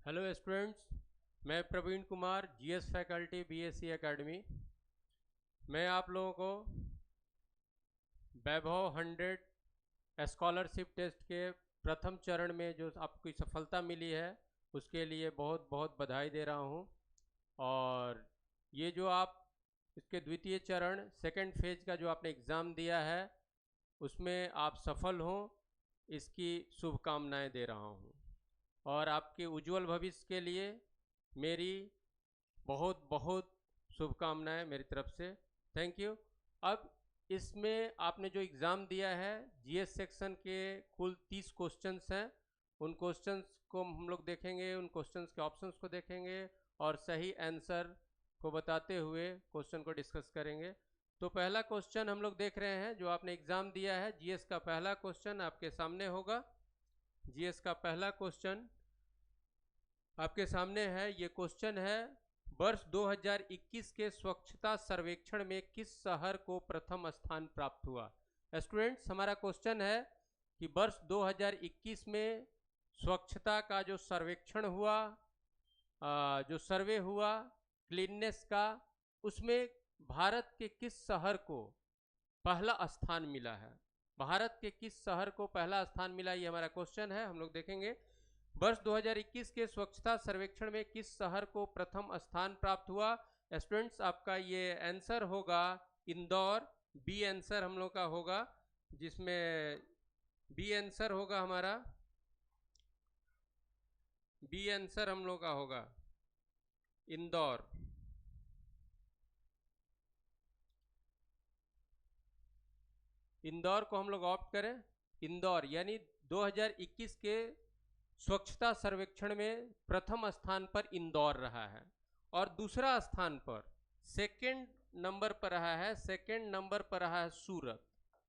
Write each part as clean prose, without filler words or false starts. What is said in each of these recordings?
Hello students, मैं Praveen Kumar, GS faculty BSC academy. मैं आप लोगों को वैभव 100 स्कॉलरशिप टेस्ट के प्रथम चरण में जो आपकी सफलता मिली है उसके लिए बहुत बहुत बधाई दे रहा हूं। और ये जो आप इसके द्वितीय चरण सेकंड फेज का जो आपने एग्ज़ाम दिया है उसमें आप सफल हों, इसकी शुभकामनाएं दे रहा हूं। और आपके उज्जवल भविष्य के लिए मेरी बहुत बहुत शुभकामनाएं मेरी तरफ से। Thank you. अब इसमें आपने जो एग्ज़ाम दिया है, जीएस सेक्शन के कुल 30 क्वेश्चंस हैं। उन क्वेश्चंस को हम लोग देखेंगे, उन क्वेश्चंस के ऑप्शंस को देखेंगे और सही आंसर को बताते हुए क्वेश्चन को डिस्कस करेंगे। तो पहला क्वेश्चन हम लोग देख रहे हैं, जो आपने एग्ज़ाम दिया है जीएस का पहला क्वेश्चन आपके सामने होगा। जीएस का पहला क्वेश्चन आपके सामने है। ये क्वेश्चन है, वर्ष 2021 के स्वच्छता सर्वेक्षण में किस शहर को प्रथम स्थान प्राप्त हुआ। स्टूडेंट्स, हमारा क्वेश्चन है कि वर्ष 2021 में स्वच्छता का जो सर्वेक्षण हुआ, जो सर्वे हुआ क्लीननेस का, उसमें भारत के किस शहर को पहला स्थान मिला है। भारत के किस शहर को पहला स्थान मिला, ये हमारा क्वेश्चन है। हम लोग देखेंगे वर्ष 2021 के स्वच्छता सर्वेक्षण में किस शहर को प्रथम स्थान प्राप्त हुआ। स्टूडेंट्स, आपका ये आंसर होगा इंदौर। बी आंसर हम लोग का होगा, जिसमें बी आंसर होगा हमारा, बी आंसर हम लोग का होगा इंदौर। इंदौर को हम लोग ऑप्ट करें। इंदौर यानी 2021 के स्वच्छता सर्वेक्षण में प्रथम स्थान पर इंदौर रहा है। और दूसरा स्थान पर, सेकंड नंबर पर रहा है, सेकंड नंबर पर रहा है सूरत।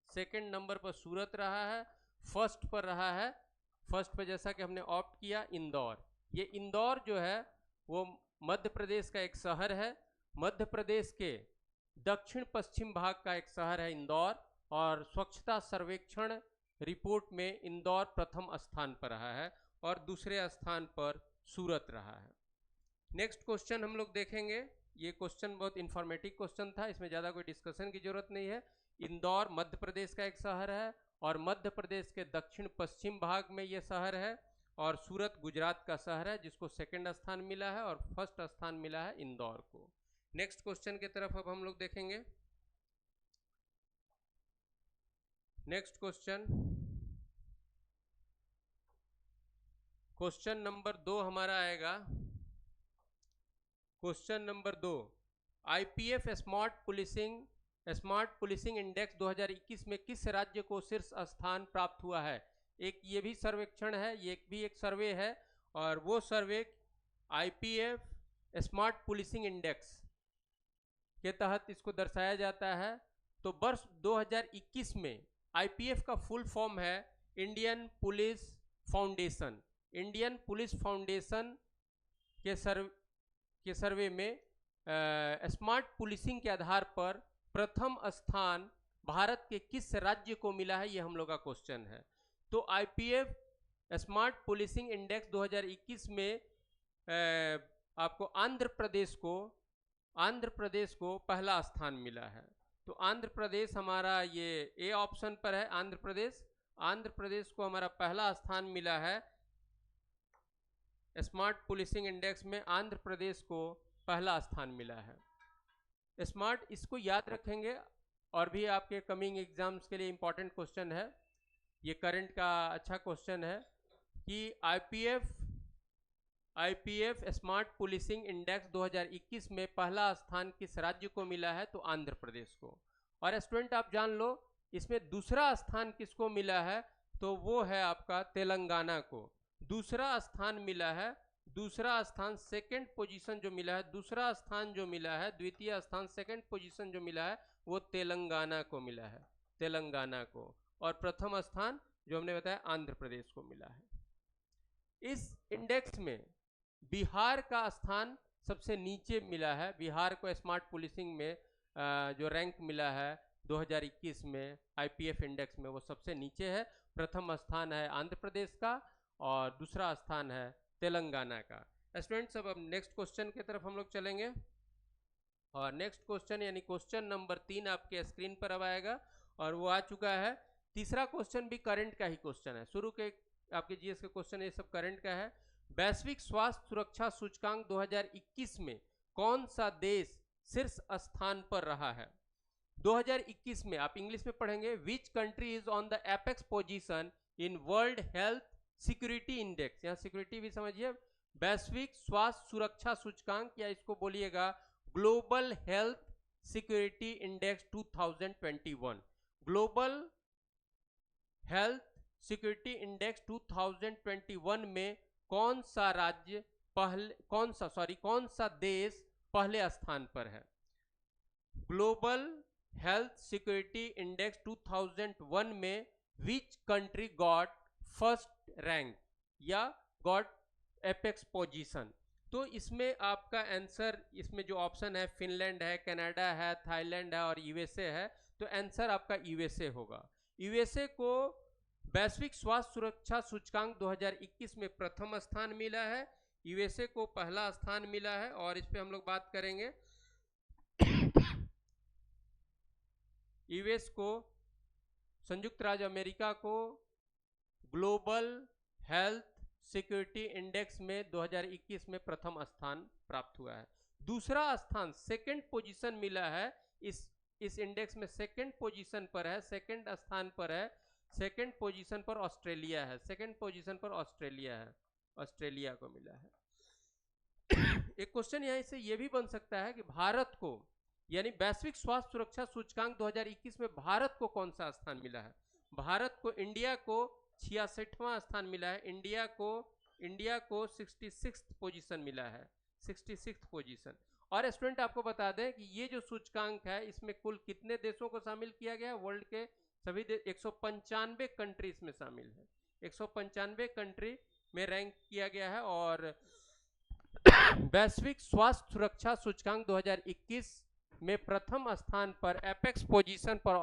सेकंड नंबर पर सूरत रहा है। फर्स्ट पर रहा है, फर्स्ट पर जैसा कि हमने ऑप्ट किया इंदौर। ये इंदौर जो है वो मध्य प्रदेश का एक शहर है। मध्य प्रदेश के दक्षिण पश्चिम भाग का एक शहर है इंदौर। और स्वच्छता सर्वेक्षण रिपोर्ट में इंदौर प्रथम स्थान पर रहा है और दूसरे स्थान पर सूरत रहा है। नेक्स्ट क्वेश्चन हम लोग देखेंगे। ये क्वेश्चन बहुत इंफॉर्मेटिव क्वेश्चन था, इसमें ज़्यादा कोई डिस्कशन की जरूरत नहीं है। इंदौर मध्य प्रदेश का एक शहर है और मध्य प्रदेश के दक्षिण पश्चिम भाग में ये शहर है। और सूरत गुजरात का शहर है, जिसको सेकंड स्थान मिला है और फर्स्ट स्थान मिला है इंदौर को। नेक्स्ट क्वेश्चन की तरफ अब हम लोग देखेंगे। नेक्स्ट क्वेश्चन, क्वेश्चन नंबर 2 हमारा आएगा। Question number 2, IPF smart policing index 2021 में किस राज्य को शीर्ष स्थान प्राप्त हुआ है। एक ये भी सर्वेक्षण है, ये भी एक सर्वे है और वो सर्वे आईपीएफ स्मार्ट पुलिसिंग इंडेक्स के तहत इसको दर्शाया जाता है। तो वर्ष 2021 में आईपीएफ का फुल फॉर्म है Indian police foundation. Indian police foundation के सर्वे में स्मार्ट पुलिसिंग के आधार पर प्रथम स्थान भारत के किस राज्य को मिला है, ये हम लोग का क्वेश्चन है। तो आईपीएफ स्मार्ट पुलिसिंग इंडेक्स 2021 में आपको आंध्र प्रदेश को पहला स्थान मिला है। तो आंध्र प्रदेश हमारा ये ए ऑप्शन पर है। आंध्र प्रदेश को हमारा पहला स्थान मिला है स्मार्ट पुलिसिंग इंडेक्स में। आंध्र प्रदेश को पहला स्थान मिला है। स्मार्ट, इसको याद रखेंगे और भी आपके कमिंग एग्जाम्स के लिए इंपॉर्टेंट क्वेश्चन है। ये करंट का अच्छा क्वेश्चन है कि आईपीएफ स्मार्ट पुलिसिंग इंडेक्स 2021 में पहला स्थान किस राज्य को मिला है, तो आंध्र प्रदेश को। और स्टूडेंट आप जान लो, इसमें दूसरा स्थान किसको मिला है, तो वो है आपका तेलंगाना को। दूसरा स्थान मिला है, दूसरा स्थान सेकंड पोजीशन जो मिला है, दूसरा स्थान जो मिला है, द्वितीय स्थान सेकंड पोजीशन जो मिला है वो तेलंगाना को मिला है, तेलंगाना को। और प्रथम स्थान जो हमने बताया आंध्र प्रदेश को मिला है। इस इंडेक्स में बिहार का स्थान सबसे नीचे मिला है। बिहार को स्मार्ट पुलिसिंग में जो रैंक मिला है 2021 में आईपीएफ इंडेक्स में, वो सबसे नीचे है। प्रथम स्थान है आंध्र प्रदेश का और दूसरा स्थान है तेलंगाना का। स्टूडेंट्स अब नेक्स्ट क्वेश्चन की तरफ हम लोग चलेंगे और नेक्स्ट क्वेश्चन यानी क्वेश्चन नंबर 3 आपके स्क्रीन पर अब आएगा और वो आ चुका है। तीसरा क्वेश्चन भी करंट का ही क्वेश्चन है, शुरू के आपके जीएस के क्वेश्चन ये सब करंट का है। वैश्विक स्वास्थ्य सुरक्षा सूचकांक 2021 में कौन सा देश शीर्ष स्थान पर रहा है? 2021 में आप इंग्लिश में पढ़ेंगे, which country is on the apex position in world health security index. यहाँ सिक्योरिटी भी समझिए, वैश्विक स्वास्थ्य सुरक्षा सूचकांक या इसको बोलिएगा global health security index 2021। Global health security index 2021 में कौन सा राज्य कौन सा देश पहले स्थान पर है? ग्लोबल हेल्थ सिक्योरिटी इंडेक्स 2001 में which country got first rank या गॉट एपेक्स पोजीशन? तो इसमें आपका आंसर, इसमें जो ऑप्शन है फिनलैंड है, कनाडा है, थाईलैंड है और यूएसए है, तो आंसर आपका यूएसए होगा। यूएसए को वैश्विक स्वास्थ्य सुरक्षा सूचकांक 2021 में प्रथम स्थान मिला है, यूएसए को पहला स्थान मिला है। और इस पे हम लोग बात करेंगे यूएस को, संयुक्त राज्य अमेरिका को ग्लोबल हेल्थ सिक्योरिटी इंडेक्स में 2021 में प्रथम स्थान प्राप्त हुआ है। दूसरा स्थान, सेकंड पोजीशन मिला है इस इंडेक्स में, सेकंड पोजीशन पर है, सेकंड स्थान पर है, सेकंड पोजीशन पर ऑस्ट्रेलिया है, सेकंड पोजीशन पर ऑस्ट्रेलिया है, ऑस्ट्रेलिया को मिला है। एक क्वेश्चन यहाँ से ये भी बन सकता है कि भारत को, यानी वैश्विक स्वास्थ्य सुरक्षा सूचकांक 2021 में भारत को कौन सा स्थान मिला है? भारत को, इंडिया को 66वां स्थान मिला है, इंडिया को 66th पोजीशन मिला है, 66th पोजीशन। और स्टूडेंट आपको बता दें कि ये जो सूचकांक है इसमें कुल कितने देशों को शामिल किया गया है? वर्ल्ड के सभी 195 कंट्री इसमें शामिल है, 195 कंट्री में रैंक किया गया है। और वैश्विक स्वास्थ्य सुरक्षा सूचकांक 2021 में प्रथम स्थान पर एपेक्स पोजीशन पर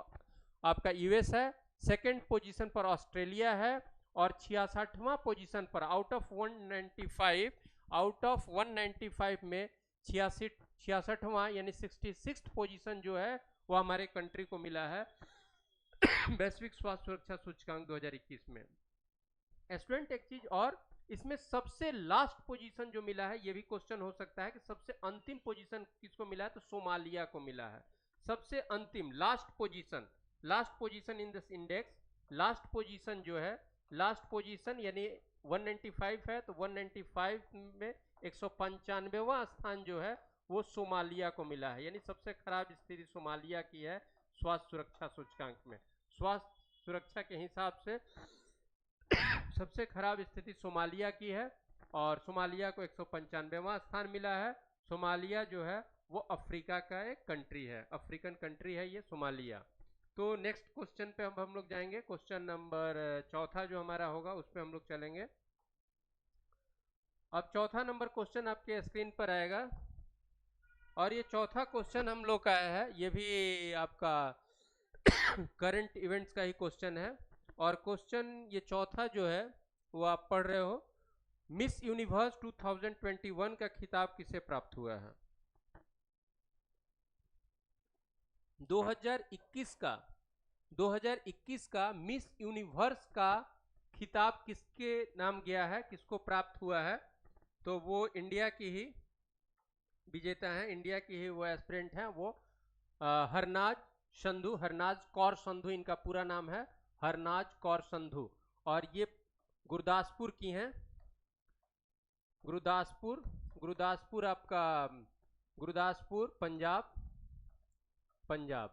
आपका यूएस है, सेकंड पोजीशन पर ऑस्ट्रेलिया है और 66वां पोजीशन पर आउट ऑफ 195 में 66वां यानी 66th पोजीशन जो है वो हमारे कंट्री को मिला है वैश्विक स्वास्थ्य सुरक्षा सूचकांक 2021 में। स्टूडेंट एक चीज और, इसमें सबसे लास्ट पोजीशन जो मिला है, ये भी क्वेश्चन हो सकता है कि सबसे अंतिम पोजीशन किसको मिला है? तो सोमालिया को मिला है, सबसे अंतिम last position in this index. Last position जो है, लास्ट पोजीशन यानी 195 है, तो 195 में 195वां स्थान जो है वो सोमालिया को मिला है, यानी सबसे खराब स्थिति सोमालिया की है स्वास्थ्य सुरक्षा सूचकांक में। स्वास्थ्य सुरक्षा के हिसाब से सबसे खराब स्थिति सोमालिया की है और सोमालिया को 195वां स्थान मिला है। सोमालिया जो है वो अफ्रीका का एक कंट्री है, अफ्रीकन कंट्री है ये सोमालिया। तो नेक्स्ट क्वेश्चन पे हम लोग जाएंगे, क्वेश्चन नंबर चौथा जो हमारा होगा उस पे हम लोग चलेंगे। अब चौथा नंबर क्वेश्चन आपके स्क्रीन पर आएगा और ये चौथा क्वेश्चन हम लोग का है, ये भी आपका करंट इवेंट्स का ही क्वेश्चन है। और क्वेश्चन ये चौथा जो है वो आप पढ़ रहे हो, मिस यूनिवर्स 2021 का खिताब किसे प्राप्त हुआ है? 2021 का मिस यूनिवर्स का खिताब किसके नाम गया है, किसको प्राप्त हुआ है? तो वो इंडिया की ही विजेता है, इंडिया की ही वो एस्पिरेंट हैं, वो हरनाज कौर संधू इनका पूरा नाम है, हरनाज कौर संधू। और ये गुरदासपुर की हैं, गुरदासपुर आपका गुरदासपुर पंजाब।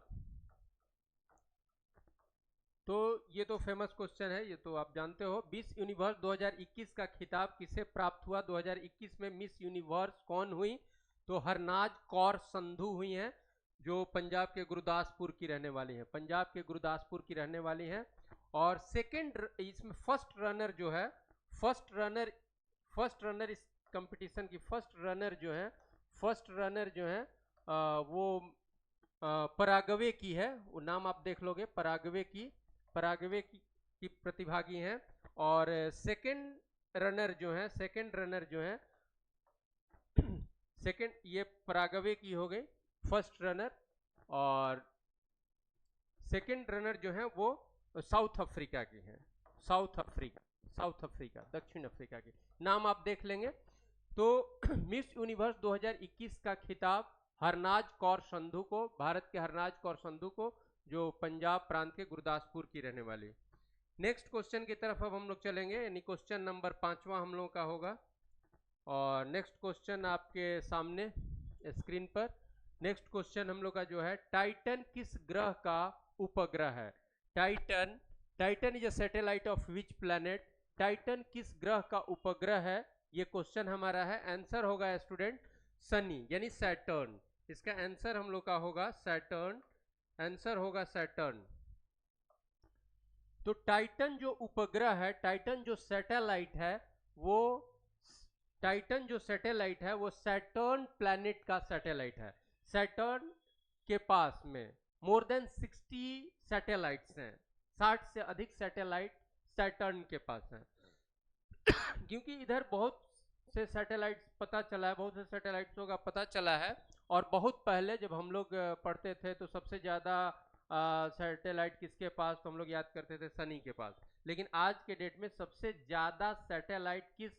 तो ये तो फेमस क्वेश्चन है, ये तो आप जानते हो। मिस यूनिवर्स 2021 का खिताब किसे प्राप्त हुआ? 2021 में मिस यूनिवर्स कौन हुई? तो हरनाज कौर संधू हुई हैं, जो पंजाब के गुरदासपुर की रहने वाली हैं, पंजाब के गुरदासपुर की रहने वाली हैं। और सेकंड, इसमें फर्स्ट रनर जो है, फर्स्ट रनर इस कंपटीशन की फर्स्ट रनर जो है वो पराग्वे की है, वो नाम आप देख लोगे, पराग्वे की प्रतिभागी हैं। और सेकंड रनर जो है, सेकंड रनर जो है, सेकंड ये पराग्वे की हो गई फर्स्ट रनर, और सेकंड रनर जो है वो साउथ अफ्रीका की है, साउथ अफ्रीका दक्षिण अफ्रीका की। नाम आप देख लेंगे। तो मिस यूनिवर्स 2021 का खिताब हरनाज कौर संधू को, भारत के हरनाज कौर संधू को, जो पंजाब प्रांत के गुरदासपुर की रहने वाली। नेक्स्ट क्वेश्चन की तरफ अब हम लोग चलेंगे, यानी क्वेश्चन नंबर 5वां हम लोगों का होगा। और नेक्स्ट क्वेश्चन आपके सामने स्क्रीन पर। नेक्स्ट क्वेश्चन हम लोग का जो है, टाइटन किस ग्रह का उपग्रह है? Titan, Titan is a satellite of which planet? Titan किस ग्रह का उपग्रह है? ये क्वेश्चन हमारा है। आंसर होगा स्टूडेंट सनी, यानी सैटर्न। इसका आंसर हम लोग का होगा सैटर्न, आंसर होगा सैटर्न। तो टाइटन जो उपग्रह है, टाइटन जो सैटेलाइट है, वो टाइटन जो सैटेलाइट है वो सैटर्न प्लैनेट का सैटेलाइट है। सैटर्न के पास में मोर देन 60 सैटेलाइट्स हैं, 60 से अधिक सैटेलाइट सैटर्न के पास हैं। क्योंकि इधर बहुत से सैटेलाइट्स पता चला है, बहुत से सैटेलाइट्सों का पता चला है। और बहुत पहले जब हम लोग पढ़ते थे तो सबसे ज़्यादा सैटेलाइट किसके पास, तो हम लोग याद करते थे सनी के पास। लेकिन आज के डेट में सबसे ज़्यादा सैटेलाइट किस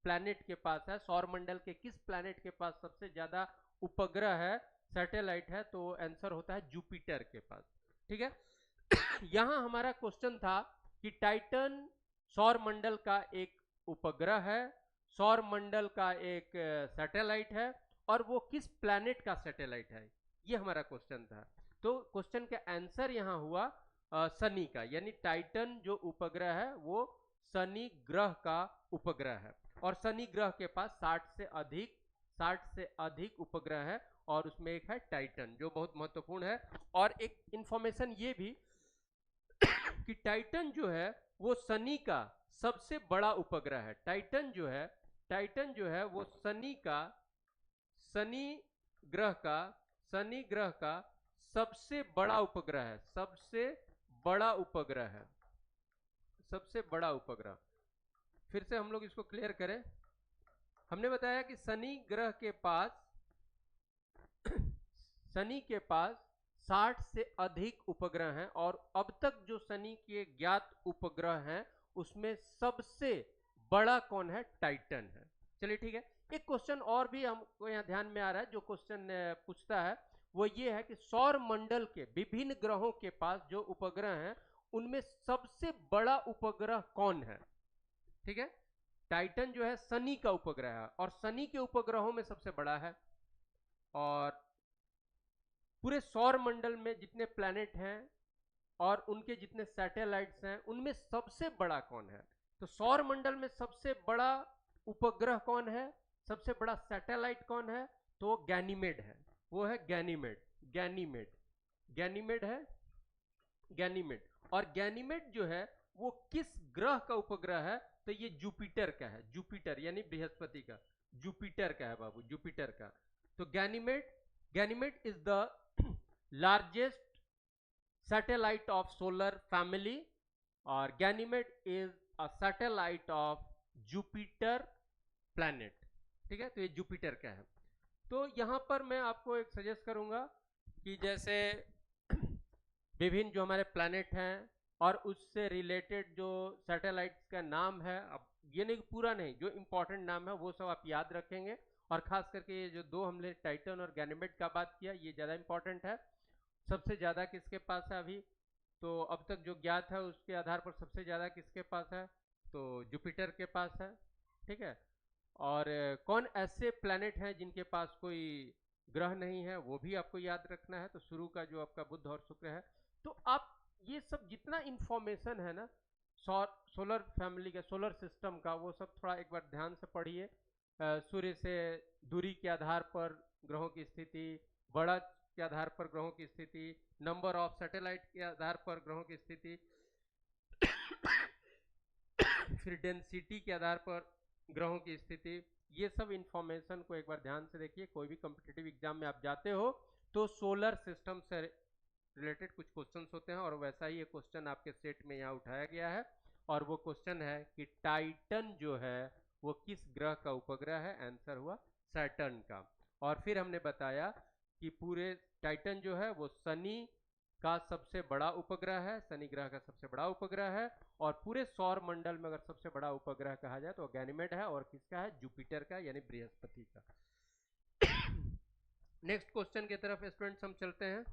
प्लैनेट के पास है, सौरमंडल के किस प्लैनेट के पास सबसे ज़्यादा उपग्रह है, सैटेलाइट है? तो आंसर होता है जुपिटर के पास। ठीक है। यहाँ हमारा क्वेश्चन था कि टाइटन सौरमंडल का एक उपग्रह है, सौरमंडल का एक सैटेलाइट है, और वो किस प्लैनेट का सैटेलाइट है, ये हमारा क्वेश्चन था। तो क्वेश्चन का आंसर यहाँ हुआ शनि का, यानी टाइटन जो उपग्रह है वो शनि ग्रह का उपग्रह है। और शनि ग्रह के पास 60 से अधिक उपग्रह है, और उसमें एक है टाइटन जो बहुत महत्वपूर्ण है। और एक इंफॉर्मेशन ये भी कि टाइटन जो है वो शनि का सबसे बड़ा उपग्रह है। टाइटन जो है वो शनि ग्रह का सबसे बड़ा उपग्रह है, सबसे बड़ा उपग्रह। फिर से हम लोग इसको क्लियर करें। हमने बताया कि शनि के पास 60 से अधिक उपग्रह हैं, और अब तक जो शनि के ज्ञात उपग्रह हैं उसमें सबसे बड़ा कौन है? टाइटन है। चलिए ठीक है। एक क्वेश्चन और भी हमको यहाँ ध्यान में आ रहा है, जो क्वेश्चन पूछता है वो ये है कि सौर मंडल के विभिन्न ग्रहों के पास जो उपग्रह हैं उनमें सबसे बड़ा उपग्रह कौन है? ठीक है। टाइटन जो है शनि का उपग्रह है, और शनि के उपग्रहों में सबसे बड़ा है। और पूरे सौर मंडल में जितने प्लैनेट हैं और उनके जितने सैटेलाइट्स हैं उनमें सबसे बड़ा कौन है? तो सौर मंडल में सबसे बड़ा उपग्रह कौन है, सबसे बड़ा सैटेलाइट कौन है? तो गैनीमेड है, वो है गैनीमेड है, गैनीमेड। और गैनीमेड जो है वो किस ग्रह का उपग्रह है? तो ये जुपिटर का है, जुपिटर यानी बृहस्पति का, जुपिटर का है बाबू, जुपिटर का। तो Ganymede is the largest satellite of solar family, और Ganymede is a satellite of Jupiter planet. ठीक है, तो ये जुपिटर का है। तो यहां पर मैं आपको एक सजेस्ट करूंगा कि जैसे विभिन्न जो हमारे प्लैनेट हैं और उससे रिलेटेड जो सैटेलाइट्स का नाम है, अब ये नहीं पूरा नहीं, जो इंपॉर्टेंट नाम है वो सब आप याद रखेंगे। और खास करके ये जो दो हमने टाइटन और गैनीमेड का बात किया ये ज़्यादा इंपॉर्टेंट है। सबसे ज़्यादा किसके पास है अभी? तो अब तक जो ज्ञात है उसके आधार पर सबसे ज़्यादा किसके पास है? तो जुपिटर के पास है। ठीक है। और कौन ऐसे प्लैनेट हैं जिनके पास कोई ग्रह नहीं है, वो भी आपको याद रखना है। तो शुरू का जो आपका बुध और शुक्र है। तो आप ये सब जितना इंफॉर्मेशन है ना सोलर फैमिली का, सोलर सिस्टम का, वो सब थोड़ा एक बार ध्यान से पढ़िए। सूर्य से दूरी के आधार पर ग्रहों की स्थिति, बड़ा के आधार पर ग्रहों की स्थिति, नंबर ऑफ सैटेलाइट के आधार पर ग्रहों की स्थिति, फिर डेंसिटी के आधार पर ग्रहों की स्थिति, ये सब इंफॉर्मेशन को एक बार ध्यान से देखिए। कोई भी कॉम्पिटिटिव एग्जाम में आप जाते हो तो सोलर सिस्टम से रिलेटेड कुछ क्वेश्चंस होते हैं, और वैसा ही एक क्वेश्चन आपके सेट में यहाँ उठाया गया है। और वो क्वेश्चन है कि टाइटन जो है वो किस ग्रह का उपग्रह है। आंसर हुआ सैटर्न का। और फिर हमने बताया कि पूरे टाइटन जो है वो शनि का सबसे बड़ा उपग्रह है, शनि ग्रह का सबसे बड़ा उपग्रह है। और पूरे सौर मंडल में अगर सबसे बड़ा उपग्रह कहा जाए तो गैनीमेड है, और किसका है, जुपिटर का यानी बृहस्पति का। नेक्स्ट क्वेश्चन की तरफ स्टूडेंट्स हम चलते हैं,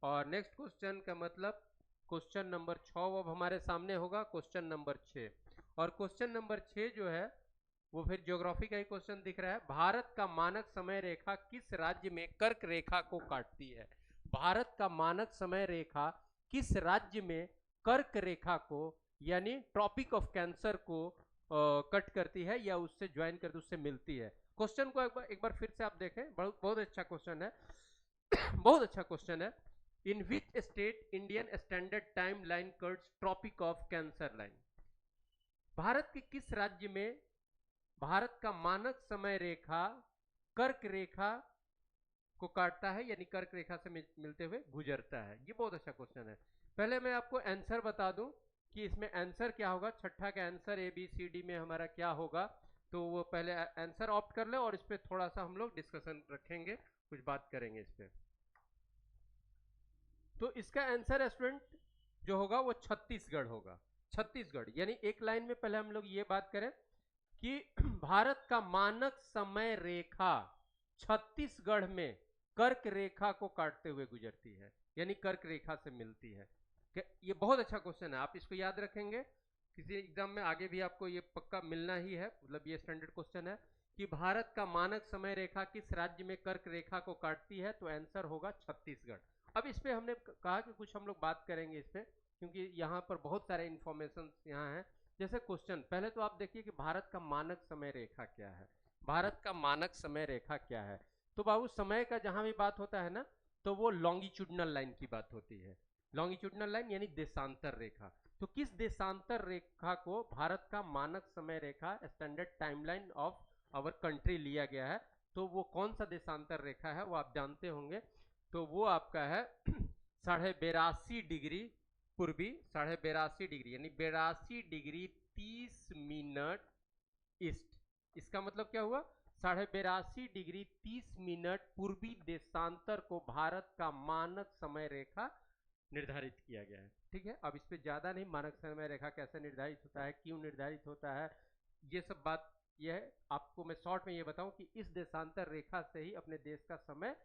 और नेक्स्ट क्वेश्चन का मतलब क्वेश्चन नंबर 6 अब हमारे सामने होगा, क्वेश्चन नंबर 6। और क्वेश्चन नंबर 6 जो है वो फिर ज्योग्राफी का ही क्वेश्चन दिख रहा है। भारत का मानक समय रेखा किस राज्य में कर्क रेखा को काटती है? भारत का मानक समय रेखा किस राज्य में कर्क रेखा को यानी ट्रॉपिक ऑफ कैंसर को कट करती है या उससे ज्वाइन करती, उससे मिलती है? क्वेश्चन को एक बार फिर से आप देखें, बहुत अच्छा क्वेश्चन है। बहुत अच्छा क्वेश्चन है। In which state Indian standard time line cuts tropic of cancer line? Bharat के किस राज्य में भारत का मानक समय रेखा कर्क रेखा को काटता है यानी कर्क रेखा से मिलते हुए गुजरता है? ये बहुत अच्छा क्वेश्चन है। पहले मैं आपको आंसर बता दूं कि इसमें आंसर क्या होगा। छठा का आंसर ABCD में हमारा क्या होगा, तो वो पहले आंसर ऑप्ट कर ले और इस पर थोड़ा सा हम लोग डिस्कशन रखेंगे, कुछ बात करेंगे इस पे। तो इसका आंसर स्टूडेंट जो होगा वो छत्तीसगढ़ होगा। छत्तीसगढ़ यानी एक लाइन में पहले हम लोग ये बात करें कि भारत का मानक समय रेखा छत्तीसगढ़ में कर्क रेखा को काटते हुए गुजरती है यानी कर्क रेखा से मिलती है। ये बहुत अच्छा क्वेश्चन है, आप इसको याद रखेंगे, किसी एग्जाम में आगे भी आपको ये पक्का मिलना ही है, मतलब ये स्टैंडर्ड क्वेश्चन है कि भारत का मानक समय रेखा किस राज्य में कर्क रेखा को काटती है, तो आंसर होगा छत्तीसगढ़। अब इस पे हमने कहा कि कुछ हम लोग बात करेंगे इस पे, क्योंकि यहाँ पर बहुत सारे इंफॉर्मेशन यहाँ है। जैसे क्वेश्चन पहले तो आप देखिए कि भारत का मानक समय रेखा क्या है। भारत का मानक समय रेखा क्या है? तो बाबू समय का जहां भी बात होता है ना, तो वो लॉन्गिट्यूडनल लाइन की बात होती है। लॉन्गिट्यूडनल लाइन यानी देशांतर रेखा। तो किस देशांतर रेखा को भारत का मानक समय रेखा standard timeline of our country लिया गया है? तो वो कौन सा देशांतर रेखा है वो आप जानते होंगे, तो वो आपका है 82.5 डिग्री पूर्वी, 82.5 डिग्री यानी 82 डिग्री 30 मिनट ईस्ट। इसका मतलब क्या हुआ? 82.5 डिग्री 30 मिनट पूर्वी देशांतर को भारत का मानक समय रेखा निर्धारित किया गया है। ठीक है, अब इस पे ज्यादा नहीं, मानक समय रेखा कैसे निर्धारित होता है, क्यों निर्धारित होता है, ये सब बात यह है। आपको मैं शॉर्ट में ये बताऊं कि इस देशांतर रेखा से ही अपने देश का समय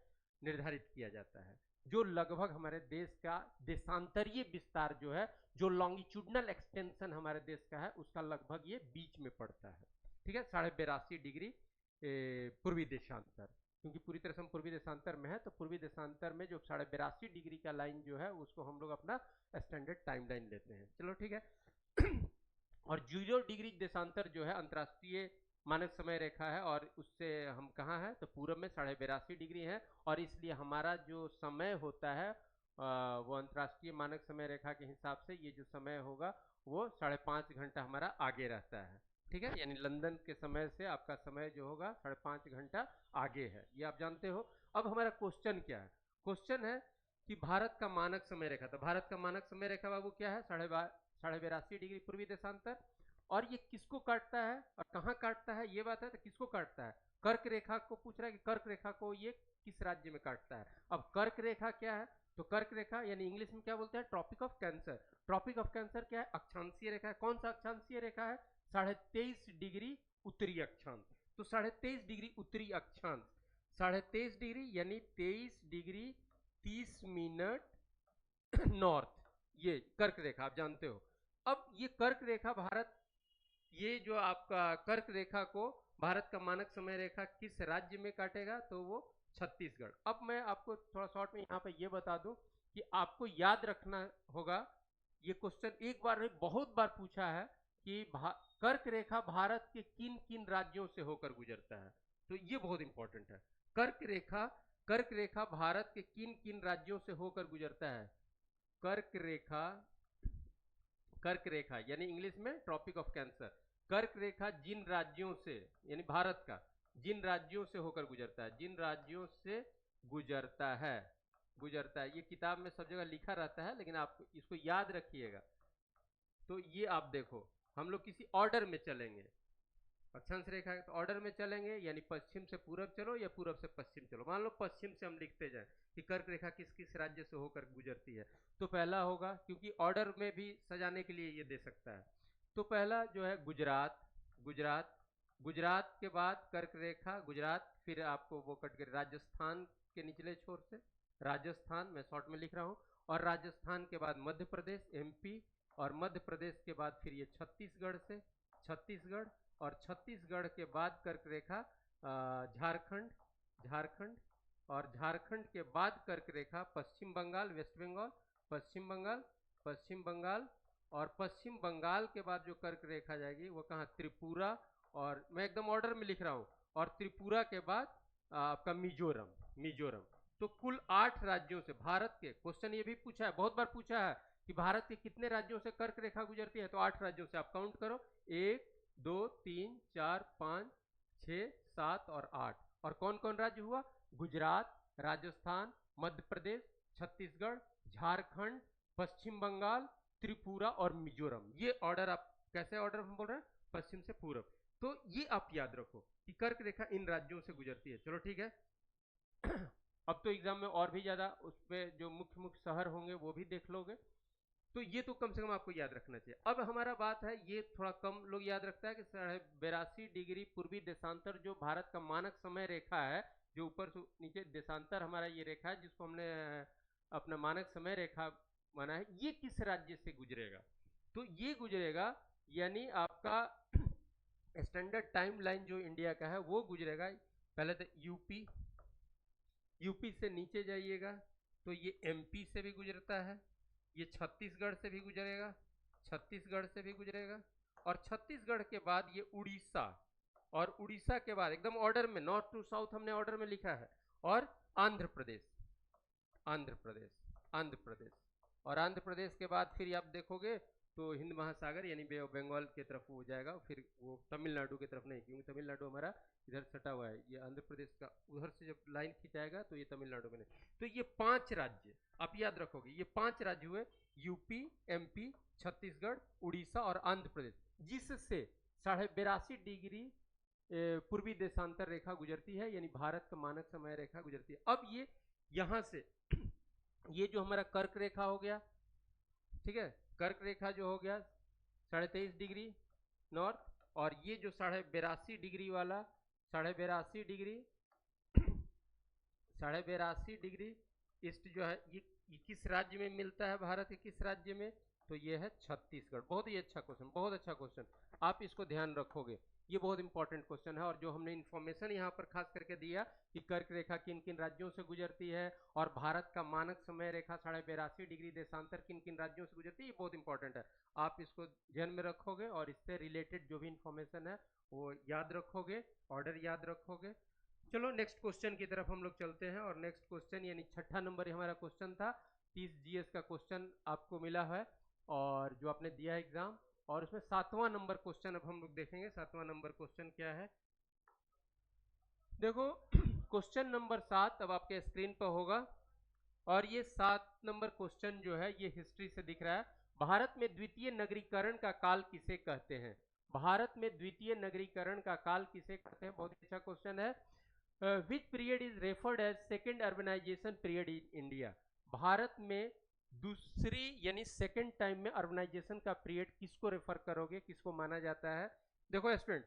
निर्धारित किया जाता है, जो लगभग हमारे देश का देशांतरीय विस्तार जो है, जो लॉन्गिट्यूडनल एक्सटेंशन हमारे देश का है, उसका लगभग ये बीच में पड़ता है। ठीक है, 82.5 डिग्री पूर्वी देशांतर, क्योंकि पूरी तरह से हम पूर्वी देशांतर में है, तो पूर्वी देशांतर में जो 82.5 डिग्री का लाइन जो है उसको हम लोग अपना स्टैंडर्ड टाइम लाइन लेते हैं। चलो ठीक है। और 0 डिग्री देशांतर जो है अंतर्राष्ट्रीय मानक समय रेखा है, और उससे हम कहाँ हैं, तो पूरब में 82.5 डिग्री है, और इसलिए हमारा जो समय होता है वो अंतर्राष्ट्रीय मानक समय रेखा के हिसाब से ये जो समय होगा वो 5.5 घंटा हमारा आगे रहता है। ठीक है, यानी लंदन के समय से आपका समय जो होगा 5.5 घंटा आगे है, ये आप जानते हो। अब हमारा क्वेश्चन क्या है? क्वेश्चन है कि भारत का मानक समय रेखा, तो भारत का मानक समय रेखा बाबू क्या है? 82.5 डिग्री पूर्वी देशांतर। और ये किसको काटता है और कहाँ काटता है, ये बात है। तो किसको काटता है? कर्क रेखा को पूछ रहा है कि कर्क रेखा को ये किस राज्य में काटता है। अब कर्क रेखा क्या है? तो कर्क रेखा यानी इंग्लिश में क्या बोलते हैं? Tropic of Cancer. Tropic of Cancer क्या है? अक्षांशीय रेखा है। कौन सा अक्षांशीय रेखा है? 23.5 डिग्री उत्तरी अक्षांश। तो 23.5 डिग्री उत्तरी अक्षांश, 23.5 डिग्री यानी 23 डिग्री 30 मिनट नॉर्थ, ये कर्क रेखा आप जानते हो। अब ये कर्क रेखा भारत, ये जो आपका कर्क रेखा को भारत का मानक समय रेखा किस राज्य में काटेगा, तो वो छत्तीसगढ़। अब मैं आपको थोड़ा शॉर्ट में यहाँ पे ये बता दूं कि आपको याद रखना होगा, ये क्वेश्चन एक बार नहीं बहुत बार पूछा है कि कर्क रेखा भारत के किन किन राज्यों से होकर गुजरता है, तो ये बहुत इंपॉर्टेंट है। कर्क रेखा भारत के किन किन राज्यों से होकर गुजरता है? कर्क रेखा यानी इंग्लिश में ट्रॉपिक ऑफ कैंसर। कर्क रेखा जिन राज्यों से, यानी भारत का जिन राज्यों से होकर गुजरता है, जिन राज्यों से गुजरता है, ये किताब में सब जगह लिखा रहता है, लेकिन आप इसको याद रखिएगा। तो ये आप देखो, हम लोग किसी ऑर्डर में चलेंगे, अक्षांश रेखा तो ऑर्डर में चलेंगे, यानी पश्चिम से पूरब चलो या पूरब से पश्चिम चलो। मान लो पश्चिम से हम लिखते जाएं कि कर्क रेखा किस किस राज्य से होकर गुजरती है, तो पहला होगा, क्योंकि ऑर्डर में भी सजाने के लिए ये दे सकता है, तो पहला जो है गुजरात, गुजरात, गुजरात के बाद कर्क रेखा गुजरात, फिर आपको वो कट कर राजस्थान के निचले छोर से, राजस्थान मैं शॉर्ट में लिख रहा हूँ, और राजस्थान के बाद मध्य प्रदेश एमपी, और मध्य प्रदेश के बाद फिर ये छत्तीसगढ़ से, छत्तीसगढ़, और छत्तीसगढ़ के बाद कर्क रेखा झारखंड, झारखंड, और झारखंड के बाद कर्क रेखा पश्चिम बंगाल, वेस्ट बंगाल, पश्चिम बंगाल, पश्चिम बंगाल, और पश्चिम बंगाल के बाद जो कर्क रेखा जाएगी वो कहाँ, त्रिपुरा, और मैं एकदम ऑर्डर में लिख रहा हूँ, और त्रिपुरा के बाद आपका मिजोरम, मिजोरम। तो कुल 8 राज्यों से भारत के, क्वेश्चन ये भी पूछा है, बहुत बार पूछा है कि भारत के कितने राज्यों से कर्क रेखा गुजरती है, तो 8 राज्यों से आप काउंट करो, 1 2 3 4 5 6 7 और 8। और कौन कौन राज्य हुआ, गुजरात, राजस्थान, मध्य प्रदेश, छत्तीसगढ़, झारखंड, पश्चिम बंगाल, त्रिपुरा और मिजोरम। ये ऑर्डर आप कैसे ऑर्डर हम बोल रहे हैं, पश्चिम से पूरब। तो ये आप याद रखो कि कर्क रेखा इन राज्यों से गुजरती है। चलो ठीक है। अब तो एग्जाम में और भी ज्यादा उस पर जो मुख्य मुख्य शहर होंगे वो भी देख लोगे, तो ये तो कम से कम आपको याद रखना चाहिए। अब हमारा बात है, ये थोड़ा कम लोग याद रखता है कि 82.5 डिग्री पूर्वी देशांतर जो भारत का मानक समय रेखा है, जो ऊपर से नीचे देशांतर हमारा ये रेखा है जिसको हमने अपना मानक समय रेखा माना है, ये किस राज्य से गुजरेगा, तो ये गुजरेगा, यानी आपका स्टैंडर्ड टाइम लाइन जो इंडिया का है वो गुजरेगा, पहले तो यूपी, यूपी से नीचे जाइएगा तो ये एमपी से भी गुजरता है, ये छत्तीसगढ़ से भी गुजरेगा, छत्तीसगढ़ से भी गुजरेगा, और छत्तीसगढ़ के बाद ये उड़ीसा, और उड़ीसा के बाद एकदम ऑर्डर में, नॉर्थ टू साउथ हमने ऑर्डर में लिखा है, और आंध्र प्रदेश, आंध्र प्रदेश, आंध्र प्रदेश, और आंध्र प्रदेश के बाद फिर आप देखोगे तो हिंद महासागर यानी बे ऑफ बंगाल की तरफ हो जाएगा, फिर वो तमिलनाडु की तरफ नहीं, क्योंकि तमिलनाडु हमारा इधर सटा हुआ है, ये आंध्र प्रदेश का उधर से जब लाइन खिंचाएगा तो ये तमिलनाडु में नहीं। तो ये 5 राज्य आप याद रखोगे, ये 5 राज्य हुए, यूपी, एमपी, छत्तीसगढ़, उड़ीसा और आंध्र प्रदेश, जिससे 82.5 डिग्री पूर्वी देशांतर रेखा गुजरती है, यानी भारत का मानक समय रेखा गुजरती है। अब ये यहां से ये जो हमारा कर्क रेखा हो गया, ठीक है, कर्क रेखा जो हो गया 23.5 डिग्री नॉर्थ, और ये जो 82.5 डिग्री वाला 82.5 डिग्री 82.5 डिग्री ईस्ट जो है, ये किस राज्य में मिलता है, भारत के किस राज्य में, तो ये है छत्तीसगढ़। बहुत ही अच्छा क्वेश्चन, बहुत अच्छा क्वेश्चन, आप इसको ध्यान रखोगे, ये बहुत इंपॉर्टेंट क्वेश्चन है। और जो हमने इन्फॉर्मेशन यहाँ पर खास करके दिया कि कर्क रेखा किन किन राज्यों से गुजरती है, और भारत का मानक समय रेखा 82.5 डिग्री देशांतर किन किन राज्यों से गुजरती है, ये बहुत इंपॉर्टेंट है, आप इसको ध्यान में रखोगे, और इससे रिलेटेड जो भी इंफॉर्मेशन है वो याद रखोगे, ऑर्डर याद रखोगे। चलो नेक्स्ट क्वेश्चन की तरफ हम लोग चलते हैं, और नेक्स्ट क्वेश्चन यानी 6ठा नंबर हमारा क्वेश्चन था, 30 जीएस का क्वेश्चन आपको मिला है और जो आपने दिया है एग्जाम, और उसमें 7वां नंबर क्वेश्चन अब हम लोग देखेंगे। 7वां नंबर क्वेश्चन क्या है, देखो क्वेश्चन नंबर 7 अब आपके स्क्रीन पर होगा, और ये 7 नंबर क्वेश्चन जो है ये हिस्ट्री से दिख रहा है। भारत में द्वितीय नगरीकरण का काल किसे कहते हैं, भारत में द्वितीय नगरीकरण का काल किसे कहते हैं, बहुत अच्छा क्वेश्चन है। Which period is referred as second urbanisation period in India, भारत में दूसरी यानी सेकेंड टाइम में अर्बनाइजेशन का पीरियड किसको रेफर करोगे, किसको माना जाता है। देखो स्टूडेंट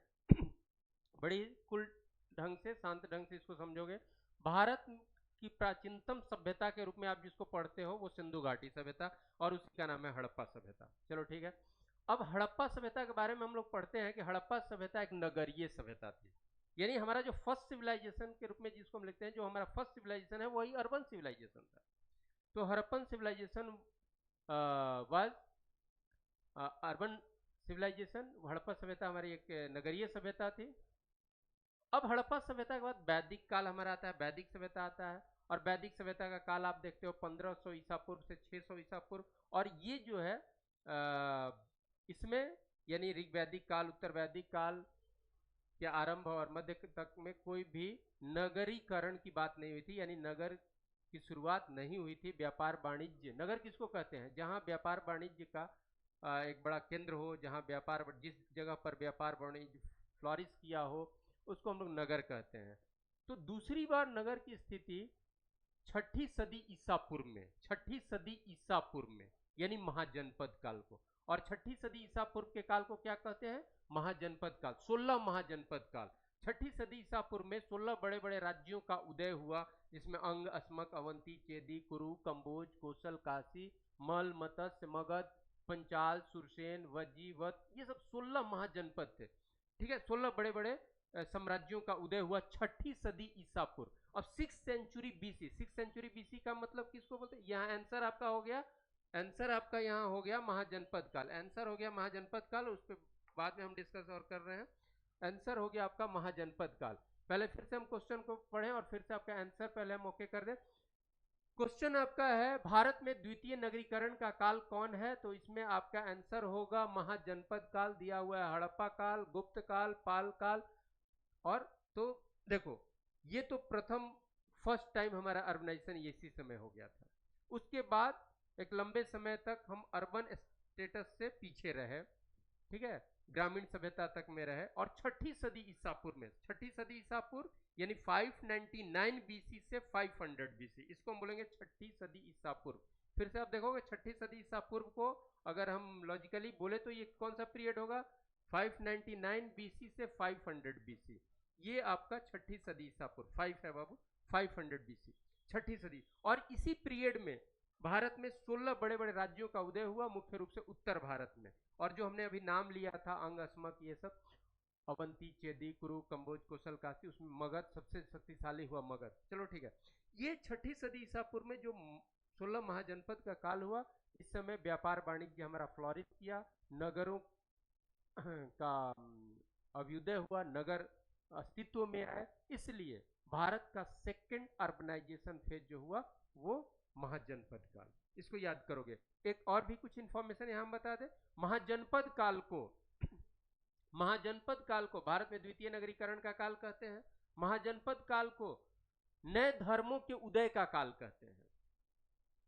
बड़ी कुल ढंग से, शांत ढंग से इसको समझोगे। भारत की प्राचीनतम सभ्यता के रूप में आप जिसको पढ़ते हो वो सिंधु घाटी सभ्यता, और उसी का नाम है हड़प्पा सभ्यता। चलो ठीक है। अब हड़प्पा सभ्यता के बारे में हम लोग पढ़ते हैं कि हड़प्पा सभ्यता एक नगरीय सभ्यता थी, यानी हमारा जो फर्स्ट सिविलाइजेशन के रूप में जिसको हम लिखते हैं, जो हमारा फर्स्ट सिविलाइजेशन है वही अर्बन सिविलाइजेशन था। तो Harappan civilisation was urban civilisation, Harappa सभ्यता हमारी एक नगरीय सभ्यता थी। अब हड़प्पा सभ्यता के बाद वैदिक काल हमारा आता है, वैदिक सभ्यता आता है, और वैदिक सभ्यता का काल आप देखते हो 1500 ईसा पूर्व से 600 ईसा पूर्व, और ये जो है इसमें यानी ऋग वैदिक काल, उत्तर वैदिक काल के आरंभ और मध्य तक में कोई भी नगरीकरण की बात नहीं हुई थी, यानी नगर की शुरुआत नहीं हुई थी। व्यापार वाणिज्य, नगर किसको कहते हैं, जहां व्यापार वाणिज्य का एक बड़ा केंद्र हो जहाँ व्यापार, जिस जगह पर व्यापार वाणिज्य फ्लॉरिश किया हो, उसको हम लोग नगर कहते हैं। तो दूसरी बार नगर की स्थिति छठी सदी ईसा पूर्व में, छठी सदी ईसा पूर्व में, यानी महाजनपद काल को। और छठी सदी ईसा पूर्व के काल को क्या कहते हैं? महाजनपद काल, 16 महाजनपद काल। छठी सदी ईसा पूर्व में 16 बड़े बड़े राज्यों का उदय हुआ, जिसमें अंग, अस्मक, अवंती, चेदी, कुरु, कंबोज, कोसल, काशी, मल, मत्स्य, मगध, पंचाल, सुरसेन, वज्जी, वत, ये सब 16 महाजनपद थे। ठीक है, 16 बड़े बड़े साम्राज्यों का उदय हुआ छठी सदी ईसा पूर्व। अब 6 सेंचुरी बीसी, 6 सेंचुरी बीसी का मतलब किसको बोलते हैं? यहाँ आंसर आपका हो गया, आंसर आपका यहाँ हो गया महाजनपद काल, आंसर हो गया महाजनपद काल। उस पर बाद में हम डिस्कस और कर रहे हैं। आंसर हो गया आपका महाजनपद काल। पहले फिर से हम क्वेश्चन को पढ़ें और फिर से आपका आंसर पहले हम ओके कर दें। क्वेश्चन आपका है, भारत में द्वितीय नगरीकरण का काल कौन है? तो इसमें आपका आंसर होगा महाजनपद काल, दिया हुआ है हड़प्पा काल, गुप्त काल, पाल काल। और तो देखो, ये तो प्रथम फर्स्ट टाइम हमारा अर्बनाइजेशन इसी समय हो गया था। उसके बाद एक लंबे समय तक हम अर्बन स्टेटस से पीछे रहे, ठीक है, ग्रामीण सभ्यता तक में रहे। और छठी सदी ईसा पूर्व में, छठी सदी ईसा पूर्व यानी 599 बीसी से 500 बीसी, इसको हम बोलेंगे छठी सदी ईसा पूर्व। फिर से आप देखोगे छठी सदी ईसा पूर्व को अगर हम लॉजिकली बोले तो ये कौन सा पीरियड होगा? 599 बीसी से 500 बीसी, ये आपका छठी सदी ईसा पूर्व। 5 है बाबू, 500 बीसी, छठी सदी। और इसी पीरियड में भारत में 16 बड़े बड़े राज्यों का उदय हुआ, मुख्य रूप से उत्तर भारत में। और जो हमने अभी नाम लिया था अंग, अस्मक, ये सब, अवंती, चेदी, कुरु, कंबोज, कोसल, काशी, उसमें मगध सबसे शक्तिशाली हुआ, मगध। चलो ठीक है, ये छठी सदी ईसा पूर्व में जो 16 महाजनपद का काल हुआ, इस समय व्यापार वाणिज्य हमारा फ्लोरिश किया, नगरों का अभ्युदय हुआ, नगर अस्तित्व में आए। इसलिए भारत का सेकंड अर्बनाइजेशन फेज जो हुआ वो महाजनपद काल, इसको याद करोगे। एक और भी कुछ इंफॉर्मेशन यहां हम बता दें, महाजनपद काल को, महाजनपद काल को भारत में द्वितीय नगरीकरण का काल कहते हैं। महाजनपद काल को नए धर्मों के उदय का काल कहते हैं।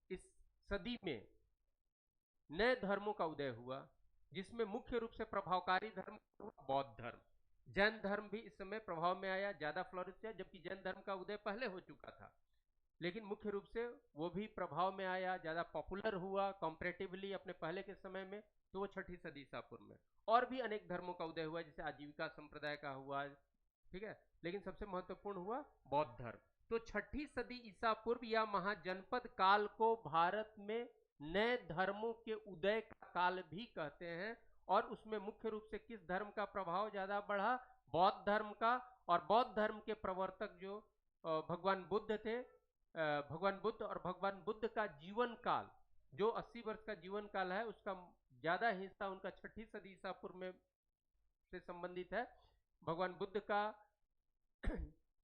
इस सदी में नए धर्मों का उदय हुआ, जिसमें मुख्य रूप से प्रभावकारी धर्म बौद्ध धर्म। जैन धर्म भी इस समय प्रभाव में आया, ज्यादा फ्लोरिश किया, जबकि जैन धर्म का उदय पहले हो चुका था, लेकिन मुख्य रूप से वो भी प्रभाव में आया, ज्यादा पॉपुलर हुआ कंपैरेटिवली अपने पहले के समय में, तो वो छठी सदी ईसा पूर्व में। और भी अनेक धर्मों का उदय हुआ, जैसे आजीविका संप्रदाय का हुआ, ठीक है, लेकिन सबसे महत्वपूर्ण हुआ बौद्ध धर्म। तो छठी सदी ईसा पूर्व या महाजनपद काल को भारत में नए धर्मों के उदय का काल भी कहते हैं। और उसमें मुख्य रूप से किस धर्म का प्रभाव ज्यादा बढ़ा? बौद्ध धर्म का। और बौद्ध धर्म के प्रवर्तक जो भगवान बुद्ध थे, भगवान बुद्ध, और भगवान बुद्ध का जीवन काल जो 80 वर्ष का जीवन काल है, उसका ज्यादा हिस्सा उनका छठी सदी ईसा पूर्व में से संबंधित है। भगवान बुद्ध का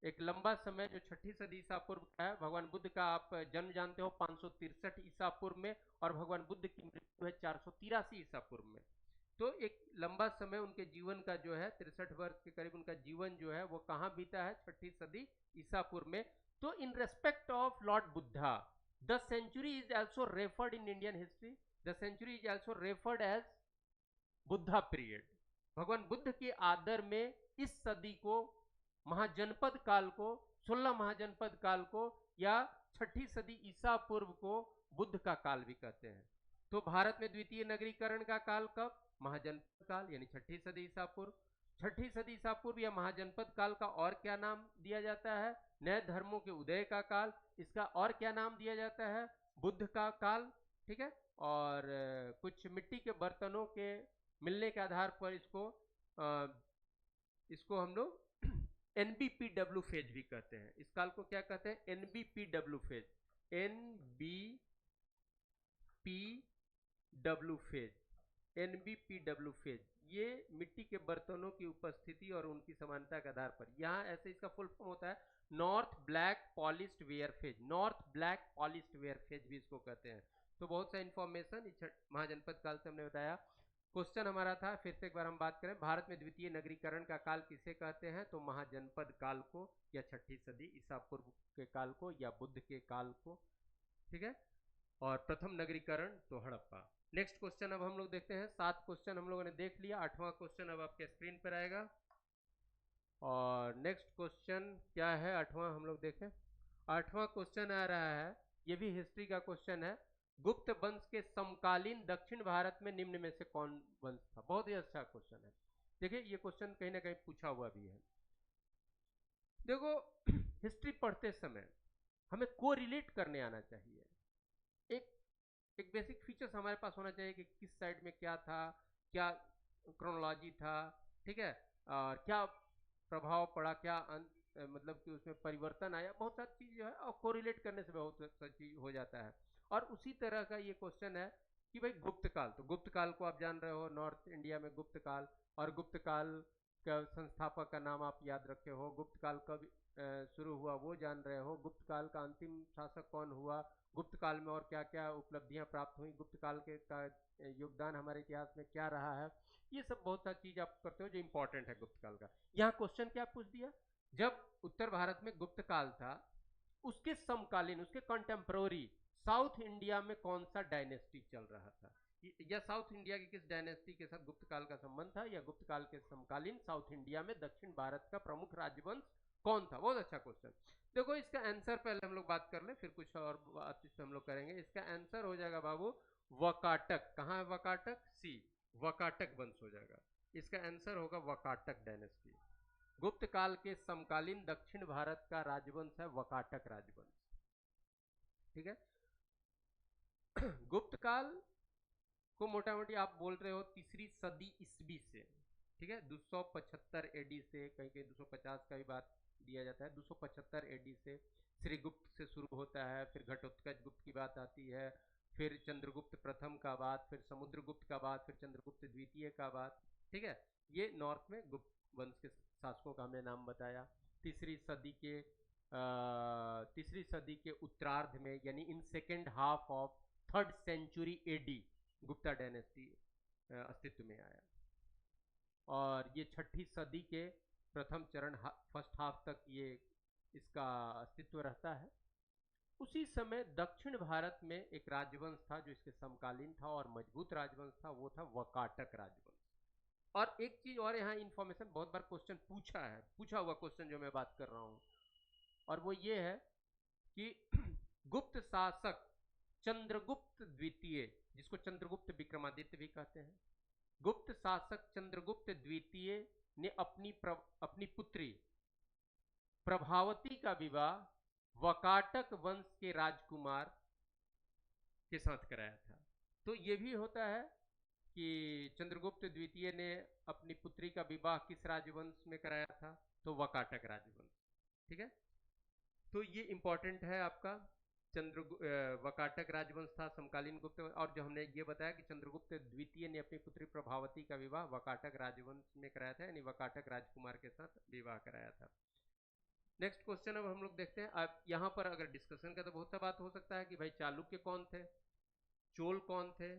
एक लंबा समय जो छठी सदी ईसा पूर्व का है, भगवान बुद्ध का आप जन्म जानते हो 563 ईसा पूर्व में, और भगवान बुद्ध की मृत्यु है 483 ईसा पूर्व में। तो एक लंबा समय उनके जीवन का जो है 63 वर्ष के करीब उनका जीवन जो है वो कहाँ बीता है? छठी सदी ईसा पूर्व में। तो in respect of Lord Buddha, the century is also referred in Indian history, the century is also referred as Buddha period. भगवान बुद्ध के आदर में इस सदी को, महाजनपद काल को, 16 महाजनपद काल को या छठी सदी ईसा पूर्व को बुद्ध का काल भी कहते हैं। तो भारत में द्वितीय नगरीकरण का काल कब? महाजनपद काल यानी छठी सदी ईसा पूर्व। छठी सदी ईसा पूर्व या महाजनपद काल का और क्या नाम दिया जाता है? नए धर्मों के उदय का काल। इसका और क्या नाम दिया जाता है? बुद्ध का काल, ठीक है। और कुछ मिट्टी के बर्तनों के मिलने के आधार पर इसको हम लोग NBPW फेज भी कहते हैं। इस काल को क्या कहते हैं? NBPW phase, NBPW phase, NBPW phase. ये मिट्टी के बर्तनों की उपस्थिति और उनकी समानता के आधार पर, यहाँ ऐसे इसका फुल फॉर्म होता है north black polished where phase, north black polished where phase भी इसको कहते हैं। तो बहुत सा इंफॉर्मेशन महाजनपद काल से हमने बताया। क्वेश्चन हमारा था, फिर से एक बार हम बात करें, भारत में द्वितीय नगरीकरण का काल किसे कहते हैं? तो महाजनपद काल को, या छठी सदी ईसा पूर्व के काल को, या बुद्ध के काल को, ठीक है। और प्रथम नगरीकरण तो हड़प्पा। नेक्स्ट क्वेश्चन अब हम लोग देखते हैं। 7 क्वेश्चन हम लोगों ने देख लिया, 8वां क्वेश्चन अब आपके स्क्रीन पर आएगा। और नेक्स्ट क्वेश्चन क्या है 8वां हम लोग देखें। 8वां क्वेश्चन आ रहा है, ये भी हिस्ट्री का क्वेश्चन है। गुप्त वंश के समकालीन दक्षिण भारत में निम्न में से कौन वंश था? बहुत ही अच्छा क्वेश्चन है। देखिए ये क्वेश्चन कहीं ना कहीं पूछा हुआ भी है। देखो हिस्ट्री पढ़ते समय हमें कोरिलेट करने आना चाहिए। एक एक बेसिक फीचर्स हमारे पास होना चाहिए कि किस साइड में क्या था, क्या क्रोनोलॉजी था, ठीक है, और क्या प्रभाव पड़ा, क्या मतलब कि उसमें परिवर्तन आया, बहुत सारी चीज जो है और कोरिलेट करने से बहुत सारी चीज हो जाता है। और उसी तरह का ये क्वेश्चन है कि भाई गुप्त काल, तो गुप्त काल को आप जान रहे हो, नॉर्थ इंडिया में गुप्त काल, और गुप्त काल का संस्थापक का नाम आप याद रखे हो, गुप्त काल कब शुरू हुआ वो जान रहे हो, गुप्त काल का अंतिम शासक कौन हुआ, गुप्त काल में और क्या क्या उपलब्धियां प्राप्त हुई, गुप्त काल के का योगदान हमारे इतिहास में क्या रहा है, ये सब बहुत सारी चीज आप करते हो जो इंपॉर्टेंट है गुप्त काल का। यहाँ क्वेश्चन क्या पूछ दिया, जब उत्तर भारत में गुप्त काल था उसके समकालीन, उसके कंटेम्प्रोरी साउथ इंडिया में कौन सा डायनेस्टी चल रहा था, या साउथ इंडिया की किस डायनेस्टी के साथ गुप्त काल का संबंध था, या गुप्त काल के समकालीन साउथ इंडिया में दक्षिण भारत का प्रमुख राजवंश कौन था। बहुत अच्छा क्वेश्चन। देखो इसका आंसर पहले हम लोग बात कर ले, फिर कुछ और बात इस पे हम लोग करेंगे। इसका आंसर हो जाएगा बाबू वकाटक। कहाँ है वकाटक? सी, वकाटक वंश हो जाएगा। इसका आंसर होगा वकाटक डायनेस्टी। गुप्त काल के समकालीन दक्षिण भारत का राजवंश है वकाटक राजवंश। ठीक है। गुप्त काल को मोटा मोटी आप बोल रहे हो तीसरी सदी ईस्वी से, ठीक है, 275 एडी से, कहीं कहीं 250 का भी बात दिया जाता है, 275 एडी से श्रीगुप्त से शुरू होता है, फिर घटोत्कच गुप्त की बात आती है, फिर चंद्रगुप्त प्रथम का बात, फिर समुद्रगुप्त का बात, फिर चंद्रगुप्त द्वितीय का बात। ठीक है, ये नॉर्थ में गुप्त वंश के शासकों का हमने नाम बताया। तीसरी सदी के उत्तरार्ध में, यानी in second half of 3rd century AD Gupta dynasty अस्तित्व में आया, और ये 6ठी सदी के प्रथम चरण फर्स्ट हाफ तक ये इसका अस्तित्व रहता है। उसी समय दक्षिण भारत में एक राजवंश था जो इसके समकालीन था और मजबूत राजवंश था, वो था वकाटक राजवंश। और एक चीज और यहाँ इंफॉर्मेशन, बहुत बार क्वेश्चन पूछा है, पूछा हुआ क्वेश्चन जो मैं बात कर रहा हूँ, और वो ये है कि गुप्त शासक चंद्रगुप्त द्वितीय, जिसको चंद्रगुप्त विक्रमादित्य भी कहते हैं, गुप्त शासक चंद्रगुप्त द्वितीय ने अपनी पुत्री प्रभावती का विवाह वकाटक वंश के राजकुमार के साथ कराया था। तो ये भी होता है कि चंद्रगुप्त द्वितीय ने अपनी पुत्री का विवाह किस राजवंश में कराया था, तो वकाटक राजवंश। ठीक है, तो ये इंपॉर्टेंट है आपका। वकाटक राजवंश था समकालीन गुप्त, और जो हमने ये बताया कि चंद्रगुप्त द्वितीय ने अपनी पुत्री प्रभावती का विवाह वकाटक राजवंश में कराया था, यानी वकाटक राजकुमार के साथ विवाह कराया था। नेक्स्ट क्वेश्चन अब हम लोग देखते हैं। अब यहाँ पर अगर डिस्कशन का तो बहुत सा बात हो सकता है कि भाई चालुक्य कौन थे, चोल कौन थे,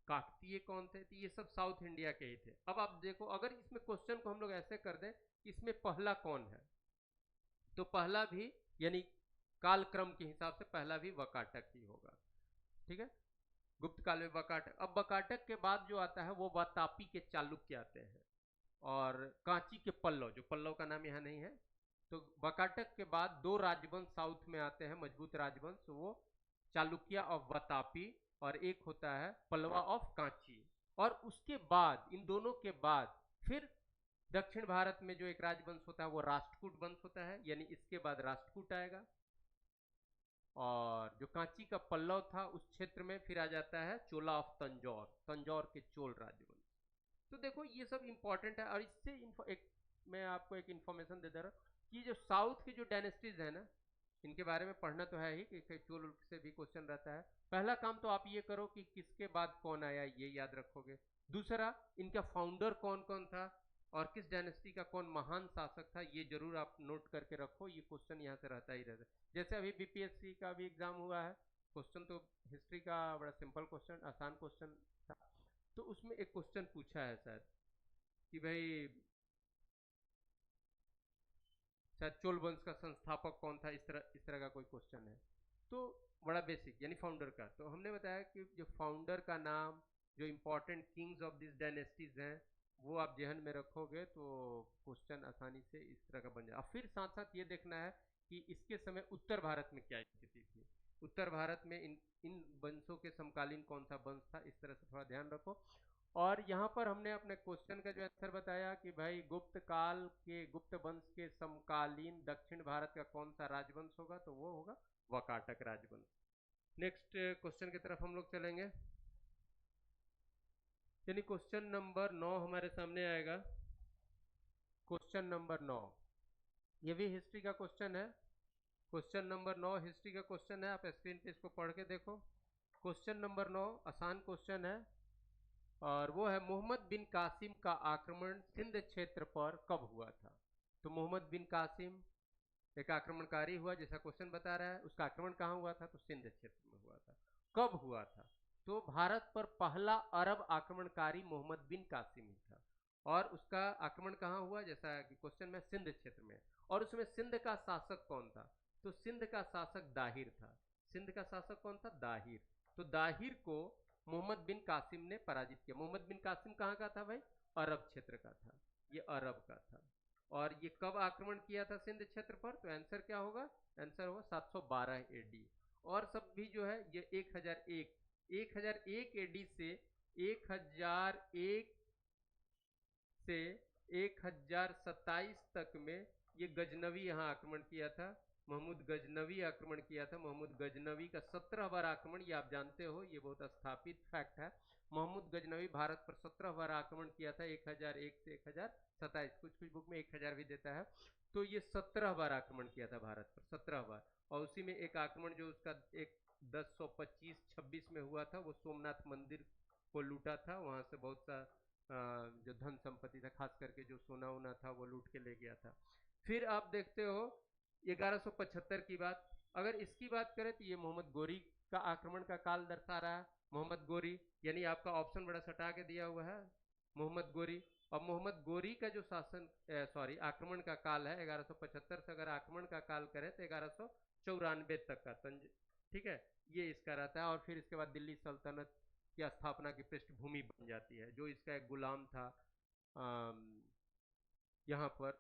काकतीय कौन थे, तो ये सब साउथ इंडिया के ही थे। अब आप देखो, अगर इसमें क्वेश्चन को हम लोग ऐसे कर दें कि इसमें पहला कौन है, तो पहला भी यानी कालक्रम के हिसाब से पहला भी वकाटक ही होगा। ठीक है, गुप्त काल में वकाटक। अब वकाटक के बाद जो आता है वो वातापी के चालुक्य आते हैं, और कांची के पल्लव, जो पल्लव का नाम यहाँ नहीं है। तो वकाटक के बाद 2 राजवंश साउथ में आते हैं, मजबूत राजवंश, वो चालुक्य ऑफ वातापी, और एक होता है पल्लवा ऑफ कांची। और उसके बाद, इन दोनों के बाद फिर दक्षिण भारत में जो एक राजवंश होता है वो राष्ट्रकूट वंश होता है, यानी इसके बाद राष्ट्रकूट आएगा। और जो कांची का पल्लव था उस क्षेत्र में फिर आ जाता है चोला ऑफ तंजौर, तंजौर के चोल राजवंश। तो देखो ये सब इंपॉर्टेंट है। और इससे मैं आपको एक इंफॉर्मेशन दे दे रहा हूँ कि जो साउथ की जो डायनेस्टीज है ना, इनके बारे में पढ़ना तो है ही कि चोल से भी क्वेश्चन रहता है। पहला काम तो आप ये करो कि किसके बाद कौन आया, ये याद रखोगे। दूसरा, इनका फाउंडर कौन कौन था, और किस डायनेस्टी का कौन महान शासक था, ये जरूर आप नोट करके रखो। ये क्वेश्चन यहाँ से रहता ही रहता है। जैसे अभी बीपीएससी का भी एग्जाम हुआ है, क्वेश्चन तो हिस्ट्री का बड़ा सिंपल क्वेश्चन, आसान क्वेश्चन था, तो उसमें एक क्वेश्चन पूछा है शायद कि भाई शायद चोल वंश का संस्थापक कौन था, इस तरह का कोई क्वेश्चन है। तो बड़ा बेसिक यानी फाउंडर का, तो हमने बताया कि जो फाउंडर का नाम, जो important Kings of this dynasties हैं, वो आप जहन में रखोगे तो क्वेश्चन आसानी से इस तरह का बन जाए। और फिर साथ साथ ये देखना है कि इसके समय उत्तर भारत में क्या स्थिति थी, उत्तर भारत में इन इन वंशों के समकालीन कौन सा वंश था, इस तरह से थोड़ा ध्यान रखो। और यहाँ पर हमने अपने क्वेश्चन का जो आंसर बताया कि भाई गुप्त काल के, गुप्त वंश के समकालीन दक्षिण भारत का कौन सा राजवंश होगा, तो वो होगा वाकाटक राजवंश। नेक्स्ट क्वेश्चन की तरफ हम लोग चलेंगे, यानी क्वेश्चन नंबर 9 हमारे सामने आएगा। क्वेश्चन नंबर 9, ये भी हिस्ट्री का क्वेश्चन है। क्वेश्चन नंबर 9 हिस्ट्री का क्वेश्चन है, आप स्क्रीन पे इसको पढ़ के देखो। क्वेश्चन नंबर 9 आसान क्वेश्चन है, और वो है मोहम्मद बिन कासिम का आक्रमण सिंध क्षेत्र पर कब हुआ था। तो मोहम्मद बिन कासिम एक आक्रमणकारी हुआ, जैसा क्वेश्चन बता रहा है, उसका आक्रमण कहाँ हुआ था, तो सिंध क्षेत्र में हुआ था। कब हुआ था, तो भारत पर पहला अरब आक्रमणकारी मोहम्मद बिन कासिम ही था, और उसका आक्रमण कहाँ हुआ, जैसा कि क्वेश्चन में सिंध क्षेत्र में। और उसमें सिंध का शासक कौन था, तो सिंध का शासक दाहिर था। सिंध का शासक कौन था, दाहिर। तो दाहिर को मोहम्मद बिन कासिम ने पराजित किया। मोहम्मद बिन कासिम कहाँ का था भाई, अरब क्षेत्र का था, ये अरब का था। और ये कब आक्रमण किया था सिंध क्षेत्र पर, तो आंसर क्या होगा, आंसर होगा 712 एडी। और सब भी जो है ये 1001 एडी से 1001 से 1027 तक में ये गजनवी यहाँ आक्रमण किया था। महमूद गजनवी आक्रमण किया था। महमूद गजनवी का 17 बार आक्रमण, ये आप जानते हो, ये बहुत स्थापित फैक्ट है। महमूद गजनवी भारत पर 17 बार आक्रमण किया था, 1001 से 1027, कुछ कुछ बुक में 1000 भी देता है। तो ये 17 बार आक्रमण किया था भारत पर, 17 बार। और उसी में एक आक्रमण जो उसका एक 1025-26 में हुआ था, वो सोमनाथ मंदिर को लूटा था, वहां से बहुत सा जो धन संपत्ति था, खास करके जो सोना वोना था, वो लूट के ले गया था। फिर आप देखते हो 1175 की बात, अगर इसकी बात करें तो ये मोहम्मद गोरी का आक्रमण का काल दर्शा रहा है। मोहम्मद गोरी, यानी आपका ऑप्शन बड़ा सटा के दिया हुआ है, मोहम्मद गोरी। और मोहम्मद गोरी का जो शासन, सॉरी, आक्रमण का काल है 1175 से, अगर आक्रमण का काल करें तो 1194 तक का ठीक है, ये इसका रहता है। और फिर इसके बाद दिल्ली सल्तनत की स्थापना की पृष्ठभूमि बन जाती है। जो इसका एक गुलाम था यहाँ पर,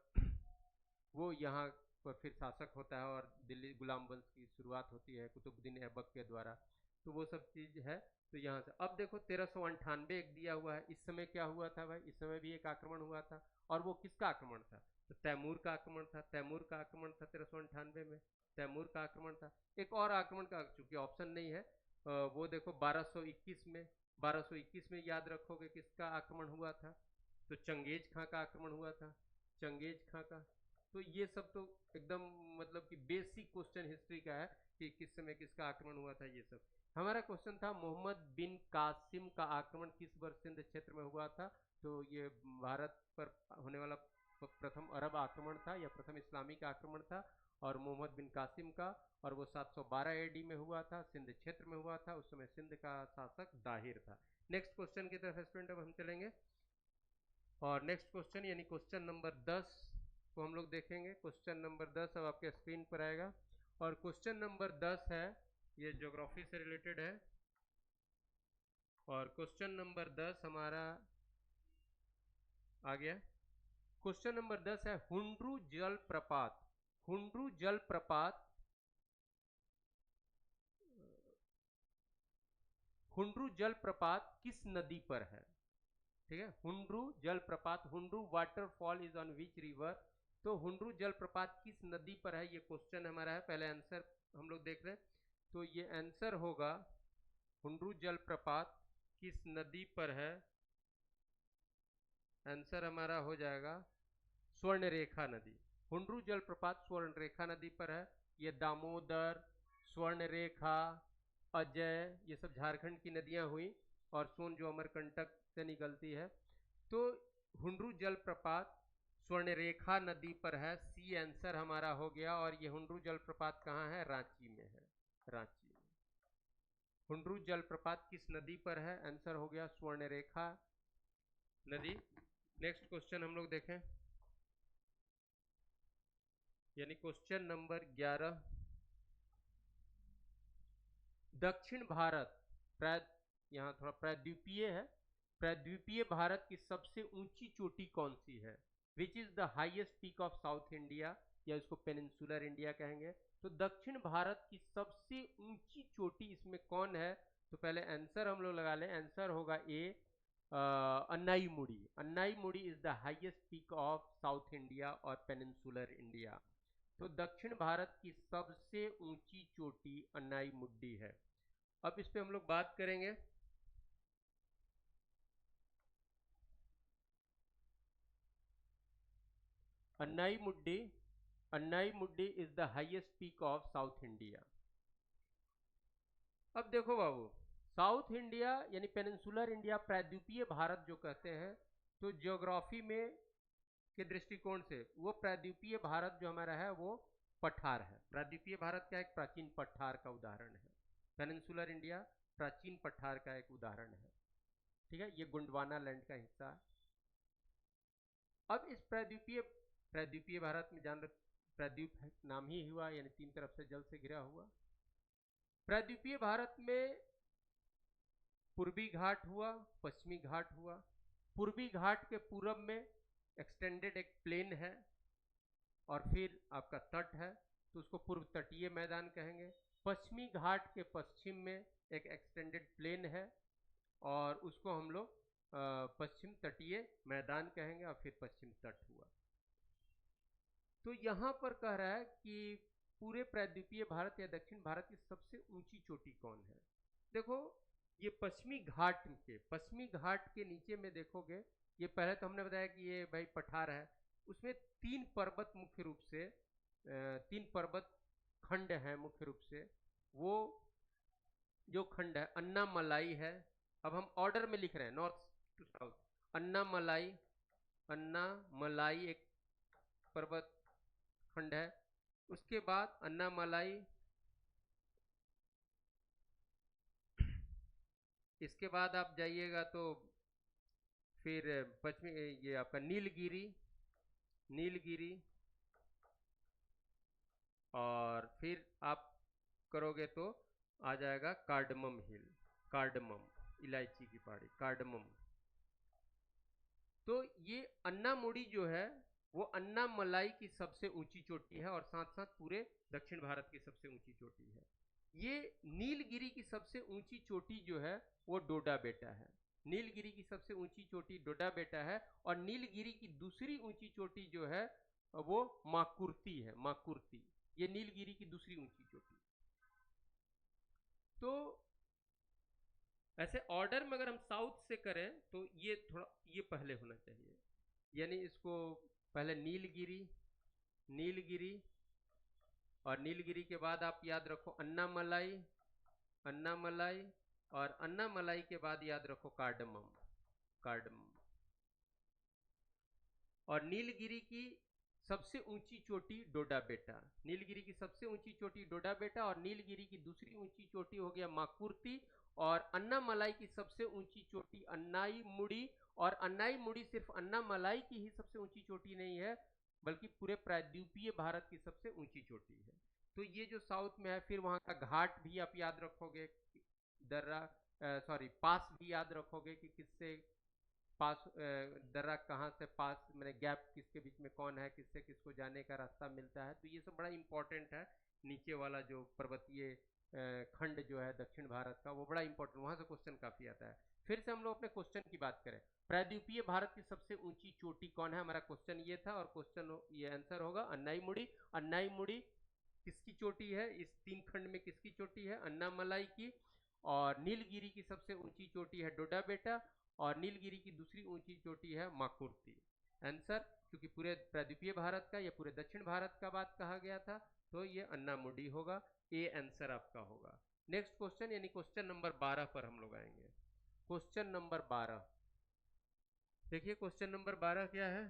वो यहाँ पर फिर शासक होता है, और दिल्ली गुलाम वंश की शुरुआत होती है कुतुबुद्दीन ऐबक के द्वारा। तो वो सब चीज़ है। तो यहाँ से अब देखो 1398 एक दिया हुआ है, इस समय क्या हुआ था भाई, इस समय भी एक आक्रमण हुआ था। और वो किसका आक्रमण था, तो तैमूर का आक्रमण था। तैमूर का आक्रमण था 1398 में, तैमूर का आक्रमण था। एक और आक्रमण का चूंकि ऑप्शन नहीं है, वो देखो 1221 में। 1221 में याद रखोगे किसका आक्रमण हुआ था, तो चंगेज खां का आक्रमण हुआ था, चंगेज खां का। तो ये सब तो एकदम मतलब कि बेसिक क्वेश्चन हिस्ट्री का है कि किस समय किसका आक्रमण हुआ था। ये सब हमारा क्वेश्चन था, मोहम्मद बिन कासिम का आक्रमण किस वर्ष सिंध क्षेत्र में हुआ था। तो ये भारत पर होने वाला प्रथम अरब आक्रमण था, या प्रथम इस्लामिक आक्रमण था, और मोहम्मद बिन कासिम का, और वो 712 एडी में हुआ था, सिंध क्षेत्र में हुआ था। उस समय सिंध का शासक दाहिर था। नेक्स्ट क्वेश्चन की तरफ स्टूडेंट अब हम चलेंगे, और नेक्स्ट क्वेश्चन यानी क्वेश्चन नंबर 10 को हम लोग देखेंगे। क्वेश्चन नंबर 10 अब आपके स्क्रीन पर आएगा, और क्वेश्चन नंबर 10 है, ये ज्योग्राफी से रिलेटेड है। और क्वेश्चन नंबर 10 हमारा आ गया। क्वेश्चन नंबर 10 है, हुंड्रू जलप्रपात। हुंड्रू जलप्रपात, हुंड्रू जलप्रपात किस नदी पर है, ठीक है। हुंड्रू जलप्रपात, Hundru waterfall is on which river. तो हुंड्रू जलप्रपात किस नदी पर है, ये क्वेश्चन हमारा है। पहले आंसर हम लोग देख रहे हैं, तो ये आंसर होगा हुंड्रू जलप्रपात किस नदी पर है, आंसर हमारा हो जाएगा स्वर्णरेखा नदी। हुंड्रू जलप्रपात स्वर्णरेखा नदी पर है। ये दामोदर, स्वर्णरेखा, अजय, ये सब झारखंड की नदियां हुई, और सोन जो अमरकंटक से निकलती है। तो हुंड्रू जलप्रपात स्वर्णरेखा नदी पर है, सी आंसर हमारा हो गया। और ये हुंड्रू जलप्रपात कहाँ है, रांची में है, रांची में। हुंड्रू जलप्रपात किस नदी पर है, आंसर हो गया स्वर्णरेखा नदी। नेक्स्ट क्वेश्चन हम लोग देखें, यानी क्वेश्चन नंबर 11। दक्षिण भारत, यहाँ थोड़ा प्रायद्वीपीय है, प्रायद्वीपीय भारत की सबसे ऊंची चोटी कौन सी है? Which is the highest peak of South India, या इसको पेनिनसुलर इंडिया कहेंगे। तो दक्षिण भारत की सबसे ऊंची चोटी इसमें कौन है? तो पहले आंसर हम लोग लगा लें, आंसर होगा A, Anaimudi. Anaimudi is the highest peak of South India और पेनिनसुलर इंडिया। तो दक्षिण भारत की सबसे ऊंची चोटी अन्नाईमुड्डी है। अब इस पे हम लोग बात करेंगे। Anaimudi, Anaimudi is the highest peak of South India. अब देखो बाबू, साउथ इंडिया यानी पेनिनसुलर इंडिया, प्रायद्वीपीय भारत जो कहते हैं, तो ज्योग्राफी में के दृष्टिकोण से वो प्रायद्वीपीय भारत जो हमारा है वो पठार है। प्रायद्वीपीय भारत का एक प्राचीन पठार का उदाहरण है, पेनिनसुलर इंडिया प्राचीन पठार का एक उदाहरण है। ठीक है, ये गोंडवाना लैंड का हिस्सा है। अब इस प्रायद्वीपीय प्रायद्वीपीय भारत में जान प्रायद्वीप नाम ही हुआ, यानी तीन तरफ से जल से घिरा हुआ। प्रायद्वीपीय भारत में पूर्वी घाट हुआ, पश्चिमी घाट हुआ। पूर्वी घाट के पूरब में एक्सटेंडेड एक प्लेन है और फिर आपका तट है, तो उसको पूर्व तटीय मैदान कहेंगे। पश्चिमी घाट के पश्चिम में एक एक्सटेंडेड प्लेन है और उसको हम लोग पश्चिम तटीय मैदान कहेंगे और फिर पश्चिम तट हुआ। तो यहाँ पर कह रहा है कि पूरे प्रायद्वीपीय भारत या दक्षिण भारत की सबसे ऊंची चोटी कौन है। देखो, ये पश्चिमी घाट के नीचे में देखोगे, ये पहले तो हमने बताया कि ये भाई पठार है, उसमें तीन पर्वत मुख्य रूप से, तीन पर्वत खंड हैं मुख्य रूप से। वो जो खंड है अन्नामलाई है। अब हम ऑर्डर में लिख रहे हैं north to south. Annamalai, Annamalai एक पर्वत खंड है। उसके बाद अन्नामलाई, इसके बाद आप जाइएगा तो फिर पश्चिमी ये आपका नीलगिरी, नीलगिरी, और फिर आप करोगे तो आ जाएगा कार्डमम हिल, कार्डमम इलायची की पहाड़ी, कार्डमम। तो ये अन्नामुड़ी जो है वो अन्नामलाई की सबसे ऊंची चोटी है और साथ साथ पूरे दक्षिण भारत की सबसे ऊंची चोटी है। ये नीलगिरी की सबसे ऊंची चोटी जो है वो डोडा बेटा है। नीलगिरी की सबसे ऊंची चोटी डोडा बेटा है और नीलगिरी की दूसरी ऊंची चोटी जो है वो माकुर्ती है, माकुर्ती। ये नीलगिरी की दूसरी ऊंची चोटी। तो ऐसे ऑर्डर में अगर हम साउथ से करें तो ये थोड़ा ये पहले होना चाहिए, यानी इसको पहले नीलगिरी, नीलगिरी, और नीलगिरी के बाद आप याद रखो अन्नामलाई, अन्नामलाई, और अन्नामलाई के बाद याद रखो कार्डमम, कार्डमम। और नीलगिरी की सबसे ऊंची चोटी डोडा बेटा, नीलगिरी की सबसे ऊंची चोटी डोडा बेटा, और नीलगिरी की दूसरी ऊंची चोटी हो गया माकुर्ती, और अन्नामलाई की सबसे ऊंची चोटी अन्नाईमुड़ी। और अन्नाईमुड़ी सिर्फ अन्नामलाई की ही सबसे ऊंची चोटी नहीं है, बल्कि पूरे प्रायद्वीपीय भारत की सबसे ऊंची चोटी है। तो ये जो साउथ में है, फिर वहां का घाट भी आप याद रखोगे, दर्रा सॉरी पास भी याद रखोगे कि किससे पास, दर्रा कहाँ से पास, मैंने गैप किसके बीच में कौन है, किससे किसको जाने का रास्ता मिलता है। तो ये सब बड़ा इंपॉर्टेंट है। नीचे वाला जो पर्वतीय खंड जो है दक्षिण भारत का, वो बड़ा इंपॉर्टेंट, वहां से क्वेश्चन काफी आता है। फिर से हम लोग अपने क्वेश्चन की बात करें, प्रायद्वीपीय भारत की सबसे ऊंची चोटी कौन है, हमारा क्वेश्चन ये था, और क्वेश्चन ये आंसर होगा अन्नाईमुड़ी। अन्नाईमुड़ी किसकी चोटी है, इस तीन खंड में किसकी चोटी है? अन्नामलाई की। और नीलगिरी की सबसे ऊंची चोटी है डोडा बेटा, और नीलगिरी की दूसरी ऊंची चोटी है माकुर्ती। आंसर, क्योंकि पूरे प्रायद्वीपीय भारत का या पूरे दक्षिण भारत का बात कहा गया था, तो ये अन्नामुडी होगा, ए आंसर आपका होगा। नेक्स्ट क्वेश्चन यानी क्वेश्चन नंबर 12 पर हम लोग आएंगे। क्वेश्चन नंबर 12 देखिए, क्वेश्चन नंबर 12 क्या है?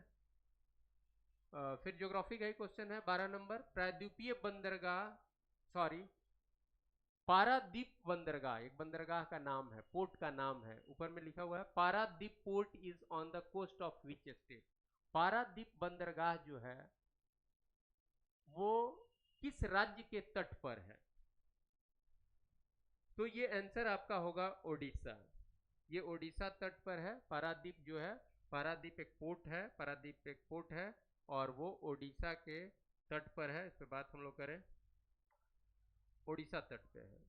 फिर ज्योग्राफी का ही क्वेश्चन है। 12 नंबर, प्रायद्वीपीय बंदरगाह, सॉरी पारादीप बंदरगाह, एक बंदरगाह का नाम है, पोर्ट का नाम है, ऊपर में लिखा हुआ है Paradip port is on the coast of which state. Paradip बंदरगाह जो है वो किस राज्य के तट पर है? तो ये आंसर आपका होगा ओडिशा। ये ओडिशा तट पर है। पारादीप जो है, पारादीप एक पोर्ट है, पारादीप एक पोर्ट है और वो ओडिशा के तट पर है। इस पे बात हम लोग करें, ओडिशा तट पे है,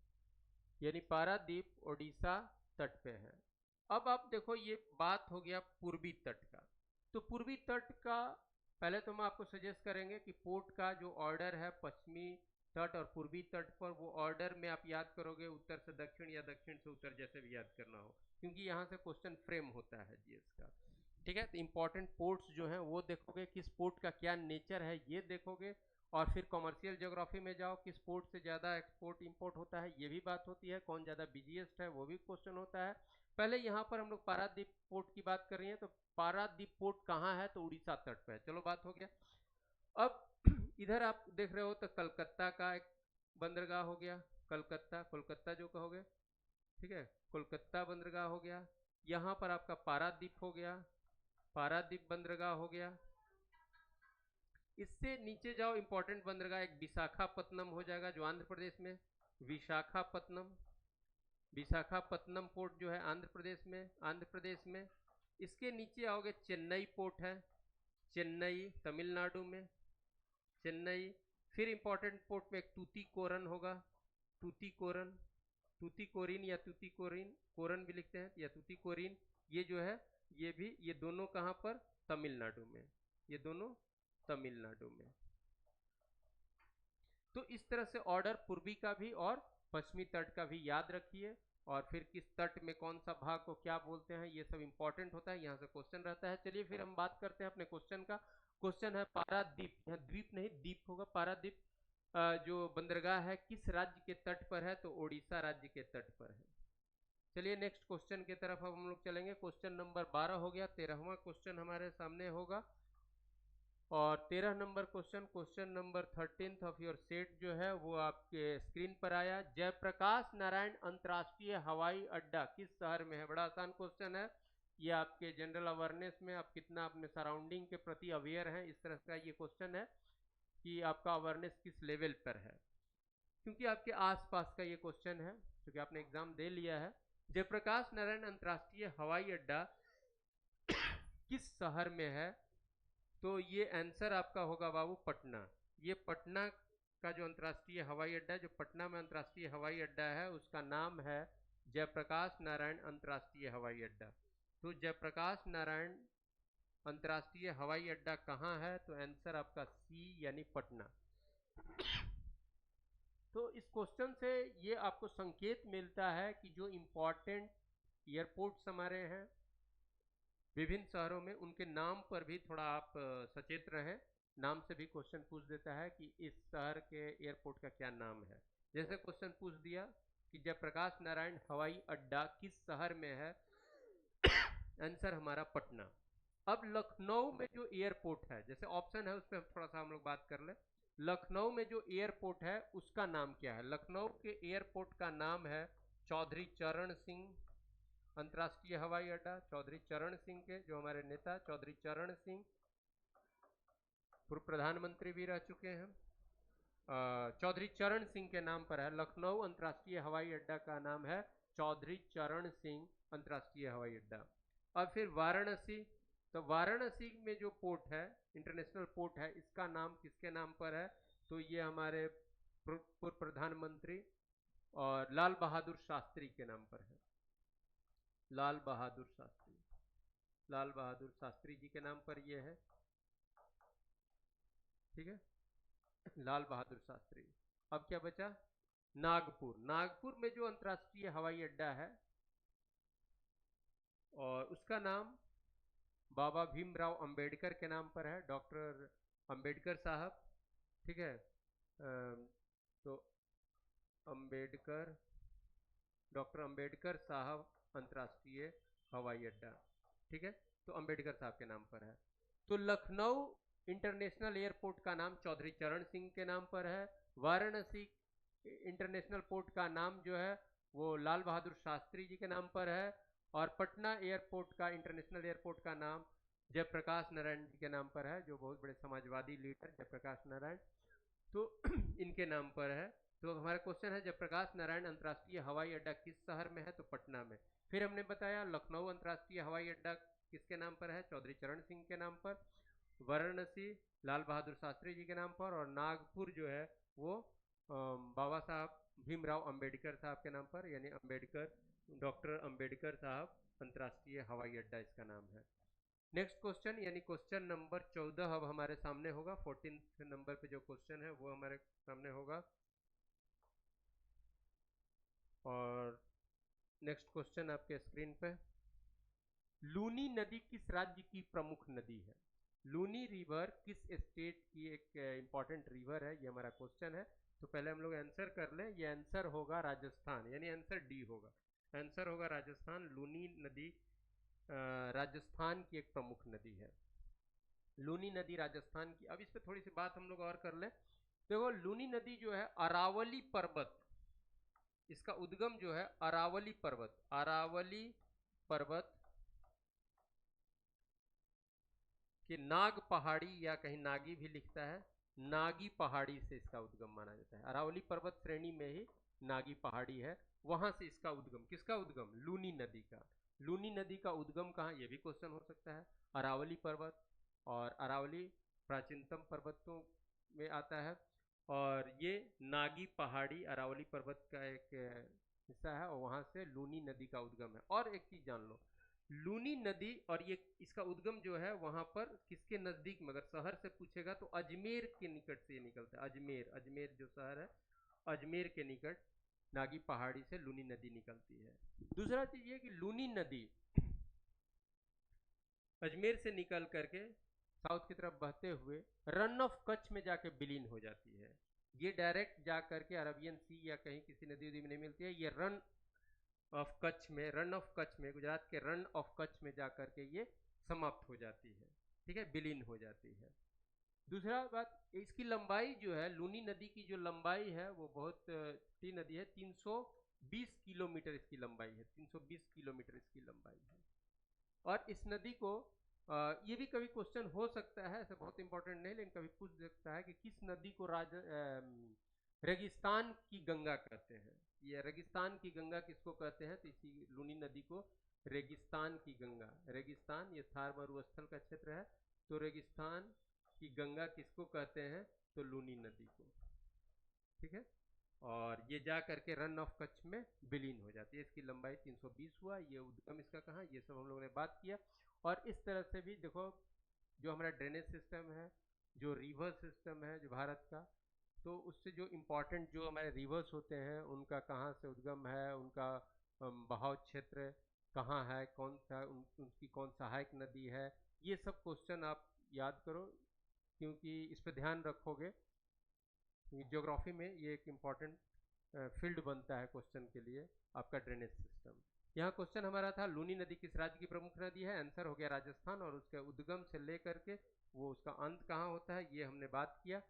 यानी पारादीप ओडिशा तट पे है। अब आप देखो, ये बात हो गया पूर्वी तट का। तो पूर्वी तट का पहले तो हम आपको सजेस्ट करेंगे कि पोर्ट का जो ऑर्डर है पश्चिमी तट और पूर्वी तट पर, वो ऑर्डर में आप याद करोगे उत्तर से दक्षिण या दक्षिण से उत्तर, जैसे भी याद करना हो, क्योंकि यहाँ से क्वेश्चन फ्रेम होता है जीएस का। ठीक है, तो इंपॉर्टेंट पोर्ट्स जो हैं वो देखोगे, किस पोर्ट का क्या नेचर है ये देखोगे, और फिर कॉमर्शियल ज्योग्राफी में जाओ, किस पोर्ट से ज़्यादा एक्सपोर्ट इंपोर्ट होता है ये भी बात होती है, कौन ज़्यादा बिजिएस्ट है वो भी क्वेश्चन होता है। पहले यहाँ पर हम लोग पारादीप पोर्ट की बात कर रही हैं, तो पारादीप पोर्ट कहाँ है, तो उड़ीसा तट पे है। चलो बात हो गया। अब इधर आप देख रहे हो तो कलकत्ता का एक बंदरगाह हो गया, कलकत्ता, कोलकाता जो कहोगे, ठीक है, कोलकाता बंदरगाह हो गया। यहाँ पर आपका पारादीप हो गया, पारादीप बंदरगाह हो गया। इससे नीचे जाओ, इंपॉर्टेंट बंदरगाह एक विशाखापत्तनम हो जाएगा जो आंध्र प्रदेश में, विशाखापत्तनम, विशाखापत्तनम पोर्ट जो है आंध्र प्रदेश में, आंध्र प्रदेश में। इसके नीचे आओगे, चेन्नई पोर्ट है, चेन्नई तमिलनाडु में, चेन्नई। फिर इंपॉर्टेंट पोर्ट में एक तूतीकोरन होगा, तूतीकोरन, तूतीकोरिन या तूतीकोरिन, कोरन भी लिखते हैं, या तूतीकोरिन, ये जो है ये भी, ये दोनों कहाँ पर, तमिलनाडु में, ये दोनों तमिलनाडु में। तो इस तरह से ऑर्डर पूर्वी का भी और पश्चिमी तट का भी याद रखिए, और फिर किस तट में कौन सा भाग को क्या बोलते हैं ये सब इंपॉर्टेंट होता है, यहाँ से क्वेश्चन रहता है। चलिए फिर हम बात करते हैं अपने क्वेश्चन का। क्वेश्चन है पारादीप, यहाँ द्वीप नहीं दीप होगा, पारादीप जो बंदरगाह है किस राज्य के तट पर है, तो ओडिशा राज्य के तट पर है। चलिए नेक्स्ट क्वेश्चन की तरफ अब हम लोग चलेंगे। क्वेश्चन नंबर 12 हो गया, 13वां क्वेश्चन हमारे सामने होगा। और 13 number question, question number 13 of your set जो है वो आपके स्क्रीन पर आया। जयप्रकाश नारायण अंतर्राष्ट्रीय हवाई अड्डा किस शहर में है? बड़ा आसान क्वेश्चन है ये, आपके जनरल अवेयरनेस में आप कितना अपने सराउंडिंग के प्रति अवेयर हैं, इस तरह का ये क्वेश्चन है कि आपका अवेयरनेस किस लेवल पर है, क्योंकि आपके आसपास का ये क्वेश्चन है, क्योंकि आपने एग्जाम दे लिया है। जयप्रकाश नारायण अंतर्राष्ट्रीय हवाई अड्डा किस शहर में है, तो ये आंसर आपका होगा बाबू पटना। ये पटना का जो अंतर्राष्ट्रीय हवाई अड्डा है, जो पटना में अंतर्राष्ट्रीय हवाई अड्डा है, उसका नाम है जयप्रकाश नारायण अंतर्राष्ट्रीय हवाई अड्डा। तो जयप्रकाश नारायण अंतर्राष्ट्रीय हवाई अड्डा कहाँ है, तो आंसर आपका सी यानी पटना। तो इस क्वेश्चन से ये आपको संकेत मिलता है कि जो इम्पोर्टेंट एयरपोर्ट्स हमारे हैं विभिन्न शहरों में, उनके नाम पर भी थोड़ा आप सचेत रहें। नाम से भी क्वेश्चन पूछ देता है कि इस शहर के एयरपोर्ट का क्या नाम है। जैसे क्वेश्चन पूछ दिया कि जयप्रकाश नारायण हवाई अड्डा किस शहर में है, आंसर हमारा पटना। अब लखनऊ में जो एयरपोर्ट है, जैसे ऑप्शन है उस पर थोड़ा सा हम लोग बात कर ले। लखनऊ में जो एयरपोर्ट है उसका नाम क्या है? लखनऊ के एयरपोर्ट का नाम है चौधरी चरण सिंह अंतर्राष्ट्रीय हवाई अड्डा। चौधरी चरण सिंह के, जो हमारे नेता चौधरी चरण सिंह, पूर्व प्रधानमंत्री भी रह चुके हैं, चौधरी चरण सिंह के नाम पर है लखनऊ अंतर्राष्ट्रीय हवाई अड्डा का नाम है चौधरी चरण सिंह अंतर्राष्ट्रीय हवाई अड्डा। और फिर वाराणसी, तो वाराणसी में जो पोर्ट है, इंटरनेशनल पोर्ट है, इसका नाम किसके नाम पर है, तो ये हमारे पूर्व प्रधानमंत्री और लाल बहादुर शास्त्री के नाम पर है। लाल बहादुर शास्त्री, लाल बहादुर शास्त्री जी के नाम पर ये है, ठीक है, लाल बहादुर शास्त्री। अब क्या बचा? नागपुर। नागपुर में जो अंतर्राष्ट्रीय हवाई अड्डा है और उसका नाम बाबा भीमराव अंबेडकर के नाम पर है, डॉक्टर अंबेडकर साहब, ठीक है। तो अंबेडकर, डॉक्टर अंबेडकर साहब अंतर्राष्ट्रीय हवाई अड्डा, ठीक है, तो अंबेडकर साहब के नाम पर है। तो लखनऊ इंटरनेशनल एयरपोर्ट का नाम चौधरी चरण सिंह के नाम पर है। वाराणसी इंटरनेशनल पोर्ट का नाम जो है वो लाल बहादुर शास्त्री जी के नाम पर है। और पटना एयरपोर्ट का, इंटरनेशनल एयरपोर्ट का नाम जयप्रकाश नारायण जी के नाम पर है, जो बहुत बड़े समाजवादी लीडर जयप्रकाश नारायण, तो इनके नाम पर है। तो हमारा क्वेश्चन है जयप्रकाश नारायण अंतर्राष्ट्रीय हवाई अड्डा किस शहर में है, तो पटना में। फिर हमने बताया लखनऊ अंतर्राष्ट्रीय हवाई अड्डा किसके नाम पर है, चौधरी चरण सिंह के नाम पर। वाराणसी लाल बहादुर शास्त्री जी के नाम पर। और नागपुर जो है वो बाबा साहब भीमराव अंबेडकर साहब के नाम पर, यानी अंबेडकर, डॉक्टर अंबेडकर साहब अंतर्राष्ट्रीय हवाई अड्डा इसका नाम है। नेक्स्ट क्वेश्चन यानी क्वेश्चन नंबर 14 अब हमारे सामने होगा। 14th नंबर पे जो क्वेश्चन है वो हमारे सामने होगा। और नेक्स्ट क्वेश्चन आपके स्क्रीन पे, लूनी नदी किस राज्य की प्रमुख नदी है? लूनी रिवर किस स्टेट की एक इंपॉर्टेंट रिवर है, ये हमारा क्वेश्चन है। तो पहले हम लोग आंसर कर लें। ये आंसर होगा राजस्थान, यानी आंसर डी होगा। आंसर होगा राजस्थान। लूनी नदी राजस्थान की एक प्रमुख नदी है। लूनी नदी राजस्थान की। अब इस पे थोड़ी सी बात हम लोग और कर लें। देखो लूनी नदी जो है अरावली पर्वत, इसका उद्गम जो है अरावली पर्वत, अरावली पर्वत कि नाग पहाड़ी या कहीं नागी भी लिखता है, नागी पहाड़ी से इसका उद्गम माना जाता है। अरावली पर्वत श्रेणी में ही नागी पहाड़ी है, वहां से इसका उद्गम। किसका उद्गम? लूनी नदी का। लूनी नदी का उद्गम कहाँ, ये भी क्वेश्चन हो सकता है। अरावली पर्वत, और अरावली प्राचीनतम पर्वतों में आता है। और ये नागी पहाड़ी अरावली पर्वत का एक हिस्सा है, और वहां से लूनी नदी का उद्गम है। और एक चीज जान लो, लूनी नदी और ये इसका उद्गम जो है वहां पर किसके नजदीक में, अगर शहर से पूछेगा तो अजमेर के निकट से ये निकलता है। अजमेर, अजमेर जो शहर है, अजमेर के निकट नागी पहाड़ी से लूनी नदी निकलती है। दूसरा चीज ये कि लूनी नदी अजमेर से निकल करके साउथ की तरफ बहते हुए रन ऑफ कच्छ में जाके विलीन हो जाती है। ये डायरेक्ट जा करके अरबियन सी या कहीं किसी नदी उदी में नहीं मिलती है। ये रन ऑफ कच्छ में, रन ऑफ कच्छ में, गुजरात के रन ऑफ कच्छ में जा करके ये समाप्त हो जाती है। ठीक है, विलीन हो जाती है। दूसरा बात, इसकी लंबाई जो है, लूनी नदी की जो लंबाई है वो बहुत छोटी नदी है। 320 किलोमीटर इसकी लंबाई है, 320 किलोमीटर इसकी लंबाई है। और इस नदी को ये भी कभी क्वेश्चन हो सकता है, ऐसा बहुत इंपॉर्टेंट नहीं, लेकिन कभी पूछ सकता है कि किस नदी को रेगिस्तान की गंगा कहते हैं। ये रेगिस्तान की गंगा किसको कहते हैं, तो इसी लूनी नदी को रेगिस्तान की गंगा, रेगिस्तान ये थार मरुस्थल का क्षेत्र है, तो रेगिस्तान की गंगा किसको कहते हैं, तो लूनी नदी को। ठीक है, और ये जा करके रन ऑफ कच्छ में विलीन हो जाती है। इसकी लंबाई 320 हुआ। ये उद्गम इसका कहाँ, ये सब हम लोगों ने बात किया। और इस तरह से भी देखो, जो हमारा ड्रेनेज सिस्टम है, जो रिवर सिस्टम है जो भारत का, तो उससे जो इम्पोर्टेंट जो हमारे रिवर्स होते हैं उनका कहाँ से उद्गम है, उनका बहाव क्षेत्र कहाँ है, कौन सा उनकी कौन सहायक नदी है, ये सब क्वेश्चन आप याद करो, क्योंकि इस पर ध्यान रखोगे। ज्योग्राफी में ये एक इम्पॉर्टेंट फील्ड बनता है क्वेश्चन के लिए, आपका ड्रेनेज सिस्टम। यहाँ क्वेश्चन हमारा था लूनी नदी किस राज्य की प्रमुख नदी है, आंसर हो गया राजस्थान। और उसके उद्गम से लेकर के वो उसका अंत कहाँ होता है ये हमने बात किया।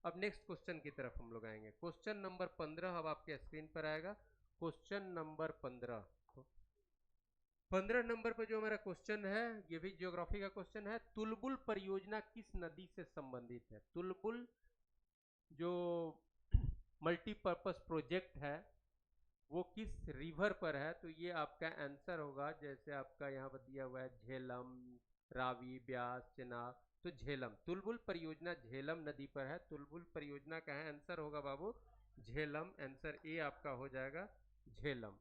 अब नेक्स्ट क्वेश्चन की तरफ हम लोग आएंगे। क्वेश्चन नंबर 15 अब आपके स्क्रीन पर आएगा। क्वेश्चन नंबर 15, 15 नंबर पर जो हमारा क्वेश्चन है ये भी ज्योग्राफी का क्वेश्चन है। तुलबुल परियोजना किस नदी से संबंधित है? तुलबुल जो मल्टीपर्पज प्रोजेक्ट है वो किस रिवर पर है, तो ये आपका आंसर होगा, जैसे आपका यहाँ पर दिया हुआ है झेलम, रावी, ब्यास, चेनाब, तो झेलम। तुलबुल परियोजना झेलम नदी पर है। तुलबुल परियोजना का है, आंसर होगा बाबू झेलम। आंसर ए आपका हो जाएगा झेलम।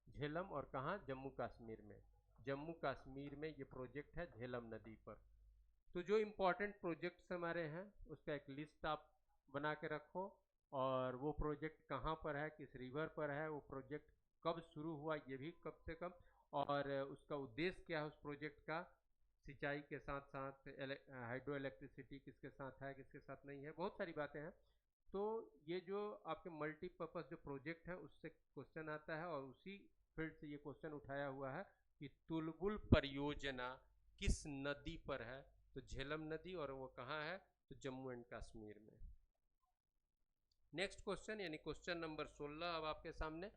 झेलम, और कहाँ, जम्मू कश्मीर में। जम्मू कश्मीर में ये प्रोजेक्ट है झेलम नदी पर। तो जो इम्पोर्टेंट प्रोजेक्ट्स हमारे हैं उसका एक लिस्ट आप बना के रखो, और वो प्रोजेक्ट कहाँ पर है, किस रिवर पर है, वो प्रोजेक्ट कब शुरू हुआ ये भी कब से कब, और उसका उद्देश्य क्या है उस प्रोजेक्ट का, सिंचाई के साथ साथ हाइड्रो इलेक्ट्रिसिटी किसके साथ है किसके साथ नहीं है, बहुत सारी बातें हैं। तो ये जो आपके मल्टीपर्पज जो प्रोजेक्ट है उससे क्वेश्चन आता है, और उसी फील्ड से ये क्वेश्चन उठाया हुआ है कि तुलबुल परियोजना किस नदी पर है, तो झेलम नदी, और वो कहाँ है, तो जम्मू एंड कश्मीर में। नेक्स्ट क्वेश्चन यानी क्वेश्चन नंबर 16 अब आपके सामने,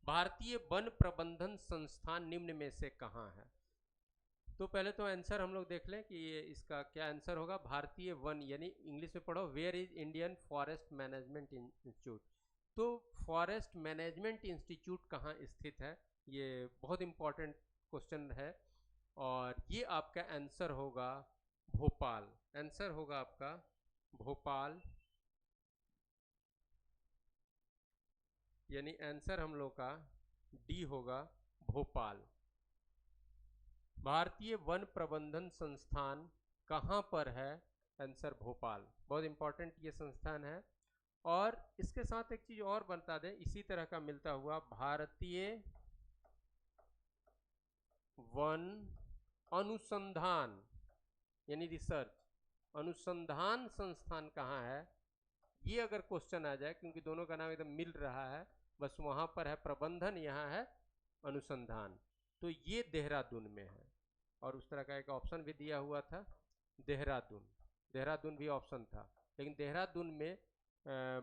भारतीय वन प्रबंधन संस्थान निम्न में से कहाँ है? तो पहले तो आंसर हम लोग देख लें कि ये इसका क्या आंसर होगा। भारतीय वन यानी इंग्लिश में पढ़ो, where is Indian forest management institute. तो फॉरेस्ट मैनेजमेंट इंस्टीट्यूट कहाँ स्थित है, ये बहुत इंपॉर्टेंट क्वेश्चन है। और ये आपका आंसर होगा भोपाल। आंसर होगा आपका भोपाल, यानी आंसर हम लोग का डी होगा भोपाल। भारतीय वन प्रबंधन संस्थान कहाँ पर है? आंसर भोपाल। बहुत इंपॉर्टेंट ये संस्थान है। और इसके साथ एक चीज और बता दें, इसी तरह का मिलता हुआ भारतीय वन अनुसंधान यानी रिसर्च अनुसंधान संस्थान कहाँ है, ये अगर क्वेश्चन आ जाए, क्योंकि दोनों का नाम एकदम मिल रहा है, बस वहां पर है प्रबंधन, यहाँ है अनुसंधान, तो ये देहरादून में है। और उस तरह का एक ऑप्शन भी दिया हुआ था देहरादून, देहरादून भी ऑप्शन था, लेकिन देहरादून में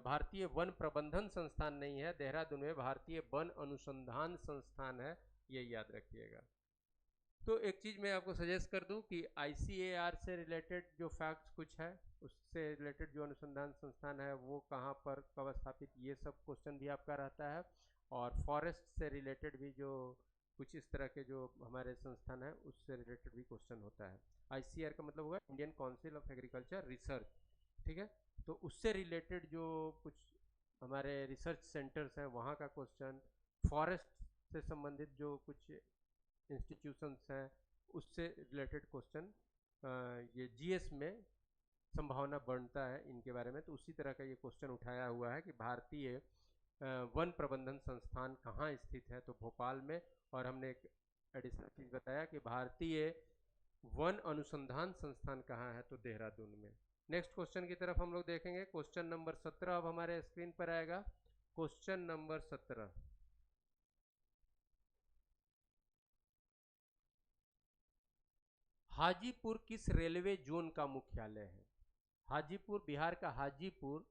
भारतीय वन प्रबंधन संस्थान नहीं है, देहरादून में भारतीय वन अनुसंधान संस्थान है, ये याद रखिएगा। तो एक चीज़ मैं आपको सजेस्ट कर दूं कि ICAR से रिलेटेड जो फैक्ट्स कुछ है, उससे रिलेटेड जो अनुसंधान संस्थान है वो कहाँ पर कब स्थापित, ये सब क्वेश्चन भी आपका रहता है। और फॉरेस्ट से रिलेटेड भी जो कुछ इस तरह के जो हमारे संस्थान है उससे रिलेटेड भी क्वेश्चन होता है। ICAR का मतलब होगा Indian council of agriculture research, ठीक है। तो उससे रिलेटेड जो कुछ हमारे रिसर्च सेंटर्स हैं वहाँ का क्वेश्चन, फॉरेस्ट से संबंधित जो कुछ इंस्टीट्यूशंस हैं उससे रिलेटेड क्वेश्चन ये GS में संभावना बढ़ता है इनके बारे में। तो उसी तरह का ये क्वेश्चन उठाया हुआ है कि भारतीय वन प्रबंधन संस्थान कहाँ स्थित है, तो भोपाल में। और हमने एक एडिशनल चीज़ बताया कि भारतीय वन अनुसंधान संस्थान कहाँ है, तो देहरादून में। नेक्स्ट क्वेश्चन की तरफ हम लोग देखेंगे। क्वेश्चन नंबर 17 अब हमारे स्क्रीन पर आएगा। क्वेश्चन नंबर 17, हाजीपुर किस रेलवे जोन का मुख्यालय है? हाजीपुर, बिहार का हाजीपुर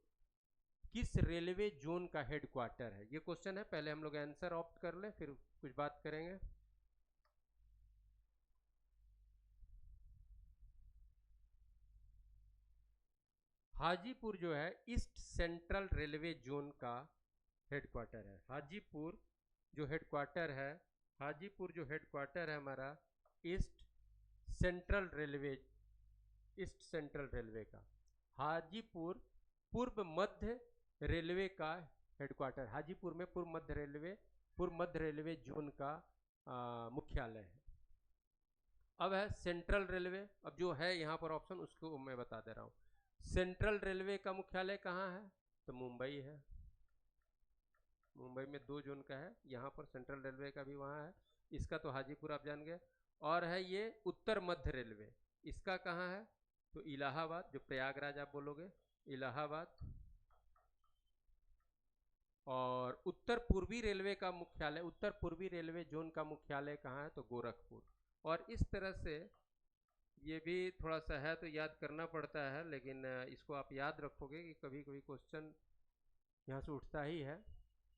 किस रेलवे जोन का हेडक्वार्टर है? ये क्वेश्चन है। पहले हम लोग आंसर ऑप्ट कर लें, फिर कुछ बात करेंगे। हाजीपुर जो है ईस्ट सेंट्रल रेलवे जोन का हेडक्वार्टर है। हाजीपुर जो हेडक्वार्टर है, हाजीपुर जो हेडक्वार्टर है हमारा east central railway, east central railway का। हाजीपुर पूर्व मध्य रेलवे का हेडक्वार्टर, हाजीपुर में पूर्व मध्य रेलवे जोन का मुख्यालय है। अब है सेंट्रल रेलवे। अब जो है यहाँ पर ऑप्शन उसको मैं बता दे रहा हूँ। सेंट्रल रेलवे का मुख्यालय कहाँ है, तो मुंबई है। मुंबई में 2 जोन का है, यहाँ पर सेंट्रल रेलवे का भी वहाँ है। इसका तो हाजीपुर आप जान गए। और है ये उत्तर मध्य रेलवे, इसका कहाँ है, तो इलाहाबाद, जो प्रयागराज आप बोलोगे, इलाहाबाद। और उत्तर पूर्वी रेलवे का मुख्यालय, उत्तर पूर्वी रेलवे जोन का मुख्यालय कहाँ है, तो गोरखपुर। और इस तरह से ये भी थोड़ा सा है तो याद करना पड़ता है, लेकिन इसको आप याद रखोगे कि कभी कभी क्वेश्चन यहाँ से उठता ही है।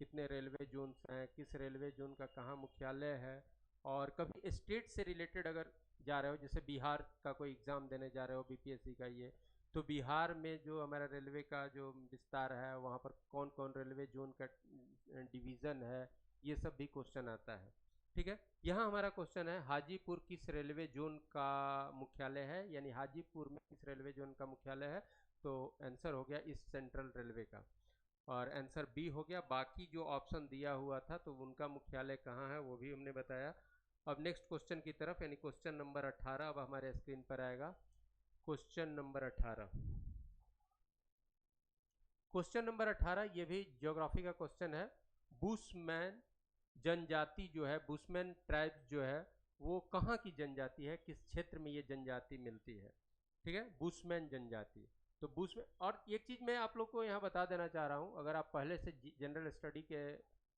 कितने रेलवे जोन्स हैं, किस रेलवे जोन का कहाँ मुख्यालय है। और कभी स्टेट से रिलेटेड अगर जा रहे हो, जैसे बिहार का कोई एग्ज़ाम देने जा रहे हो BPSC का, ये तो बिहार में जो हमारा रेलवे का जो विस्तार है वहाँ पर कौन कौन रेलवे जोन का डिवीज़न है, ये सब भी क्वेश्चन आता है, ठीक है। यहाँ हमारा क्वेश्चन है हाजीपुर किस रेलवे जोन का मुख्यालय है, यानी हाजीपुर में किस रेलवे जोन का मुख्यालय है, तो आंसर हो गया ईस्ट सेंट्रल रेलवे का। और आंसर बी हो गया। बाकी जो ऑप्शन दिया हुआ था तो उनका मुख्यालय कहाँ है वो भी हमने बताया। अब नेक्स्ट क्वेश्चन की तरफ, यानी क्वेश्चन नंबर 18 अब हमारे स्क्रीन पर आएगा। क्वेश्चन नंबर 18, क्वेश्चन नंबर 18 ये भी ज्योग्राफी का क्वेश्चन है। बुशमैन जनजाति जो है, बुशमैन ट्राइब जो है, वो कहाँ की जनजाति है, किस क्षेत्र में ये जनजाति मिलती है, ठीक है, बुशमैन जनजाति। तो बुशमैन, और एक चीज़ मैं आप लोग को यहाँ बता देना चाह रहा हूँ, अगर आप पहले से जनरल स्टडी के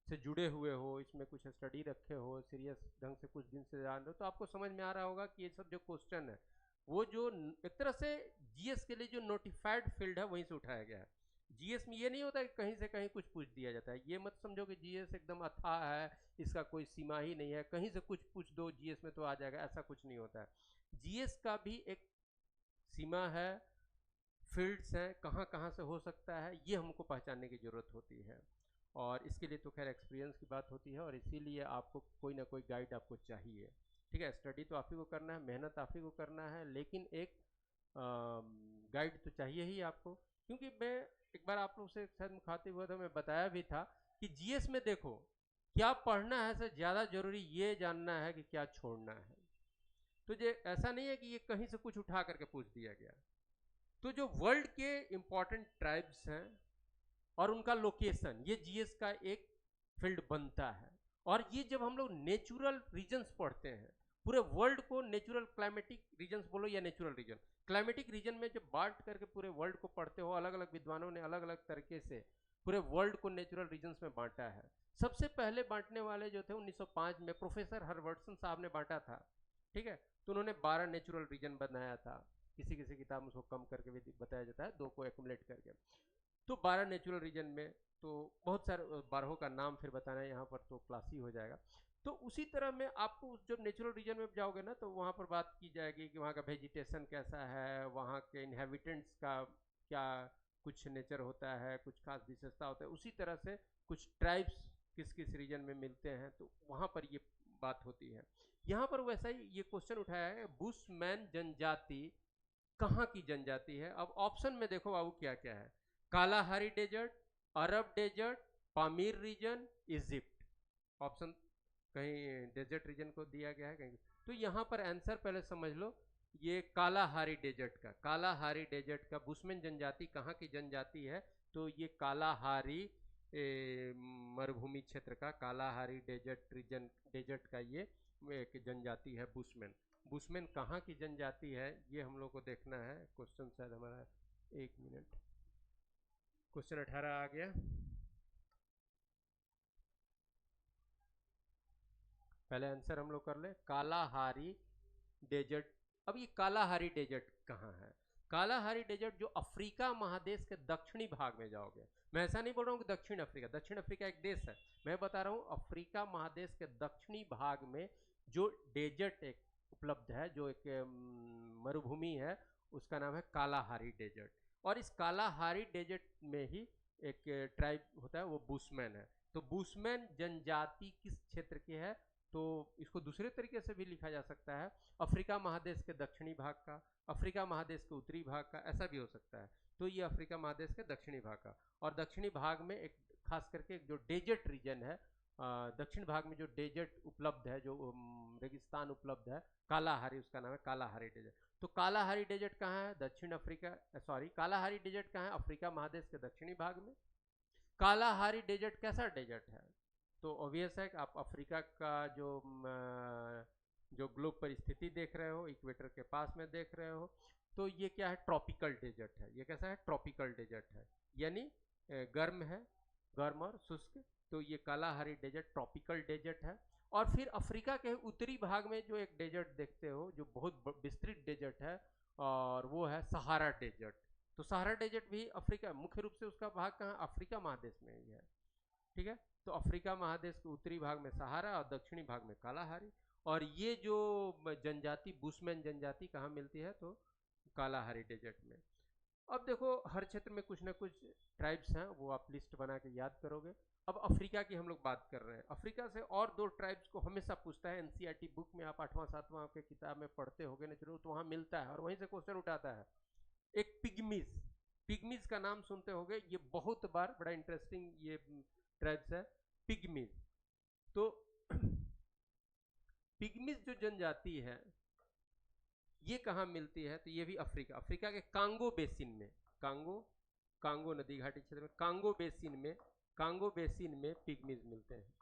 से जुड़े हुए हो, इसमें कुछ स्टडी रखे हो, सीरियस ढंग से कुछ दिन से जान रहे हो, तो आपको समझ में आ रहा होगा कि ये सब जो क्वेश्चन है वो जो एक तरह से GS के लिए जो नोटिफाइड फील्ड है वहीं से उठाया गया है। GS में ये नहीं होता कि कहीं से कहीं कुछ पूछ दिया जाता है। ये मत समझो कि GS एकदम अथाह है, इसका कोई सीमा ही नहीं है, कहीं से कुछ पूछ दो GS में तो आ जाएगा, ऐसा कुछ नहीं होता है। GS का भी एक सीमा है, फील्ड्स हैं, कहाँ कहाँ से हो सकता है, ये हमको पहचानने की ज़रूरत होती है। और इसके लिए तो खैर एक्सपीरियंस की बात होती है, और इसीलिए आपको कोई ना कोई गाइड आपको चाहिए। ठीक है, स्टडी तो आप ही को करना है, मेहनत आप ही को करना है, लेकिन एक गाइड तो चाहिए ही आपको। क्योंकि मैं एक बार आप लोग से शायद मुखातिब हुआ था, मैं बताया भी था कि जीएस में देखो, क्या पढ़ना है से ज़्यादा जरूरी ये जानना है कि क्या छोड़ना है। तो ये ऐसा नहीं है कि ये कहीं से कुछ उठा करके पूछ दिया गया। तो जो वर्ल्ड के इंपॉर्टेंट ट्राइब्स हैं और उनका लोकेशन, ये जीएस का एक फील्ड बनता है। और ये जब हम लोग नेचुरल रीजन्स पढ़ते हैं, पूरे वर्ल्ड को नेचुरल क्लाइमेटिक रीजन्स बोलो या नेचुरल रीजन, क्लाइमेटिक रीजन में जब बांट करके पूरे वर्ल्ड को पढ़ते हो, अलग अलग विद्वानों ने अलग अलग तरीके से पूरे वर्ल्ड को नेचुरल रीजन्स में बांटा है। सबसे पहले बांटने वाले जो थे 1905 में प्रोफेसर हर्बर्टसन साहब ने बांटा था। ठीक है, तो उन्होंने 12 नेचुरल रीजन बनाया था। किसी किसी किताब में उसको कम करके भी बताया जाता है, 2 को एक्यूमुलेट करके। तो 12 नेचुरल रीजन में तो बहुत सारे 12 का नाम फिर बताना है यहाँ पर तो क्लास ही हो जाएगा। तो उसी तरह में आपको जब नेचुरल रीजन में जाओगे ना, तो वहाँ पर बात की जाएगी कि वहाँ का वेजिटेशन कैसा है, वहाँ के इनहेबिटेंट्स का क्या कुछ नेचर होता है, कुछ खास विशेषता होता है। उसी तरह से कुछ ट्राइब्स किस किस रीजन में मिलते हैं, तो वहाँ पर ये बात होती है। यहाँ पर वैसा ही ये क्वेश्चन उठाया है, बुशमैन जनजाति कहाँ की जनजाति है। अब ऑप्शन में देखो बाबू क्या क्या है, Kalahari desert, Arab desert, Pamir region, Egypt. Option कहीं डेजर्ट रीजन को दिया गया है कहीं। तो यहाँ पर आंसर पहले समझ लो, ये कालाहारी डेजर्ट का, कालाहारी डेजर्ट का बुशमैन जनजाति कहाँ की जनजाति है, तो ये कालाहारी मरुभूमि क्षेत्र का कालाहारी डेजर्ट रीजन, डेजर्ट का ये एक जनजाति है बुशमैन। बुशमैन कहाँ की जनजाति है ये हम लोग को देखना है। क्वेश्चन शायद हमारा, एक मिनट, क्वेश्चन 18 आ गया। पहले आंसर हम लोग कर ले, कालाहारी डेजर्ट। अब ये कालाहारी डेजर्ट कहाँ है? कालाहारी डेजर्ट जो अफ्रीका महादेश के दक्षिणी भाग में जाओगे, मैं ऐसा नहीं बोल रहा हूँ कि दक्षिण अफ्रीका, दक्षिण अफ्रीका एक देश है, मैं बता रहा हूँ अफ्रीका महादेश के दक्षिणी भाग में जो डेजर्ट एक उपलब्ध है, जो एक मरुभूमि है, उसका नाम है कालाहारी डेजर्ट। और इस कालाहारी डेजर्ट में ही एक ट्राइब होता है, वो बुशमैन है। तो बुशमैन जनजाति किस क्षेत्र की है, तो इसको दूसरे तरीके से भी लिखा जा सकता है, अफ्रीका महादेश के दक्षिणी भाग का, अफ्रीका महादेश के उत्तरी भाग का, ऐसा भी हो सकता है। तो ये अफ्रीका महादेश के दक्षिणी भाग का, और दक्षिणी भाग में एक खास करके जो डेजर्ट रीजन है, दक्षिण भाग में जो डेजर्ट उपलब्ध है, जो रेगिस्तान उपलब्ध है, कालाहारी, उसका नाम है कालाहारी डेजर्ट। तो कालाहारी डेजर्ट कहाँ है? दक्षिण अफ्रीका, सॉरी, कालाहारी डेजर्ट कहाँ है? अफ्रीका महादेश के दक्षिणी भाग में। कालाहारी डेजर्ट कैसा डेजर्ट है? तो ऑब्वियस है कि आप अफ्रीका का जो ग्लोब पर स्थिति देख रहे हो, इक्वेटर के पास में देख रहे हो, तो ये क्या है? ट्रॉपिकल डेजर्ट है। ये कैसा है? ट्रॉपिकल डेजर्ट है, यानी गर्म है, गर्म और शुष्क। तो ये कालाहारी डेजर्ट ट्रॉपिकल डेजर्ट है। और फिर अफ्रीका के उत्तरी भाग में जो एक डेजर्ट देखते हो, जो बहुत विस्तृत डेजर्ट है, और वो है सहारा डेजर्ट। तो सहारा डेजर्ट भी अफ्रीका, मुख्य रूप से उसका भाग कहाँ? अफ्रीका महादेश में ही है। ठीक है, तो अफ्रीका महादेश के उत्तरी भाग में सहारा और दक्षिणी भाग में कालाहारी। और ये जो जनजाति बुशमैन जनजाति कहाँ मिलती है? तो कालाहारी डेजर्ट में। अब देखो, हर क्षेत्र में कुछ ना कुछ ट्राइब्स हैं, वो आप लिस्ट बना के याद करोगे। अब अफ्रीका की हम लोग बात कर रहे हैं। अफ्रीका से और 2 ट्राइब्स को हमेशा पूछता है, एनसीईआरटी बुक में आप 8वां 7वां आपके किताब में पढ़ते होगे नेचुरल, तो वहाँ मिलता है और वहीं से क्वेश्चन उठाता है। एक पिग्मीज, पिग्मीज का नाम सुनते होगे, ये बहुत बार, बड़ा इंटरेस्टिंग ये ट्राइब्स है पिग्मीज। तो पिग्मीज जो जनजाति है, ये कहाँ मिलती है? तो ये भी अफ्रीका, अफ्रीका के कांगो बेसिन में, कांगो नदी घाटी क्षेत्र में, कांगो बेसिन में पिग्मीज मिलते हैं।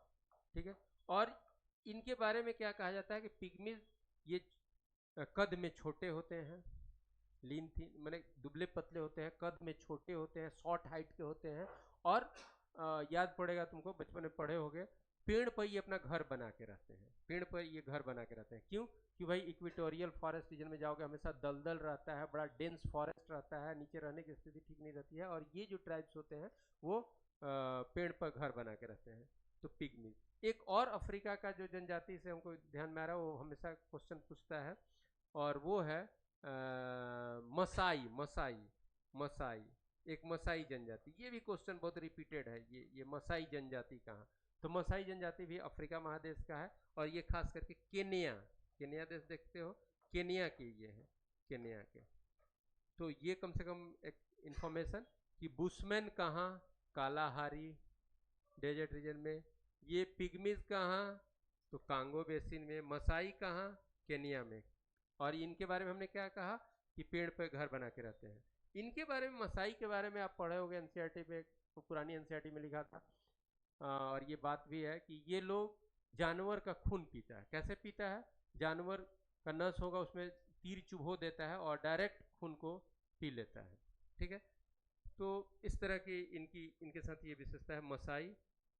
ठीक है, और इनके बारे में क्या कहा जाता है कि पिग्मीज ये कद में छोटे होते हैं, लीन थी मैंने दुबले पतले होते हैं, कद में छोटे होते हैं, शॉर्ट हाइट के होते हैं, और याद पड़ेगा तुमको, बचपन में पढ़े होगे, पेड़ पर ये अपना घर बना के रहते हैं, पेड़ पर ये घर बना के रहते हैं। क्यों? कि भाई इक्वेटोरियल फॉरेस्ट रीजन में जाओगे, हमेशा दलदल रहता है, बड़ा डेंस फॉरेस्ट रहता है, नीचे रहने की स्थिति ठीक नहीं रहती है, और ये जो ट्राइब्स होते हैं वो पेड़ पर घर बना के रहते हैं। तो पिग्मीज। एक और अफ्रीका का जो जनजाति से हमको ध्यान में आ रहा है, वो हमेशा क्वेश्चन पूछता है, और वो है मसाई, मसाई, मसाई। एक मसाई जनजाति, ये भी क्वेश्चन बहुत रिपीटेड है, ये मसाई जनजाति कहाँ? तो मसाई जनजाति भी अफ्रीका महादेश का है, और ये खास करके केनिया, केनिया देश देखते हो, केनिया के ये है, केनिया के। तो ये कम से कम एक इंफॉर्मेशन कि बुशमैन कहाँ? कालाहारी डेजर्ट रीजन में। ये पिग्मीज कहाँ? तो कांगो बेसिन में। मसाई कहाँ? केनिया में। और इनके बारे में हमने क्या कहा कि पेड़ पे घर बना के रहते हैं। इनके बारे में, मसाई के बारे में आप पढ़े होंगे एनसीईआरटी में, तो पुरानी एनसीईआरटी में लिखा था। और ये बात भी है कि ये लोग जानवर का खून पीता है। कैसे पीता है? जानवर का नस होगा, उसमें तीर चुभो देता है और डायरेक्ट खून को पी लेता है। ठीक है, तो इस तरह की इनके साथ ये विशेषता है। मसाई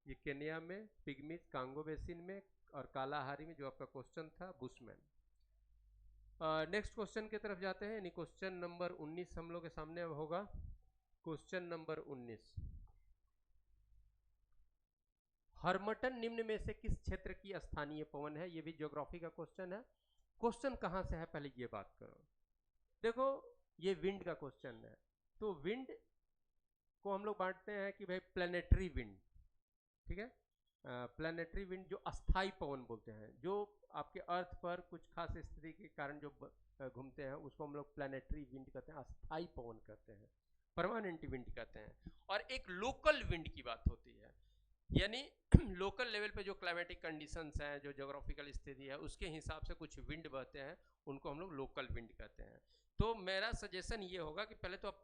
ये केनिया में, पिग्मीज कांगो बेसिन में, और कालाहारी में जो आपका क्वेश्चन था बुशमैन। नेक्स्ट क्वेश्चन की तरफ जाते हैं, यानी क्वेश्चन नंबर 19 हम लोग के सामने अब होगा। क्वेश्चन नंबर 19, हर्मटन निम्न में से किस क्षेत्र की स्थानीय पवन है? ये भी ज्योग्राफी का क्वेश्चन है। क्वेश्चन कहाँ से है पहले ये बात करो। देखो ये विंड का क्वेश्चन है, तो विंड को हम लोग बांटते हैं कि भाई प्लेनेटरी विंड, ठीक है, प्लानिटरी विंड जो अस्थाई पवन बोलते हैं, जो आपके अर्थ पर कुछ खास स्थिति के कारण जो घूमते हैं, उसको हम लोग प्लानिटरी विंड कहते हैं, अस्थाई पवन कहते हैं, परमानेंट विंड कहते हैं। और एक लोकल विंड की बात होती है, यानी लोकल लेवल पे जो क्लाइमेटिक कंडीशंस हैं, जो ज्योग्राफिकल स्थिति है, उसके हिसाब से कुछ विंड बहते हैं, उनको हम लोग लोकल विंड कहते हैं। तो मेरा सजेशन ये होगा कि पहले तो आप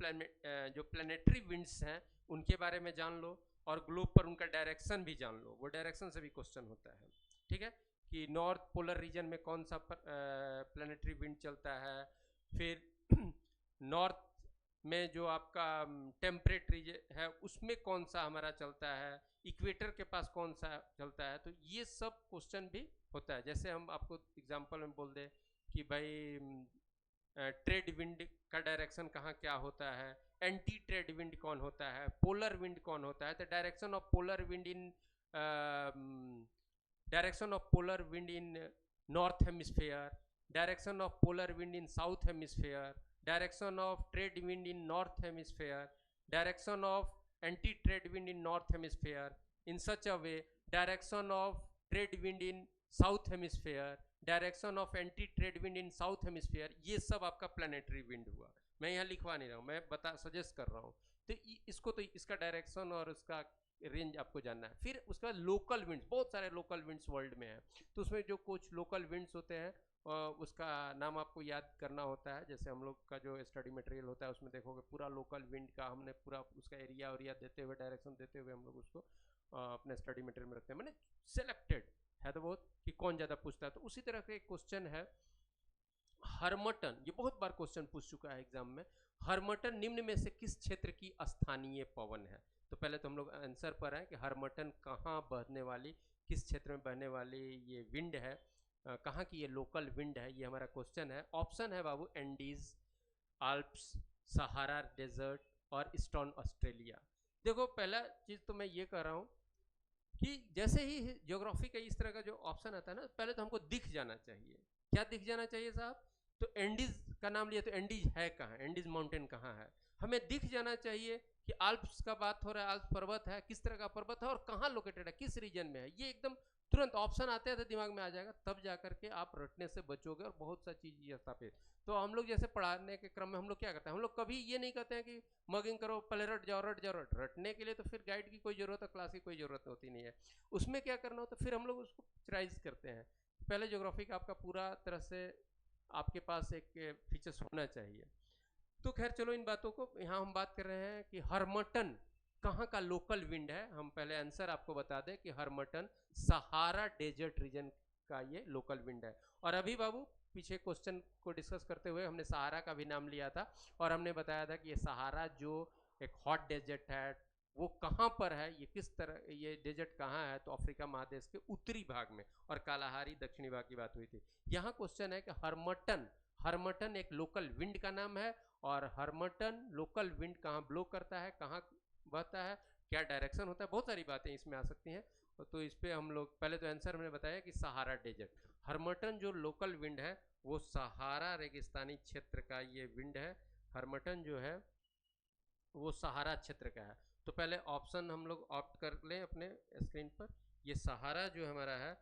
जो प्लानिटरी विंड्स हैं उनके बारे में जान लो, और ग्लोब पर उनका डायरेक्शन भी जान लो, वो डायरेक्शन से भी क्वेश्चन होता है। ठीक है, कि नॉर्थ पोलर रीजन में कौन सा प्लानिटरी विंड चलता है, फिर नॉर्थ में जो आपका टेम्परेट रीजन है उसमें कौन सा हमारा चलता है, इक्वेटर के पास कौन सा चलता है, तो ये सब क्वेश्चन भी होता है। जैसे हम आपको एग्जांपल में बोल दें कि भाई ट्रेड विंड का डायरेक्शन कहाँ क्या होता है, एंटी ट्रेड विंड कौन होता है, पोलर विंड कौन होता है, तो direction of polar wind in north hemisphere, direction of polar wind in south hemisphere, direction of trade wind in north hemisphere, direction of anti trade wind in north hemisphere, in such a way direction of trade wind in south hemisphere, direction of anti trade wind in south hemisphere. ये सब आपका planetary wind हुआ। मैं यहाँ लिखवा नहीं रहा हूँ, मैं सजेस्ट कर रहा हूँ। तो इसको, तो इसका डायरेक्शन और उसका रेंज आपको जानना है। फिर उसके बाद लोकल विंड्स, बहुत सारे लोकल विंड्स वर्ल्ड में हैं, तो उसमें जो कुछ लोकल विंड्स होते हैं उसका नाम आपको याद करना होता है। जैसे हम लोग का जो स्टडी मटेरियल होता है उसमें देखोगे पूरा लोकल विंड का हमने पूरा उसका एरिया देते हुए, डायरेक्शन देते हुए हम लोग उसको अपने स्टडी मटेरियल में रखते हैं। मैंने सेलेक्टेड है तो बहुत कि कौन ज़्यादा पूछता है। तो उसी तरह का एक क्वेश्चन है हर्मटन, ये बहुत बार क्वेश्चन पूछ चुका है एग्जाम में। हर्मटन निम्न में से किस क्षेत्र की स्थानीय पवन है? तो पहले तो हम लोग आंसर पर हैं कि हर्मटन कहाँ बहने वाली, किस क्षेत्र में बहने वाली ये विंड है, कहाँ की ये लोकल विंड है, ये हमारा क्वेश्चन है। ऑप्शन है बाबू एंडीज, आल्प्स, सहारा डेजर्ट और ईस्टर्न ऑस्ट्रेलिया। देखो पहला चीज़ तो मैं ये कह रहा हूँ कि जैसे ही ज्योग्राफी का इस तरह का जो ऑप्शन आता है ना, पहले तो हमको दिख जाना चाहिए। क्या दिख जाना चाहिए साहब? तो एंडीज का नाम लिया तो एंडीज है कहाँ, एंडीज माउंटेन कहाँ है, हमें दिख जाना चाहिए कि आल्प्स का बात हो रहा है, आल्प्स पर्वत है, किस तरह का पर्वत है और कहाँ लोकेटेड है, किस रीजन में है। ये एकदम तुरंत ऑप्शन आते हैं तो दिमाग में आ जाएगा, तब जा करके आप रटने से बचोगे और बहुत सा चीज़ ये स्थापित। तो हम लोग जैसे पढ़ाने के क्रम में हम लोग क्या करते हैं, हम लोग कभी ये नहीं कहते हैं कि मगिंग करो, पहले रट जाओ रट जाओ रटने के लिए तो फिर गाइड की कोई ज़रूरत है, क्लास की कोई ज़रूरत होती नहीं है। उसमें क्या करना हो तो फिर हम लोग उसको पिक्चराइज करते हैं। पहले ज्योग्राफी का आपका पूरा तरह से आपके पास एक फीचर्स होना चाहिए। तो खैर चलो इन बातों को, यहाँ हम बात कर रहे हैं कि हर्मटन कहाँ का लोकल विंड है। हम पहले आंसर आपको बता दें कि हर्मटन सहारा डेजर्ट रीजन का ये लोकल विंड है। और अभी बाबू पीछे क्वेश्चन को डिस्कस करते हुए हमने सहारा का भी नाम लिया था और हमने बताया था कि ये सहारा जो एक हॉट डेजर्ट है वो कहाँ पर है, ये किस तरह, ये डेजर्ट कहाँ है, तो अफ्रीका महादेश के उत्तरी भाग में, और कालाहारी दक्षिणी भाग की बात हुई थी। यहाँ क्वेश्चन है कि हर्मटन, हर्मटन एक लोकल विंड का नाम है, और हर्मटन लोकल विंड कहाँ ब्लो करता है, कहाँ बहता है, क्या डायरेक्शन होता है, बहुत सारी बातें इसमें आ सकती हैं। तो इस पर हम लोग पहले तो आंसर हमने बताया कि सहारा डेजर्ट। हर्मटन जो लोकल विंड है वो सहारा रेगिस्तानी क्षेत्र का ये विंड है। हर्मटन जो है वो सहारा क्षेत्र का है। तो पहले ऑप्शन हम लोग ऑप्ट कर लें अपने स्क्रीन पर। ये सहारा जो हमारा है,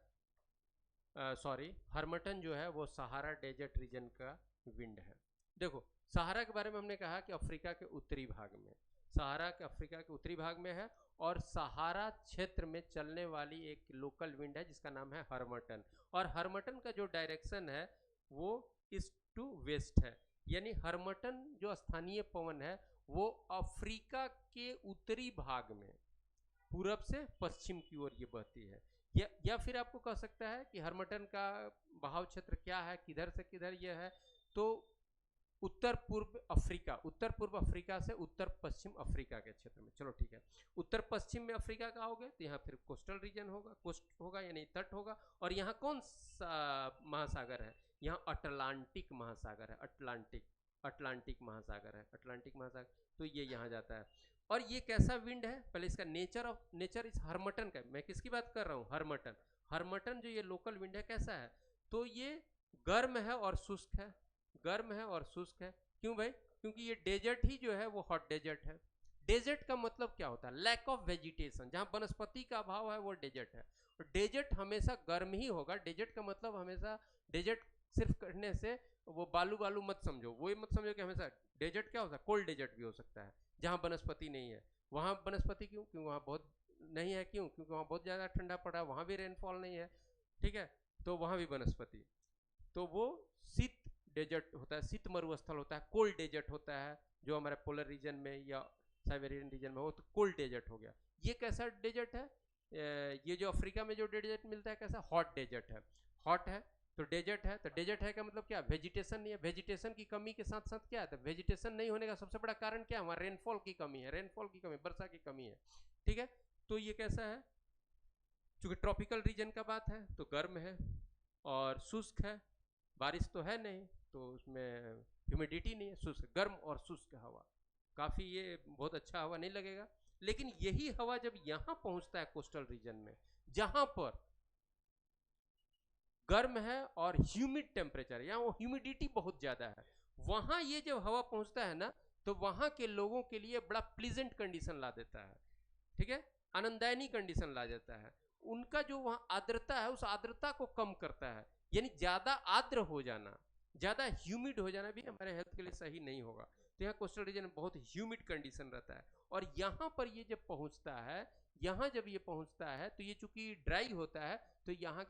सॉरी, हर्मटन जो है वो सहारा डेजर्ट रीजन का विंड है। देखो, सहारा के बारे में हमने कहा कि अफ्रीका के उत्तरी भाग में, सहारा के अफ्रीका के उत्तरी भाग में है, और सहारा क्षेत्र में चलने वाली एक लोकल विंड है जिसका नाम है हर्मटन। और हर्मटन का जो डायरेक्शन है वो ईस्ट टू वेस्ट है, यानी हर्मटन जो स्थानीय पवन है वो अफ्रीका के उत्तरी भाग में पूरब से पश्चिम की ओर ये बहती है। या फिर आपको कह सकता है कि हर्मटन का बहाव क्षेत्र क्या है, किधर से किधर यह है, तो उत्तर पूर्व अफ्रीका, उत्तर पूर्व अफ्रीका से उत्तर पश्चिम अफ्रीका के क्षेत्र में। चलो ठीक है, उत्तर पश्चिम में अफ्रीका का हो गया तो यहाँ फिर कोस्टल रीजन होगा, कोस्ट होगा यानी तट होगा। और यहाँ कौन सा महासागर है? यहाँ अटलांटिक महासागर है, अटलांटिक महासागर है, अटलांटिक महासागर, तो ये यहाँ जाता है। और ये कैसा विंड है, पहले इसका नेचर इस हर्मटन का, मैं किसकी बात कर रहा हूँ, हर्मटन जो ये लोकल विंड है कैसा है, तो ये गर्म है और शुष्क है, गर्म है और शुष्क है। क्यों भाई? क्योंकि ये डेजर्ट ही जो है वो हॉट डेजर्ट है। डेजर्ट का मतलब क्या होता है? लैक ऑफ वेजिटेशन, जहां वनस्पति का अभाव है वो डेजर्ट है। और डेजर्ट हमेशा गर्म ही होगा। डेजर्ट का मतलब हमेशा, डेजर्ट सिर्फ करने से वो बालू बालू मत समझो, वो मत समझो कि हमेशा डेजर्ट क्या होता है, कोल्ड डेजर्ट भी हो सकता है जहाँ वनस्पति नहीं है। वहाँ वनस्पति क्यों? क्योंकि वहाँ बहुत नहीं है। क्यों? क्योंकि वहाँ बहुत ज़्यादा ठंडा पड़ा है, वहाँ भी रेनफॉल नहीं है, ठीक है, तो वहाँ भी वनस्पति, तो वो शीत डेजर्ट होता है, शीत मरुस्थल होता है, कोल्ड डेजर्ट होता है। जो हमारे पोलर रीजन में या साइबेरियन रीजन में हो तो कोल्ड डेजर्ट हो गया। ये कैसा डेजर्ट है? ये जो अफ्रीका में जो डेजर्ट मिलता है कैसा, हॉट डेजर्ट है। हॉट है तो डेजर्ट है, तो डेजर्ट है का मतलब क्या, वेजिटेशन नहीं है। वेजिटेशन की कमी के साथ साथ क्या है, तो वेजिटेशन नहीं होने का सबसे बड़ा कारण क्या है, हमारा रेनफॉल की कमी है, रेनफॉल की कमी, वर्षा की कमी है, ठीक है। तो ये कैसा है, चूंकि ट्रॉपिकल रीजन का बात है तो गर्म है और शुष्क है, बारिश तो है नहीं तो उसमें ह्यूमिडिटी नहीं है, शुष्क, गर्म और शुष्क हवा, काफ़ी ये बहुत अच्छा हवा नहीं लगेगा। लेकिन यही हवा जब यहाँ पहुँचता है कोस्टल रीजन में, जहाँ पर गर्म है और ह्यूमिड टेम्परेचर है, यहाँ वो ह्यूमिडिटी बहुत ज़्यादा है, वहाँ ये जब हवा पहुँचता है ना तो वहाँ के लोगों के लिए बड़ा प्लीजेंट कंडीशन ला देता है, ठीक है, आनंदायनी कंडीशन ला देता है। उनका जो वहाँ आर्द्रता है उस आर्द्रता को कम करता है, यानी ज़्यादा आर्द्र हो जाना, ज़्यादा ह्यूमिड हो जाना भी हमारे हेल्थ के लिए सही नहीं होगा। तो यहाँ कोस्टल रीजन में बहुत ह्यूमिड कंडीशन रहता है। और यहाँ पर ये जब पहुँचता है, यहाँ जब ये पहुँचता है तो ये चूंकि ड्राई होता है तो यहाँ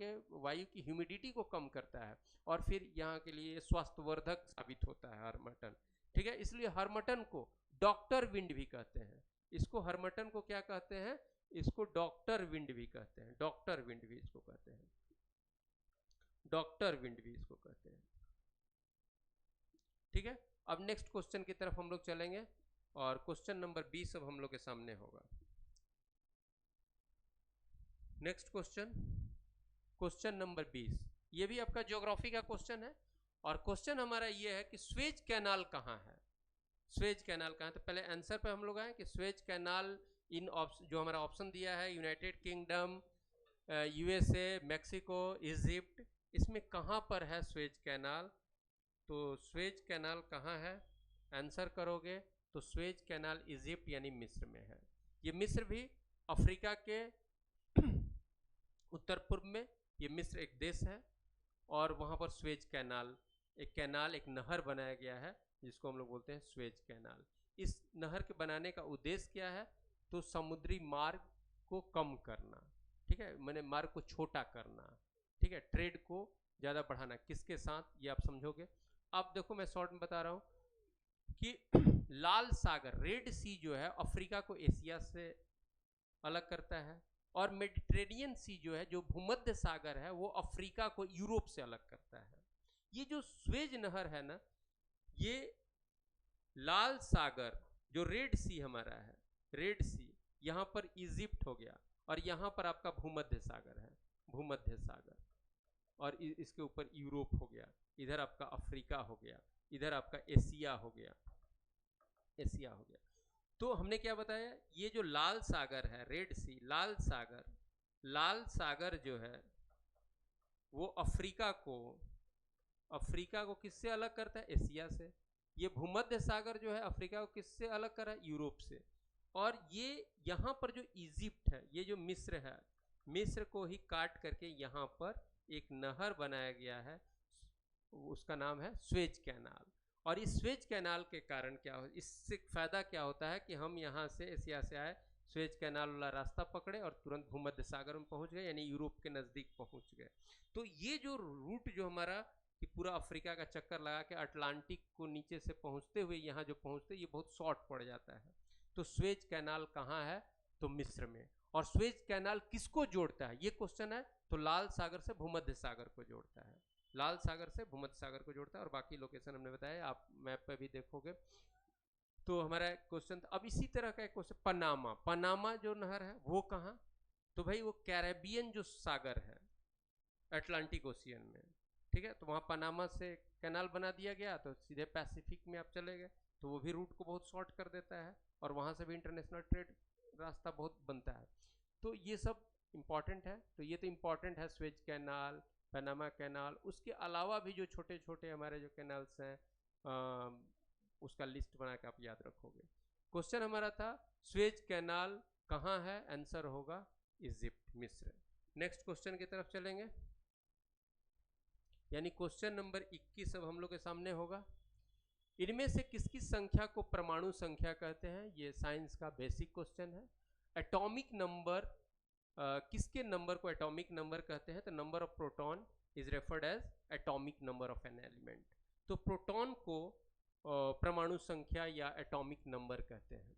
के वायु की ह्यूमिडिटी को कम करता है और फिर यहाँ के लिए स्वास्थ्यवर्धक साबित होता है हर्मटन, ठीक है। इसलिए हर्मटन को डॉक्टर विंड भी कहते हैं। इसको हर्मटन को क्या कहते हैं, इसको डॉक्टर विंड भी कहते हैं, डॉक्टर विंड भी इसको कहते हैं, डॉक्टर विंड भी इसको कहते हैं, ठीक है। अब नेक्स्ट क्वेश्चन की तरफ हम लोग चलेंगे और क्वेश्चन नंबर 20 अब हम लोग के सामने होगा। नेक्स्ट क्वेश्चन, क्वेश्चन नंबर 20, ये भी आपका ज्योग्राफी का क्वेश्चन है और क्वेश्चन हमारा ये है कि स्वेज कैनाल कहाँ है, स्वेज कैनाल कहाँ है। तो पहले आंसर पे हम लोग आए कि स्वेज कैनाल इन जो हमारा ऑप्शन दिया है, United kingdom, USA, Mexico, Egypt, इसमें कहाँ पर है स्वेज कैनाल। तो स्वेज कैनाल कहाँ है, आंसर करोगे तो स्वेज कैनाल इजिप्ट यानी मिस्र में है। ये मिस्र भी अफ्रीका के उत्तर पूर्व में, ये मिस्र एक देश है और वहाँ पर स्वेज कैनाल, एक नहर बनाया गया है जिसको हम लोग बोलते हैं स्वेज कैनाल। इस नहर के बनाने का उद्देश्य क्या है, तो समुद्री मार्ग को कम करना, ठीक है, मैंने मार्ग को छोटा करना, ठीक है, ट्रेड को ज़्यादा बढ़ाना, किसके साथ ये आप समझोगे। अब देखो मैं शॉर्ट में बता रहा हूँ कि लाल सागर, रेड सी जो है अफ्रीका को एशिया से अलग करता है और मेडिटेरेनियन सी जो है, जो भूमध्य सागर है, वो अफ्रीका को यूरोप से अलग करता है। ये जो स्वेज नहर है ना, ये लाल सागर जो रेड सी हमारा है, रेड सी, यहाँ पर इजिप्ट हो गया और यहाँ पर आपका भूमध्य सागर है, भूमध्य सागर, और इसके ऊपर यूरोप हो गया, इधर आपका अफ्रीका हो गया, इधर आपका एशिया हो गया, एशिया हो गया। तो हमने क्या बताया, ये जो लाल सागर है, रेड सी, लाल सागर जो है वो अफ्रीका को किससे अलग करता है, एशिया से। ये भूमध्य सागर जो है अफ्रीका को किससे अलग कर रहा है? यूरोप से। और ये यहाँ पर जो इजिप्ट है, ये जो मिस्र है, मिस्र को ही काट करके यहाँ पर एक नहर बनाया गया है, उसका नाम है स्वेज कैनाल। और इस स्वेज कैनाल के कारण क्या हो, इससे फायदा क्या होता है कि हम यहाँ से एशिया से आए, स्वेज कैनाल वाला रास्ता पकड़े और तुरंत भूमध्य सागर में पहुंच गए, यानी यूरोप के नज़दीक पहुंच गए। तो ये जो रूट जो हमारा कि पूरा अफ्रीका का चक्कर लगा के अटलांटिक को नीचे से पहुंचते हुए यहाँ जो पहुंचते, ये बहुत शॉर्ट पड़ जाता है। तो स्वेज कैनाल कहाँ है? तो मिस्र में। और स्वेज कैनाल किसको जोड़ता है, ये क्वेश्चन है। तो लाल सागर से भूमध्य सागर को जोड़ता है, लाल सागर से भूमध्य सागर को जोड़ता है। और बाकी लोकेशन हमने बताया, आप मैप पे भी देखोगे। तो हमारा क्वेश्चन था। अब इसी तरह का एक क्वेश्चन, पनामा, पनामा जो नहर है वो कहाँ? तो भाई वो कैरेबियन जो सागर है अटलांटिक ओशियन में, ठीक है। तो वहाँ पनामा से कैनाल बना दिया गया, तो सीधे पैसिफिक में आप चले गए, तो वो भी रूट को बहुत शॉर्ट कर देता है, और वहाँ से भी इंटरनेशनल ट्रेड रास्ता बहुत बनता है। तो ये सब इम्पॉर्टेंट है। तो ये तो इम्पॉर्टेंट है, स्वेज कैनाल, पनामा कैनाल। उसके अलावा भी जो छोटे छोटे हमारे जो कैनाल्स हैं, उसका लिस्ट बना के आप याद रखोगे। क्वेश्चन हमारा था स्वेज कैनाल कहाँ है? आंसर होगा इजिप्ट, मिस्र। नेक्स्ट क्वेश्चन की तरफ चलेंगे, यानी क्वेश्चन नंबर 21 अब हम लोग के सामने होगा। इनमें से किसकी संख्या को परमाणु संख्या कहते हैं? ये साइंस का बेसिक क्वेश्चन है। एटॉमिक नंबर, किसके नंबर को एटॉमिक नंबर कहते हैं? तो number of proton is referred as atomic number of an element. तो प्रोटॉन को परमाणु संख्या या एटॉमिक नंबर कहते हैं।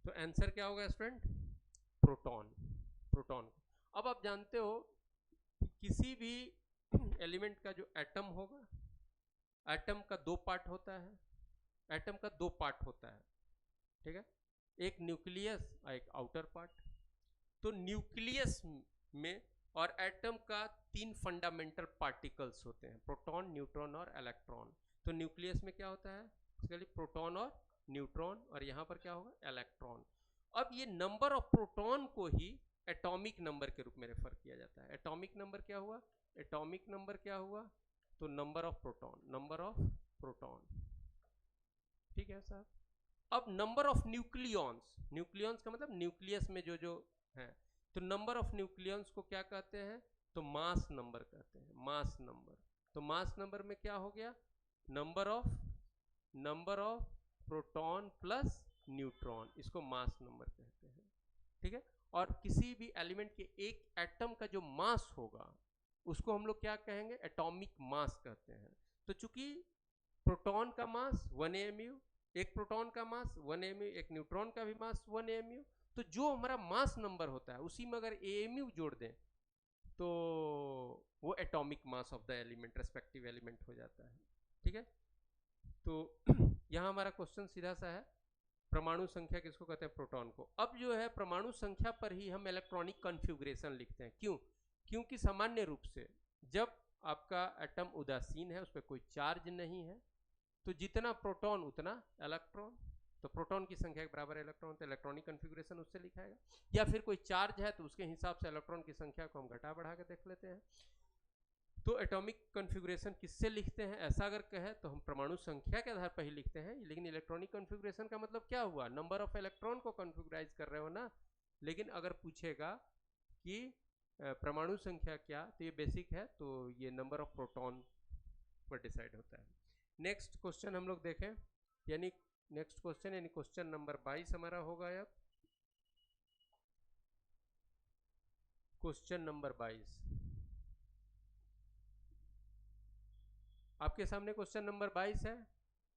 तो आंसर क्या होगा स्टूडेंट? Proton, proton. अब आप जानते हो किसी भी एलिमेंट का जो एटम होगा, एटम का दो पार्ट होता है, एटम का दो पार्ट होता है, ठीक है। एक न्यूक्लियस और एक आउटर पार्ट। तो न्यूक्लियस में और एटम का तीन फंडामेंटल पार्टिकल्स होते हैं, प्रोटॉन, न्यूट्रॉन और इलेक्ट्रॉन। तो न्यूक्लियस में क्या होता है? बेसिकली प्रोटॉन और न्यूट्रॉन, और यहाँ पर क्या होगा? इलेक्ट्रॉन। अब ये नंबर ऑफ प्रोटॉन को ही एटॉमिक नंबर के रूप में रेफर किया जाता है। एटॉमिक नंबर क्या हुआ? एटॉमिक नंबर क्या हुआ? तो number of proton, number of proton, ठीक है साहब। अब नंबर ऑफ न्यूक्लियॉन्स, न्यूक्लियॉन्स का मतलब न्यूक्लियस में जो जो है, तो नंबर ऑफ न्यूक्लियॉन्स को क्या कहते हैं? तो मास नंबर कहते हैं, मास नंबर। तो मास नंबर में क्या हो गया? Number of proton plus neutron, इसको मास नंबर कहते हैं, ठीक है। और किसी भी एलिमेंट के एक एटम का जो मास होगा उसको हम लोग क्या कहेंगे? एटॉमिक मास कहते हैं। तो चूंकि प्रोटॉन का मास 1 AMU, एक प्रोटॉन का मास 1 AMU, एक न्यूट्रॉन का भी मास 1 AMU, तो जो हमारा मास नंबर होता है उसी में अगर AMU जोड़ दें तो वो atomic mass of the element, respective element हो जाता है, ठीक है। तो यहाँ हमारा क्वेश्चन सीधा सा है, परमाणु संख्या किसको कहते हैं? प्रोटॉन को। अब जो है परमाणु संख्या पर ही हम इलेक्ट्रॉनिक कॉन्फ़िगरेशन लिखते हैं। क्यों? क्योंकि सामान्य रूप से जब आपका एटम उदासीन है, उस पर कोई चार्ज नहीं है, तो जितना प्रोटॉन उतना इलेक्ट्रॉन, तो प्रोटॉन की संख्या के बराबर इलेक्ट्रॉन, तो इलेक्ट्रॉनिक कॉन्फ़िगरेशन उससे लिखाएगा। या फिर कोई चार्ज है तो उसके हिसाब से इलेक्ट्रॉन की संख्या को हम घटा बढ़ा के देख लेते हैं। तो एटॉमिक कॉन्फ़िगरेशन किससे लिखते हैं ऐसा अगर कहे तो हम परमाणु संख्या के आधार पर ही लिखते हैं। लेकिन इलेक्ट्रॉनिक कॉन्फ़िगरेशन का मतलब क्या हुआ? नंबर ऑफ इलेक्ट्रॉन को कॉन्फ़िगराइज कर रहे हो ना। लेकिन अगर पूछेगा कि परमाणु संख्या क्या, तो ये बेसिक है, तो ये नंबर ऑफ प्रोटॉन पर डिसाइड होता है। नेक्स्ट क्वेश्चन हम लोग देखें, यानी नेक्स्ट क्वेश्चन यानी क्वेश्चन नंबर 22 हमारा होगा। अब क्वेश्चन नंबर 22 आपके सामने क्वेश्चन नंबर 22 है।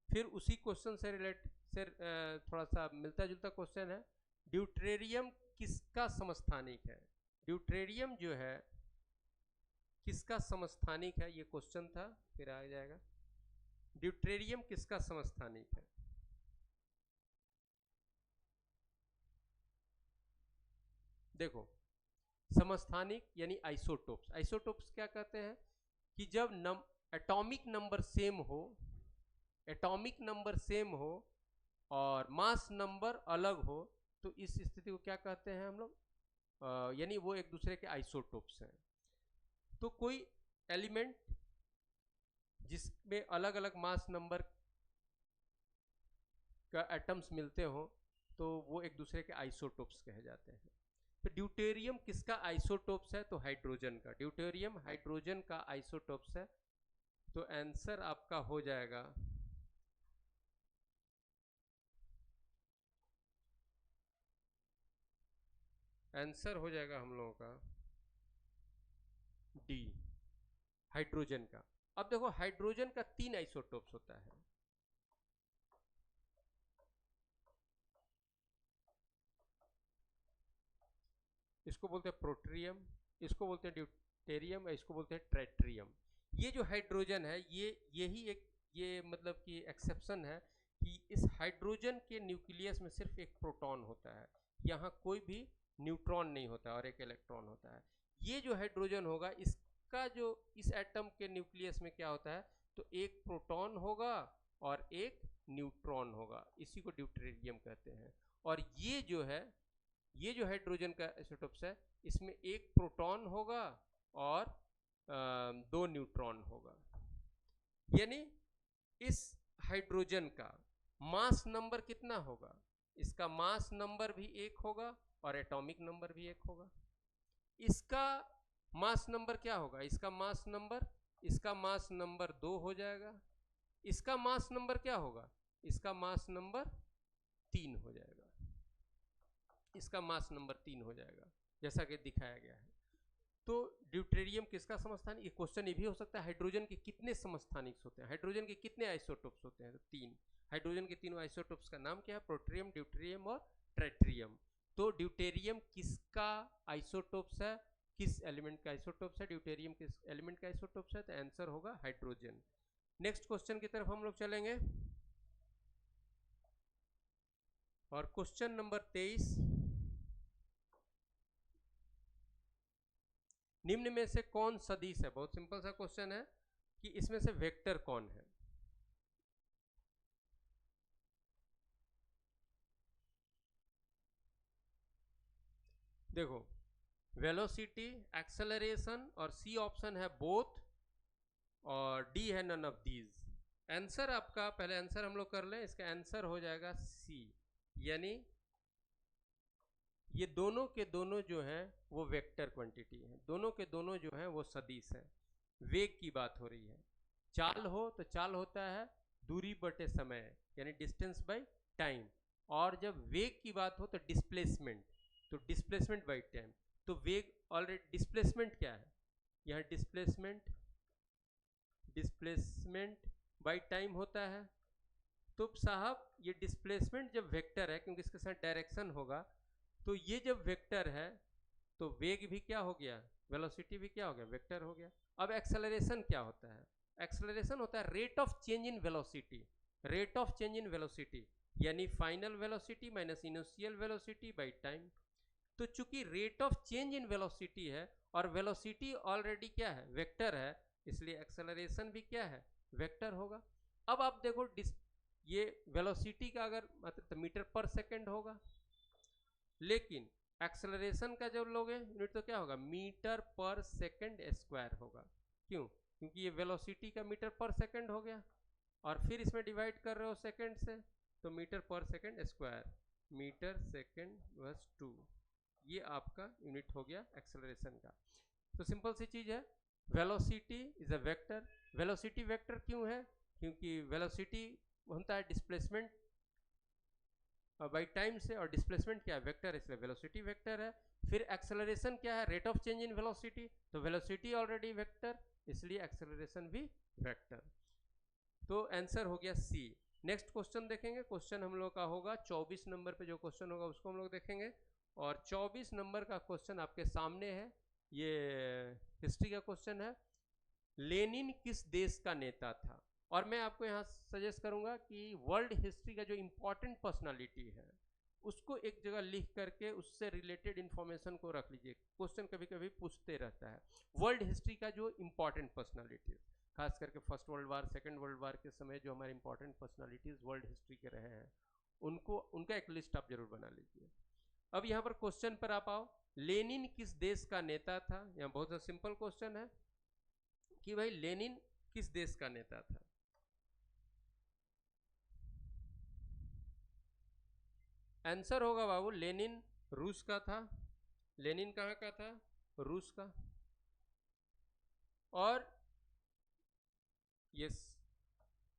फिर उसी क्वेश्चन से थोड़ा सा मिलता जुलता क्वेश्चन है, ड्यूटेरियम किसका समस्थानिक है? ड्यूटेरियम जो है किसका समस्थानिक है, ये क्वेश्चन था, फिर आ जाएगा। ड्यूटेरियम किसका समस्थानिक है? देखो, समस्थानिक यानी आइसोटोप्स। आइसोटोप्स क्या कहते हैं कि जब एटॉमिक नंबर सेम हो, एटॉमिक नंबर सेम हो और मास नंबर अलग हो, तो इस स्थिति को क्या कहते हैं हम लोग? यानी वो एक दूसरे के आइसोटोप्स हैं। तो कोई एलिमेंट जिसमें अलग अलग मास नंबर का एटम्स मिलते हो तो वो एक दूसरे के आइसोटोप्स कहे जाते हैं। तो ड्यूटेरियम किसका आइसोटोप्स है? तो हाइड्रोजन का। ड्यूटेरियम हाइड्रोजन का आइसोटोप्स है। तो आंसर आपका हो जाएगा हम लोगों का डी, हाइड्रोजन का। अब देखो हाइड्रोजन का 3 आइसोटोप्स होता है। इसको बोलते हैं प्रोट्रियम, इसको बोलते हैं ड्यूटेरियम, इसको बोलते हैं ट्रेट्रियम। ये जो हाइड्रोजन है यही एक मतलब कि एक्सेप्शन है कि इस हाइड्रोजन के न्यूक्लियस में सिर्फ एक प्रोटॉन होता है, यहाँ कोई भी न्यूट्रॉन नहीं होता और एक इलेक्ट्रॉन होता है। ये जो हाइड्रोजन होगा इसका जो इस एटम के न्यूक्लियस में क्या होता है, तो एक प्रोटॉन होगा और एक न्यूट्रॉन होगा, इसी को ड्यूटेरियम कहते हैं। और ये जो हाइड्रोजन का आइसोटोप्स है इसमें एक प्रोटॉन होगा और 2 न्यूट्रॉन होगा। यानी इस हाइड्रोजन का मास नंबर कितना होगा? इसका मास नंबर भी 1 होगा और एटॉमिक नंबर भी 1 होगा। इसका मास नंबर क्या होगा? इसका मास नंबर 2 हो जाएगा। इसका मास नंबर क्या होगा? इसका मास नंबर 3 हो जाएगा। इसका मास नंबर 3 हो जाएगा जैसा कि दिखाया गया है। तो ड्यूटेरियम किसका समस्थानिक? ये क्वेश्चन ये भी हो सकता है हाइड्रोजन के कितने समस्थानिक होते हैं, हाइड्रोजन के कितने आइसोटोप्स होते हैं? तो 3। हाइड्रोजन के तीनों आइसोटोप्स का नाम क्या है? प्रोट्रियम, ड्यूटेरियम और ट्रेट्रियम। तो ड्यूटेरियम किसका आइसोटोप्स है? किस एलिमेंट का आइसोटोप्स है? ड्यूटेरियम किस एलिमेंट का आइसोटोप्स है? तो आंसर होगा हाइड्रोजन। नेक्स्ट क्वेश्चन की तरफ हम लोग चलेंगे और क्वेश्चन नंबर 23, निम्न में से कौन सदिश है? बहुत सिंपल सा क्वेश्चन है कि इसमें से वेक्टर कौन है? देखो वेलोसिटी, एक्सेलरेशन और सी ऑप्शन है बोथ और डी है नन ऑफ दीज। आंसर आपका, पहले आंसर हम लोग कर लें, इसका आंसर हो जाएगा सी, यानी ये दोनों के दोनों जो हैं वो वेक्टर क्वांटिटी हैं, दोनों के दोनों जो हैं वो सदिश हैं। वेग की बात हो रही है, चाल हो तो चाल होता है दूरी बटे समय यानी डिस्टेंस बाय टाइम, और जब वेग की बात हो तो डिस्प्लेसमेंट, तो डिस्प्लेसमेंट बाय टाइम। तो वेग ऑलरेडी, डिस्प्लेसमेंट क्या है यहाँ? डिस्प्लेसमेंट बाय टाइम होता है। तो साहब ये डिस्प्लेसमेंट जब वेक्टर है, क्योंकि इसके साथ डायरेक्शन होगा, तो ये जब वेक्टर है तो वेग भी क्या हो गया? वेलोसिटी भी क्या हो गया? वेक्टर हो गया। अब एक्सेलरेशन क्या होता है? एक्सेलरेशन होता है rate of change in velocity, rate of change in velocity यानी final velocity minus initial velocity by time. तो चूंकि rate of change in velocity है और वेलोसिटी ऑलरेडी क्या है? वेक्टर है, इसलिए एक्सेलरेशन भी क्या है? वेक्टर होगा। अब आप देखो ये वेलोसिटी का अगर मतलब मीटर पर सेकेंड होगा, लेकिन एक्सेलरेशन का जब लोगे यूनिट तो क्या होगा? मीटर पर सेकेंड स्क्वायर होगा। क्यों? क्योंकि ये वेलोसिटी का मीटर पर सेकेंड हो गया और फिर इसमें डिवाइड कर रहे हो सेकेंड से, तो मीटर पर सेकेंड स्क्वायर, मीटर सेकेंड बस 2, ये आपका यूनिट हो गया एक्सेलरेशन का। तो सिंपल सी चीज है, velocity is a vector. Velocity vector क्यों है? क्योंकि वेलोसिटी होता है डिस्प्लेसमेंट बाई टाइम से, और डिस्प्लेसमेंट क्या है? वेक्टर, इसलिए वेलोसिटी वेक्टर है। फिर एक्सेलरेशन क्या है? Rate of change in velocity, तो वेलोसिटी ऑलरेडी वेक्टर, इसलिए एक्सेलरेशन भी वेक्टर। तो आंसर हो गया सी। नेक्स्ट क्वेश्चन देखेंगे, क्वेश्चन हम लोग का होगा 24 नंबर पे जो क्वेश्चन होगा उसको हम लोग देखेंगे। और 24 नंबर का क्वेश्चन आपके सामने है, ये हिस्ट्री का क्वेश्चन है। लेनिन किस देश का नेता था? और मैं आपको यहाँ सजेस्ट करूंगा कि वर्ल्ड हिस्ट्री का जो इम्पोर्टेंट पर्सनालिटी है उसको एक जगह लिख करके उससे रिलेटेड इंफॉर्मेशन को रख लीजिए, क्वेश्चन कभी कभी पूछते रहता है। वर्ल्ड हिस्ट्री का जो इम्पोर्टेंट पर्सनालिटी, खास करके first world war, second world war के समय जो हमारे इंपॉर्टेंट पर्सनालिटीज वर्ल्ड हिस्ट्री के रहे हैं उनका एक लिस्ट आप जरूर बना लीजिए। अब यहाँ पर क्वेश्चन पर आप आओ, लेनिन किस देश का नेता था? यहाँ बहुत सा सिंपल क्वेश्चन है, कि भाई लेनिन किस देश का नेता था। आंसर होगा बाबू, लेनिन रूस का था। लेनिन कहाँ का था? रूस का। और ये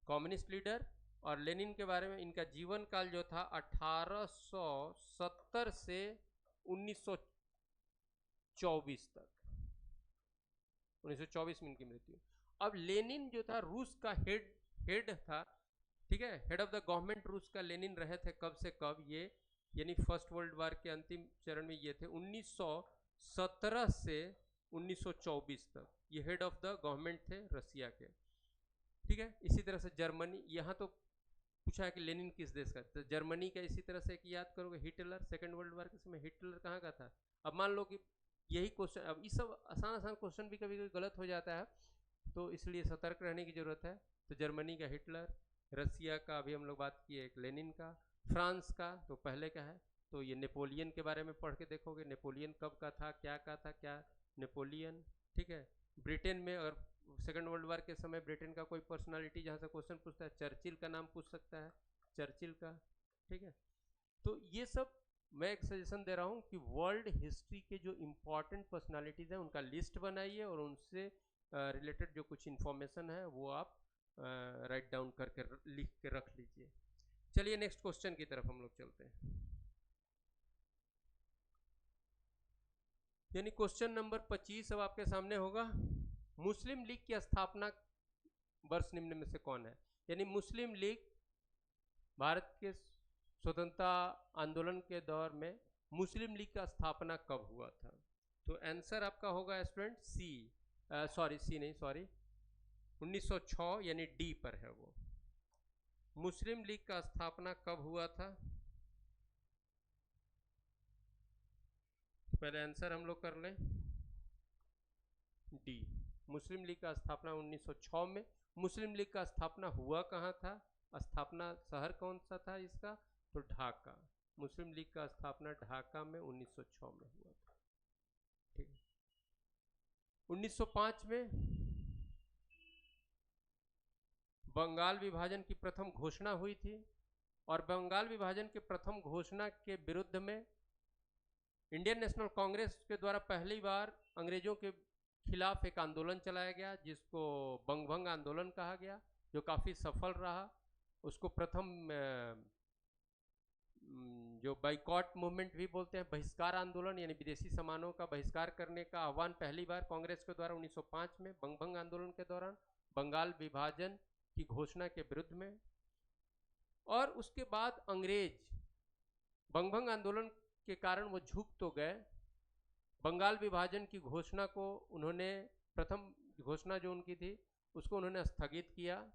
कम्युनिस्ट लीडर। और लेनिन के बारे में, इनका जीवन काल जो था 1870 से 1924 तक, 1924 में इनकी मृत्यु। अब लेनिन जो था रूस का हेड था, ठीक है, हेड ऑफ द गवर्नमेंट रूस का लेनिन रहे थे कब से कब, ये यानी फर्स्ट वर्ल्ड वार के अंतिम चरण में ये थे 1917 से 1924 तक ये हेड ऑफ द गवर्नमेंट थे रसिया के, ठीक है। इसी तरह से जर्मनी, यहाँ तो पूछा है कि लेनिन किस देश का, तो जर्मनी का इसी तरह से एक याद करोगे, हिटलर, सेकेंड वर्ल्ड वार के समय हिटलर कहाँ का था। अब मान लो कि यही क्वेश्चन, अब ये सब आसान आसान क्वेश्चन भी कभी कभी गलत हो जाता है, तो इसलिए सतर्क रहने की जरूरत है। तो जर्मनी का हिटलर, रसिया का अभी हम लोग बात किए एक लेनिन का, फ्रांस का तो पहले का है, तो ये नेपोलियन के बारे में पढ़ के देखोगे, नेपोलियन कब का था, क्या नेपोलियन, ठीक है। ब्रिटेन में, और सेकेंड वर्ल्ड वार के समय ब्रिटेन का कोई पर्सनालिटी जहाँ से क्वेश्चन पूछता है, चर्चिल का नाम पूछ सकता है, चर्चिल का, ठीक है। तो ये सब मैं एक सजेशन दे रहा हूँ कि वर्ल्ड हिस्ट्री के जो इम्पोर्टेंट पर्सनालिटीज़ हैं उनका लिस्ट बनाइए और उनसे रिलेटेड जो कुछ इन्फॉर्मेशन है वो आप राइट डाउन करके लिख के रख लीजिए। चलिए नेक्स्ट क्वेश्चन की तरफ हम लोग चलते हैं, यानी क्वेश्चन नंबर 25 अब आपके सामने होगा। मुस्लिम लीग की स्थापना वर्ष निम्न में से कौन है? यानी मुस्लिम लीग भारत के स्वतंत्रता आंदोलन के दौर में मुस्लिम लीग का स्थापना कब हुआ था? तो आंसर आपका होगा स्टूडेंट सी, सी नहीं, सॉरी, 1906, यानी डी पर है वो। मुस्लिम लीग का स्थापना कब हुआ था? पहले आंसर हम लोग कर लें, डी, मुस्लिम लीग का स्थापना 1906 में। मुस्लिम लीग का स्थापना हुआ कहाँ था? स्थापना शहर कौन सा था इसका? तो ढाका। मुस्लिम लीग का स्थापना ढाका में 1906 में हुआ था, ठीक है। 1905 में बंगाल विभाजन की प्रथम घोषणा हुई थी, और बंगाल विभाजन के प्रथम घोषणा के विरुद्ध में इंडियन नेशनल कांग्रेस के द्वारा पहली बार अंग्रेजों के खिलाफ एक आंदोलन चलाया गया जिसको बंगभंग आंदोलन कहा गया, जो काफ़ी सफल रहा। उसको प्रथम जो बाइकॉट मूवमेंट भी बोलते हैं, बहिष्कार आंदोलन, यानी विदेशी सामानों का बहिष्कार करने का आह्वान पहली बार कांग्रेस के द्वारा 1905 में बंगभंग आंदोलन के दौरान बंगाल विभाजन की घोषणा के विरुद्ध में। और उसके बाद अंग्रेज बंगभंग आंदोलन के कारण वो झुक तो गए, बंगाल विभाजन की घोषणा को उन्होंने, प्रथम घोषणा जो उनकी थी उसको उन्होंने स्थगित किया,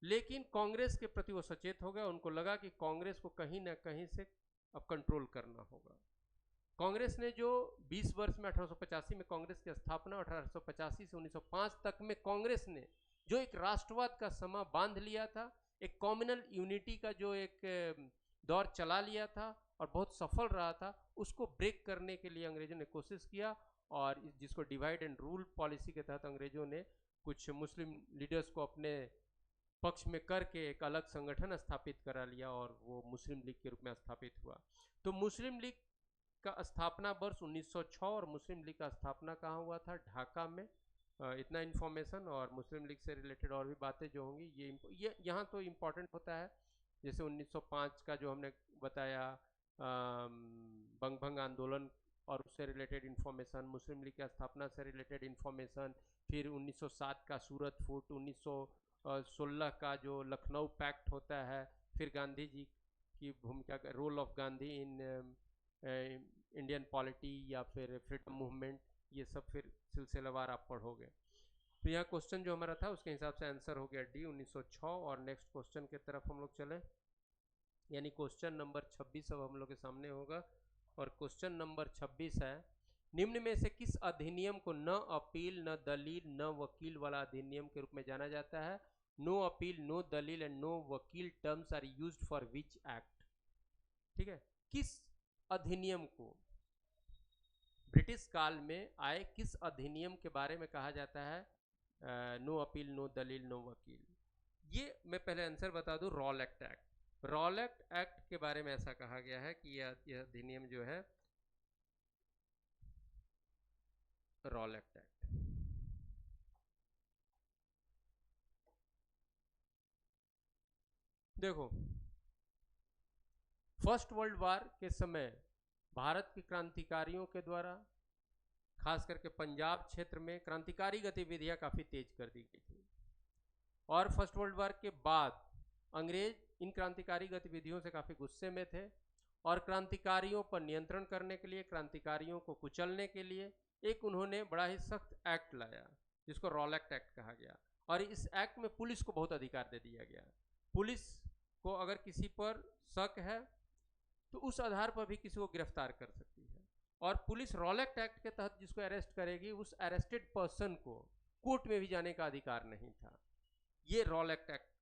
लेकिन कांग्रेस के प्रति वो सचेत हो गए। उनको लगा कि कांग्रेस को कहीं ना कहीं से अब कंट्रोल करना होगा। कांग्रेस ने जो 20 वर्ष में 1885 में कांग्रेस की स्थापना, 1885 से 1905 तक में कांग्रेस ने जो एक राष्ट्रवाद का समा बांध लिया था, एक कम्युनल यूनिटी का जो एक दौर चला लिया था और बहुत सफल रहा था, उसको ब्रेक करने के लिए अंग्रेजों ने कोशिश किया, और जिसको डिवाइड एंड रूल पॉलिसी के तहत अंग्रेजों ने कुछ मुस्लिम लीडर्स को अपने पक्ष में करके एक अलग संगठन स्थापित करा लिया और वो मुस्लिम लीग के रूप में स्थापित हुआ। तो मुस्लिम लीग का स्थापना वर्ष 1906, और मुस्लिम लीग का स्थापना कहाँ हुआ था? ढाका में। इतना इन्फॉर्मेशन, और मुस्लिम लीग से रिलेटेड और भी बातें जो होंगी ये यहाँ तो इम्पोर्टेंट होता है, जैसे 1905 का जो हमने बताया बंगभंग आंदोलन और उससे रिलेटेड इन्फॉर्मेशन, मुस्लिम लीग की स्थापना से रिलेटेड इन्फॉर्मेशन, फिर 1907 का सूरत फूट, 1916 का जो लखनऊ पैक्ट होता है, फिर गांधी जी की भूमिका, role of Gandhi in Indian polity या फिर फ्रीडम मूवमेंट, ये सब फिर सिलसिलेवार आप पढ़ोगे। तो यहाँ क्वेश्चन जो हमारा था उसके हिसाब से आंसर हो गया डी, 1906। और नेक्स्ट क्वेश्चन की तरफ हम लोग चले, यानी क्वेश्चन नंबर 26 अब हम लोग के सामने होगा। और क्वेश्चन नंबर 26 है, निम्न में से किस अधिनियम को न अपील, न दलील, न वकील वाला अधिनियम के रूप में जाना जाता है? No appeal, no dalil and no vakil terms are used for which act? ठीक है, किस अधिनियम को ब्रिटिश काल में आए किस अधिनियम के बारे में कहा जाता है नो अपील, नो दलील, नो वकील? ये मैं पहले आंसर बता दूं, रॉलेट एक्ट। रॉलेट एक्ट के बारे में ऐसा कहा गया है कि यह अधिनियम जो है रॉलेट एक्ट। देखो, फर्स्ट वर्ल्ड वॉर के समय भारत के क्रांतिकारियों के द्वारा खास करके पंजाब क्षेत्र में क्रांतिकारी गतिविधियां काफी तेज कर दी गई थी, और फर्स्ट वर्ल्ड वॉर के बाद अंग्रेज इन क्रांतिकारी गतिविधियों से काफी गुस्से में थे, और क्रांतिकारियों पर नियंत्रण करने के लिए, क्रांतिकारियों को कुचलने के लिए एक उन्होंने बड़ा ही सख्त एक्ट लाया जिसको रॉलेट एक्ट कहा गया। और इस एक्ट में पुलिस को बहुत अधिकार दे दिया गया। पुलिस को अगर किसी पर शक है तो उस आधार पर भी किसी को गिरफ्तार कर सकती है, और पुलिस रॉलेट एक्ट के तहत जिसको अरेस्ट करेगी उस अरेस्टेड पर्सन को कोर्ट में भी जाने का अधिकार नहीं था। ये रॉलेट एक्ट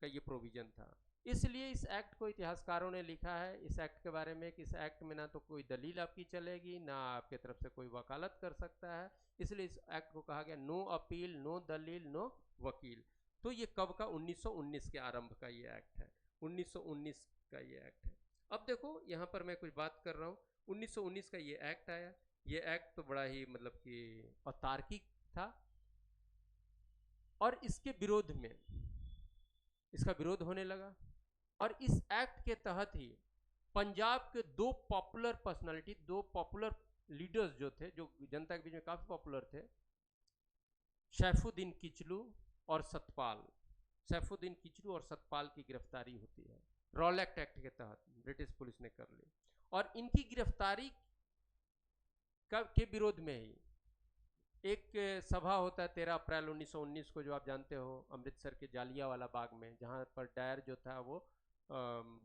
का ये प्रोविजन था। इसलिए इस एक्ट को इतिहासकारों ने लिखा है इस एक्ट के बारे में कि इस एक्ट में ना तो कोई दलील आपकी चलेगी, ना आपके तरफ से कोई वकालत कर सकता है। इसलिए इस एक्ट को कहा गया नो अपील, नो दलील, नो वकील। तो ये कब का? 1919 के आरंभ का ये एक्ट है, 1919 का ये एक्ट है। अब देखो यहाँ पर मैं कुछ बात कर रहा हूँ, 1919 का ये एक्ट आया। ये एक्ट तो बड़ा ही मतलब कि अतार्किक था, और इसके विरोध में इसका विरोध होने लगा, और इस एक्ट के तहत ही पंजाब के दो पॉपुलर पर्सनालिटी, दो पॉपुलर लीडर्स जो थे, जो जनता के बीच में काफी पॉपुलर थे, सैफुद्दीन किचलू और सतपाल, सैफुद्दीन किचलू और सतपाल की गिरफ्तारी होती है रॉलेट एक्ट के तहत, ब्रिटिश पुलिस ने कर ली। और इनकी गिरफ्तारी के विरोध में ही एक सभा होता है 13 अप्रैल 1919 को, जो आप जानते हो, अमृतसर के जालियांवाला बाग में, जहां पर डायर जो था वो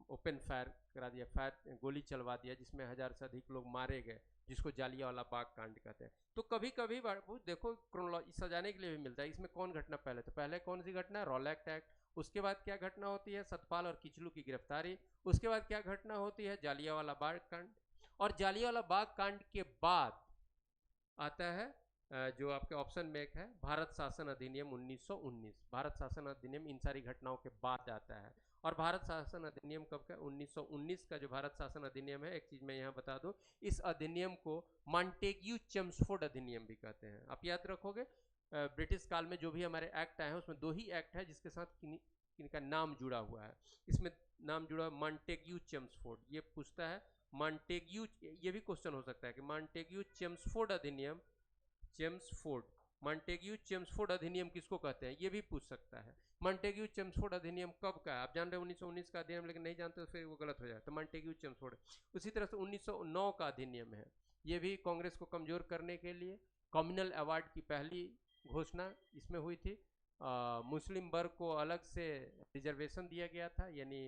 ओपन फायर करा दिया, फायर गोली चलवा दिया, जिसमें 1000 से अधिक लोग मारे गए, जिसको जालियांवाला बाग कांड कहते हैं। तो कभी कभी देखो क्रोनोलॉजी सजाने के लिए भी मिलता है, इसमें कौन घटना पहले, तो पहले कौन सी घटना है? Rowlatt act. उसके बाद क्या घटना होती है? सतपाल और किचलू की गिरफ्तारी। उसके बाद क्या घटना होती है? जालियांवाला बाग कांड। और जालियांवाला बाग कांड के बाद आता है जो आपके ऑप्शन में एक है, भारत शासन अधिनियम 1919। भारत शासन अधिनियम इन सारी घटनाओं के बाद आता है। और भारत शासन अधिनियम कब का? 1919 का जो भारत शासन अधिनियम है, एक चीज मैं यहाँ बता दूं, इस अधिनियम को मॉन्टेग्यू चेम्सफोर्ड अधिनियम भी कहते हैं। आप याद रखोगे, ब्रिटिश काल में जो भी हमारे एक्ट आए हैं उसमें दो ही एक्ट है जिसके साथ किनका नाम जुड़ा हुआ है। इसमें नाम जुड़ा मॉन्टेग्यू चेम्सफोर्ड। ये पूछता है मॉन्टेग्यू, ये भी क्वेश्चन हो सकता है कि मॉन्टेग्यू चेम्सफोर्ड अधिनियम, चेम्सफोर्ड, मॉन्टेग्यू चेम्सफोर्ड अधिनियम किसको कहते हैं, ये भी पूछ सकता है। मॉन्टेग्यू चेम्सफोर्ड अधिनियम कब का है? आप जान रहे हो 1919 का अधिनियम, लेकिन नहीं जानते तो फिर वो गलत हो जाए, तो मॉन्टेग्यू चेम्सफोर्ड। उसी तरह से 1909 का अधिनियम है, ये भी कांग्रेस को कमजोर करने के लिए। कम्युनल अवार्ड की पहली घोषणा इसमें हुई थी। मुस्लिम वर्ग को अलग से रिजर्वेशन दिया गया था, यानी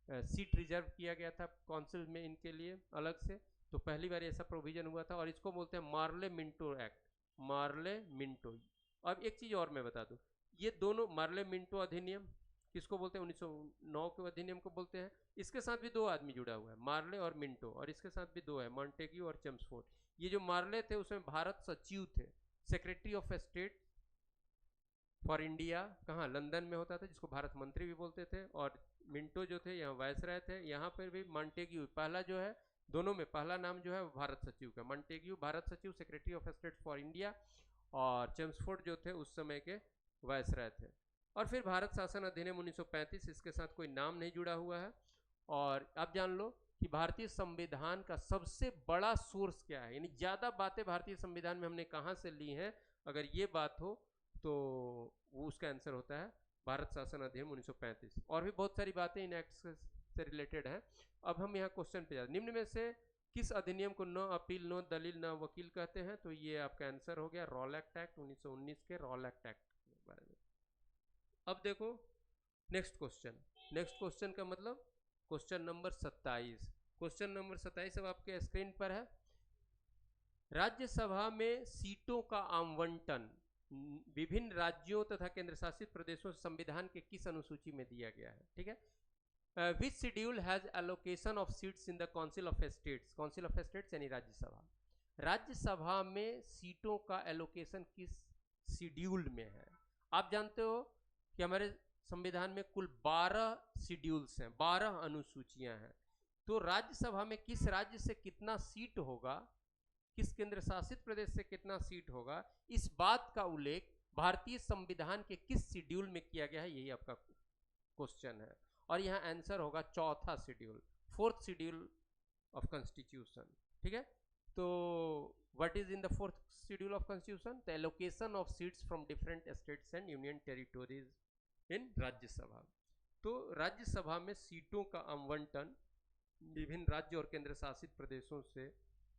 सीट रिजर्व किया गया था काउंसिल में इनके लिए अलग से। तो पहली बार ऐसा प्रोविजन हुआ था, और इसको बोलते हैं Morley Minto act, Morley Minto. अब एक चीज और मैं बता दूं, ये दोनों मार्ले मिंटो अधिनियम किसको बोलते हैं? 1909 के अधिनियम को बोलते हैं। इसके साथ भी दो आदमी जुड़ा हुआ है, मार्ले और मिंटो, और इसके साथ भी दो है, मॉन्टेग्यू और चेम्सफोर्ड। ये जो मार्ले थे उसमें भारत सचिव थे, secretary of state for India, कहाँ? लंदन में होता था, जिसको भारत मंत्री भी बोलते थे। और मिंटो जो थे यहाँ वायसराय थे। यहाँ पर भी मॉन्टेग्यू पहला जो है, दोनों में पहला नाम जो है वो भारत सचिव का, मॉन्टेग्यू भारत सचिव, secretary of state for India, और चेम्सफोर्ड जो थे उस समय के वायसराय थे। और फिर भारत शासन अधिनियम 1935, इसके साथ कोई नाम नहीं जुड़ा हुआ है। और आप जान लो कि भारतीय संविधान का सबसे बड़ा सोर्स क्या है, यानी ज्यादा बातें भारतीय संविधान में हमने कहाँ से ली हैं, अगर ये बात हो तो वो उसका आंसर होता है भारत शासन अधिनियम 1935। और भी बहुत सारी बातें इन एक्ट से रिलेटेड हैं। अब हम यहाँ क्वेश्चन पे जाते, निम्न में से किस अधिनियम को न अपील, न दलील, न वकील कहते हैं? तो ये आपका आंसर हो गया रॉलेट एक्ट, 1919 के रॉलेट एक्ट के बारे में। अब देखो नेक्स्ट क्वेश्चन, नेक्स्ट क्वेश्चन का मतलब क्वेश्चन नंबर 27। क्वेश्चन नंबर 27 अब आपके स्क्रीन पर है। राज्यसभा में सीटों का आवंटन विभिन्न राज्यों तथा केंद्र शासित प्रदेशों से संविधान के किस अनुसूची में दिया गया है? ठीक है, which schedule has allocation of seats in the council of states? Council of states यानी राज्यसभा। राज्यसभा में सीटों का एलोकेशन किस शेड्यूल में है? आप जानते हो कि हमारे संविधान में कुल 12 शेड्यूल्स हैं, 12 अनुसूचियां हैं। तो राज्यसभा में किस राज्य से कितना सीट होगा, किस केंद्र शासित प्रदेश से कितना सीट होगा, इस बात का उल्लेख भारतीय संविधान के किस शेड्यूल में किया गया है, यही आपका क्वेश्चन है। और यहाँ आंसर होगा चौथा schedule, 4th schedule of constitution. ठीक है, तो what is in the 4th schedule of constitution? The allocation of seats from different states and union territories in Rajya Sabha. तो राज्यसभा में सीटों का आवंटन विभिन्न राज्य और केंद्र शासित प्रदेशों से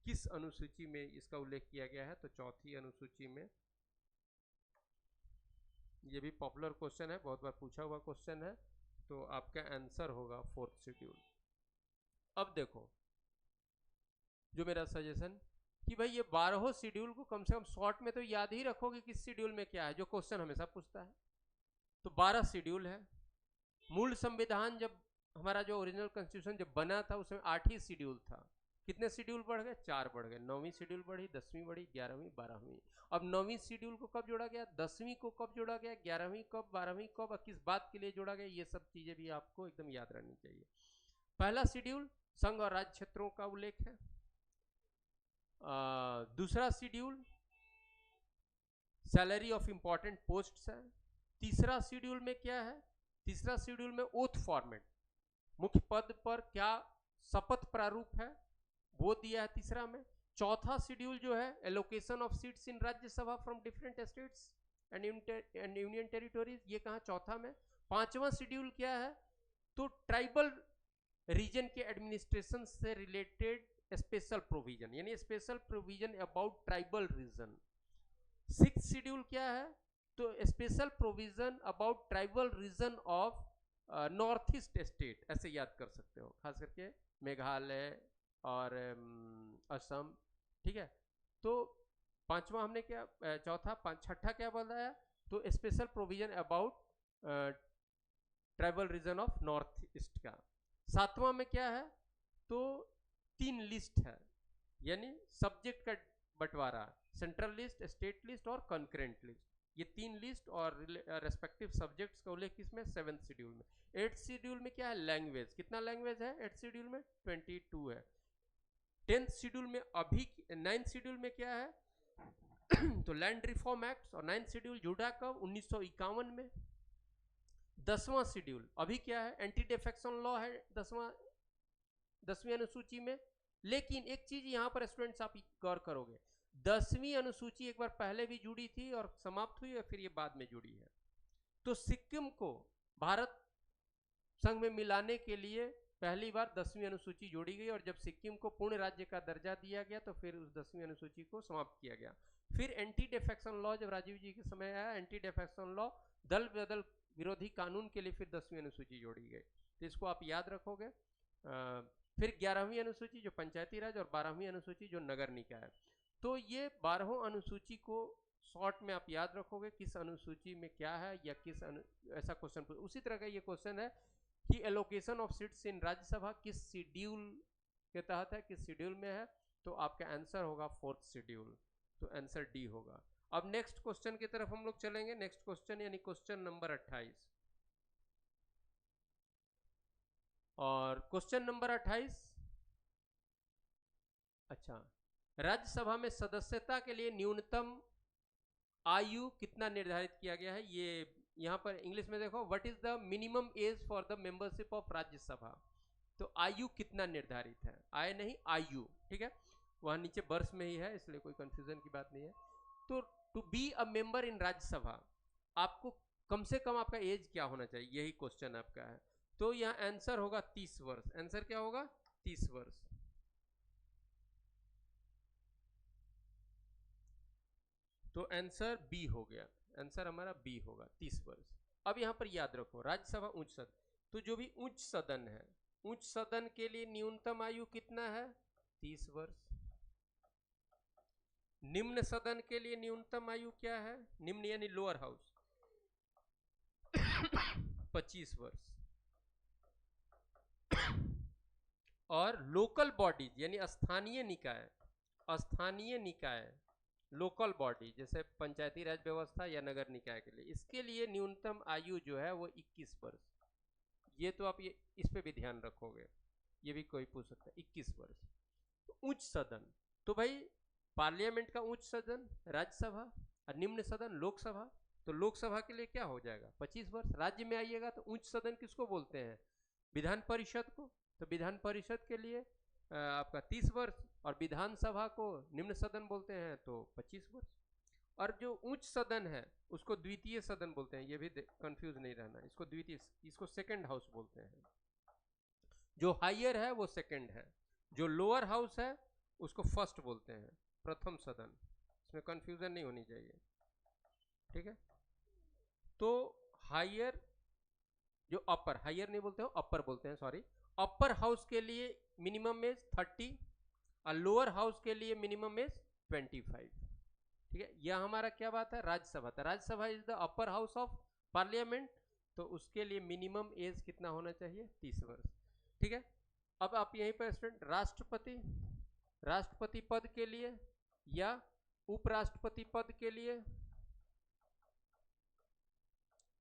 किस अनुसूची में इसका उल्लेख किया गया है? तो चौथी अनुसूची में। ये भी पॉपुलर क्वेश्चन है, बहुत बार पूछा हुआ क्वेश्चन है, तो आपका आंसर होगा 4th शेड्यूल। अब देखो, जो मेरा सजेशन कि भाई ये 12 शेड्यूल को कम से कम शॉर्ट में तो याद ही रखोगे किस शेड्यूल में क्या है, जो क्वेश्चन हमेशा पूछता है। तो 12 शेड्यूल है। मूल संविधान जब हमारा जो ओरिजिनल कॉन्स्टिट्यूशन जब बना था उसमें 8 ही शेड्यूल था। कितने शेड्यूल बढ़ गए? 4 बढ़ गए। 9वीं शेड्यूल बढ़ी, 10वीं बढ़ी, 11वीं, 12वीं। अब 9वीं शेड्यूल को कब जोड़ा गया, 10वीं को कब जोड़ा गया, 11वीं कब, 12वीं कब, और किस बात के लिए जोड़ा गया, ये सब चीजें भी आपको एकदम याद रहनी चाहिए। पहला शेड्यूल संघ और राज्य क्षेत्रों का उल्लेख है। दूसरा schedule salary of important posts है। तीसरा शेड्यूल में क्या है? तीसरा शेड्यूल में ओथ फॉर्मेट, मुख्य पद पर क्या शपथ प्रारूप है, वो दिया है तीसरा में। चौथा शेड्यूल जो है allocation of seats in Rajya Sabha from different states and union territories, ये कहा चौथा में। पांचवा शेड्यूल क्या है? तो ट्राइबल रीजन के एडमिनिस्ट्रेशन से रिलेटेड स्पेशल प्रोविजन, यानी special provision about tribal region. 6th schedule क्या है? तो special provision about tribal region of north east state, ऐसे याद कर सकते हो, खास करके मेघालय और असम। ठीक है, तो पांचवा हमने क्या, चौथा, छठा क्या बताया? तो special provision about tribal region of north east का। सातवां में क्या है? तो 3 लिस्ट है, यानी सब्जेक्ट का बंटवारा, सेंट्रल लिस्ट, स्टेट लिस्ट और कंकरेंट लिस्ट। ये 3 लिस्ट और रेस्पेक्टिव सब्जेक्ट्स का उल्लेख किसमें? 7th शेड्यूल में। 8th शेड्यूल में क्या है? लैंग्वेज। कितना लैंग्वेज है 8th शेड्यूल में? 22 है। 10th शेड्यूल में अभी 9th शेड्यूल में क्या है? तो लैंड रिफॉर्म एक्ट, और 9th शेड्यूल जुड़ा कब? 1951 में। 10वां शेड्यूल अभी क्या है? एंटी डिफेक्शन लॉ है 10वीं अनुसूची में। लेकिन एक चीज यहां पर स्टूडेंट्स आप गौर करोगे, 10वीं अनुसूची एक बार पहले भी जुड़ी थी और समाप्त हुई, और फिर ये बाद में जुड़ी है। तो सिक्किम को भारत संघ में मिलाने के लिए पहली बार 10वीं अनुसूची जोड़ी गई, और जब सिक्किम को पूर्ण राज्य का दर्जा दिया गया तो फिर उस 10वीं अनुसूची को समाप्त किया गया। फिर एंटी डिफेक्शन लॉ जब राजीव जी के समय आया, एंटी डिफेक्शन लॉ, दल बदल विरोधी कानून के लिए फिर 10वीं अनुसूची जोड़ी गई। तो इसको आप याद रखोगे। फिर 11वीं अनुसूची जो पंचायती राज, और 12वीं अनुसूची जो नगर निकाय। तो ये 12 अनुसूची को शॉर्ट में आप याद रखोगे किस अनुसूची में क्या है, या किस ऐसा क्वेश्चन। उसी तरह का ये क्वेश्चन है कि allocation of seats in Rajya Sabha किस शेड्यूल के तहत है, किस शेड्यूल में है? तो आपका आंसर होगा 4th शेड्यूल, तो आंसर डी होगा। अब नेक्स्ट क्वेश्चन की तरफ हम लोग चलेंगे। नेक्स्ट क्वेश्चन यानी क्वेश्चन नंबर 28। और क्वेश्चन नंबर 28, अच्छा, राज्यसभा में सदस्यता के लिए न्यूनतम आयु कितना निर्धारित किया गया है? ये यहां पर इंग्लिश में देखो, what is the minimum age for the membership of Rajya Sabha. तो आयु कितना निर्धारित है? आय नहीं, आयु। ठीक है, वहां नीचे वर्ष में ही है, इसलिए कोई कंफ्यूजन की बात नहीं है। तो to be a member in Rajya Sabha आपको कम से कम आपका एज क्या होना चाहिए, यही क्वेश्चन आपका है। तो यहाँ आंसर होगा 30 वर्ष। आंसर क्या होगा? 30 वर्ष। तो आंसर बी हो गया, आंसर हमारा बी होगा, 30 वर्ष। अब यहां पर याद रखो, राज्यसभा उच्च सदन, तो जो भी उच्च सदन है, उच्च सदन के लिए न्यूनतम आयु कितना है? 30 वर्ष। निम्न सदन के लिए न्यूनतम आयु क्या है? निम्न यानी लोअर हाउस 25 वर्ष। और लोकल बॉडीज यानी स्थानीय निकाय स्थानीय निकाय, लोकल बॉडी, जैसे पंचायती राज व्यवस्था या नगर निकाय के लिए, इसके लिए न्यूनतम आयु जो है वो 21 वर्ष। ये तो आप ये इस पे भी ध्यान रखोगे, ये भी कोई पूछ सकता है, 21 वर्ष। तो उच्च सदन, तो भाई पार्लियामेंट का उच्च सदन राज्यसभा और निम्न सदन लोकसभा, तो लोकसभा के लिए क्या हो जाएगा 25 वर्ष। राज्य में आइएगा तो उच्च सदन किसको बोलते हैं, विधान परिषद को, तो विधान परिषद के लिए आपका 30 वर्ष, और विधानसभा को निम्न सदन बोलते हैं तो 25 वर्ष। और जो उच्च सदन है उसको द्वितीय सदन बोलते हैं, ये भी कंफ्यूज नहीं रहना, इसको द्वितीय, इसको सेकंड हाउस बोलते हैं। जो हायर है वो सेकंड है, जो लोअर हाउस है उसको फर्स्ट बोलते हैं, प्रथम सदन। इसमें कंफ्यूजन नहीं होनी चाहिए, ठीक है। तो हायर, जो अपर, हायर नहीं बोलते हो अपर बोलते हैं, सॉरी, अपर हाउस के लिए मिनिमम एज 30 और लोअर हाउस के लिए मिनिमम एज 25, ठीक है। यह हमारा क्या बात है, राज्यसभा था, Rajya Sabha is the upper house of parliament, तो उसके लिए मिनिमम एज कितना होना चाहिए, 30 वर्ष, ठीक है। अब आप यहीं पर स्टूडेंट, राष्ट्रपति, राष्ट्रपति पद के लिए या उपराष्ट्रपति पद के लिए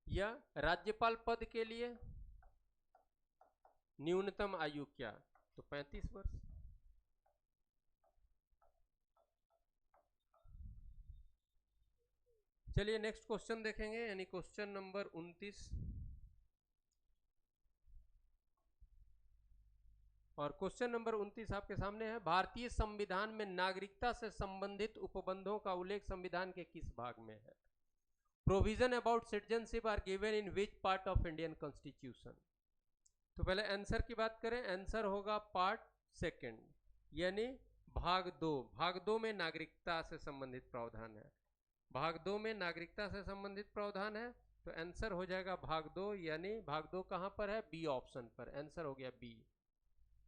या राज्यपाल पद के लिए न्यूनतम आयु क्या, तो 35 वर्ष। चलिए नेक्स्ट क्वेश्चन देखेंगे, यानी क्वेश्चन नंबर 29। और क्वेश्चन नंबर 29 आपके सामने है, भारतीय संविधान में नागरिकता से संबंधित उपबंधों का उल्लेख संविधान के किस भाग में है। Provision about citizenship are given in which part of Indian constitution. तो पहले आंसर की बात करें, आंसर होगा पार्ट सेकंड, यानी भाग 2। भाग 2 में नागरिकता से संबंधित प्रावधान है, भाग 2 में नागरिकता से संबंधित प्रावधान है, तो आंसर हो जाएगा भाग 2, यानी भाग 2 कहां पर है, बी ऑप्शन पर, आंसर हो गया बी।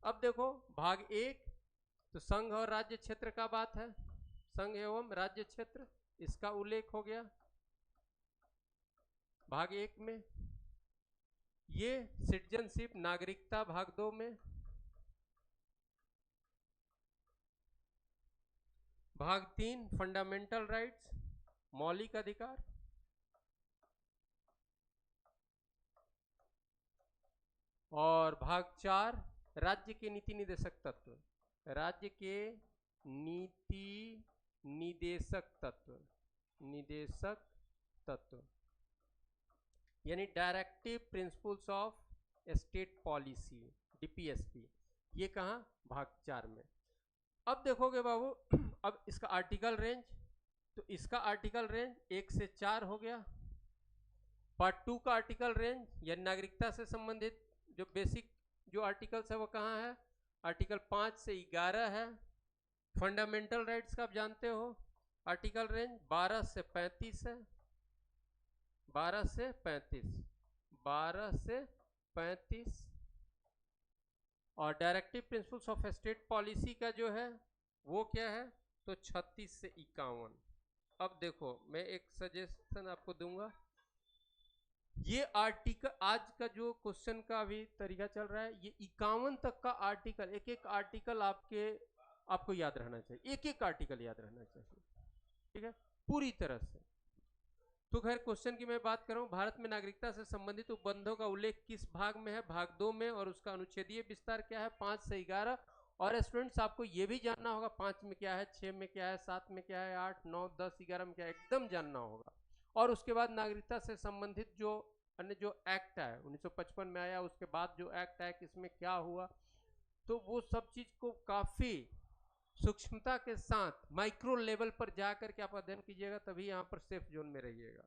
अब देखो भाग 1, तो संघ और राज्य क्षेत्र का बात है, संघ एवं राज्य क्षेत्र, इसका उल्लेख हो गया भाग 1 में। ये सिटीजनशिप, नागरिकता भाग 2 में। भाग 3 फंडामेंटल राइट्स, मौलिक अधिकार। और भाग 4 राज्य के नीति निर्देशक तत्व, राज्य के नीति निदेशक तत्व, निदेशक तत्व, यानी directive principles of state policy, DPSP, ये कहाँ, भाग 4 में। अब देखोगे बाबू, अब इसका आर्टिकल रेंज, तो इसका आर्टिकल रेंज 1 से 4 हो गया। पार्ट 2 का आर्टिकल रेंज, यानी नागरिकता से संबंधित जो बेसिक जो आर्टिकल्स है वो कहाँ है, आर्टिकल 5 से 11 है। फंडामेंटल राइट्स का आप जानते हो, आर्टिकल रेंज 12 से 35 है, 12 से 35, 12 से 35। और directive principles of state policy का जो है वो क्या है, तो 36 से 51। अब देखो मैं एक सजेशन आपको दूंगा, ये आर्टिकल, आज का जो क्वेश्चन का अभी तरीका चल रहा है, ये 51 तक का आर्टिकल, एक एक आर्टिकल आपको याद रहना चाहिए, एक एक आर्टिकल याद रहना चाहिए, ठीक है, पूरी तरह से। तो खैर क्वेश्चन की मैं बात करूं, भारत में नागरिकता से संबंधित उपबंधों का उल्लेख किस भाग में है, भाग 2 में, और उसका अनुच्छेदीय विस्तार क्या है, 5 से 11। और स्टूडेंट्स आपको ये भी जानना होगा 5 में क्या है, 6 में क्या है, 7 में क्या है, 8, 9, 10, 11 में क्या है, एकदम जानना होगा। और उसके बाद नागरिकता से संबंधित जो अन्य जो एक्ट है 1955 में आया, उसके बाद जो एक्ट है किसमें क्या हुआ, तो वो सब चीज को काफी सूक्ष्मता के साथ माइक्रो लेवल पर जाकर के आप अध्ययन कीजिएगा, तभी यहाँ पर सेफ जोन में रहिएगा,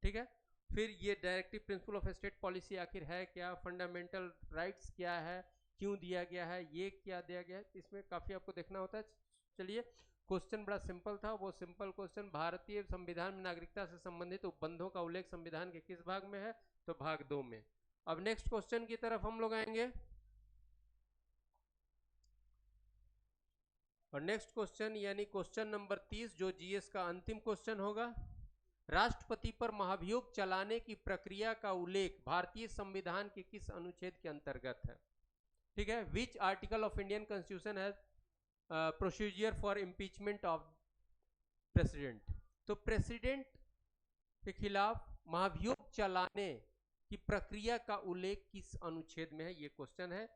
ठीक है। फिर ये directive principle of state policy आखिर है क्या, फंडामेंटल राइट्स क्या है, क्यों दिया गया है, ये क्या दिया गया है, इसमें काफी आपको देखना होता है। चलिए क्वेश्चन बड़ा सिंपल था, वो सिंपल क्वेश्चन, भारतीय संविधान में नागरिकता से संबंधित उपबंधों का उल्लेख संविधान के किस भाग में है, तो भाग 2 में। अब नेक्स्ट क्वेश्चन की तरफ हम लोग आएंगे, और नेक्स्ट क्वेश्चन यानी क्वेश्चन नंबर 30 जो जीएस का अंतिम क्वेश्चन होगा, राष्ट्रपति पर महाभियोग चलाने की प्रक्रिया का उल्लेख भारतीय संविधान के किस अनुच्छेद के अंतर्गत है, ठीक है। Which article of Indian constitution has procedure for impeachment of president. तो प्रेसिडेंट के खिलाफ महाभियोग चलाने की प्रक्रिया का उल्लेख किस अनुच्छेद में है, ये क्वेश्चन है।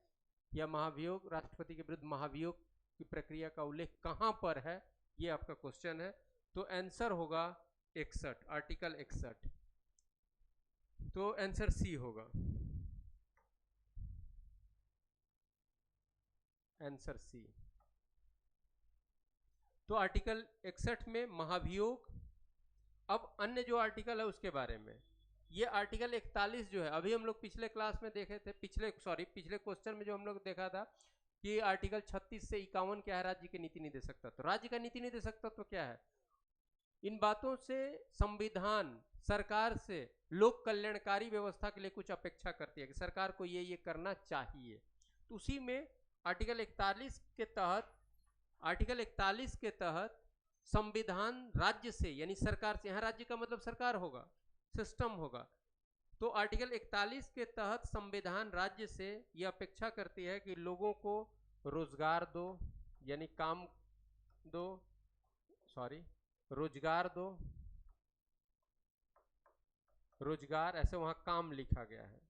या महाभियोग, राष्ट्रपति के विरुद्ध महाभियोग की प्रक्रिया का उल्लेख कहां पर है, ये आपका क्वेश्चन है। तो आंसर होगा 61, आर्टिकल 61। तो आंसर सी होगा, आंसर सी। तो आर्टिकल 61 में महाभियोग। अब अन्य जो आर्टिकल है उसके बारे में, ये आर्टिकल 41 जो है, अभी हम लोग पिछले क्लास में देखे थे, पिछले क्वेश्चन में जो हम लोग देखा था कि आर्टिकल 36 से 51 क्या है, राज्य के नीति नहीं दे सकता। तो राज्य का नीति नहीं दे सकता तो क्या है, इन बातों से संविधान सरकार से लोक कल्याणकारी व्यवस्था के लिए कुछ अपेक्षा करती है कि सरकार को ये करना चाहिए। तो उसी में आर्टिकल 41 के तहत, आर्टिकल 41 के तहत संविधान राज्य से, यानी सरकार से, यहाँ राज्य का मतलब सरकार होगा, सिस्टम होगा। तो आर्टिकल 41 के तहत संविधान राज्य से यह अपेक्षा करती है कि लोगों को रोजगार दो, यानी काम दो, रोजगार दो, रोजगार, ऐसे वहां काम लिखा गया है।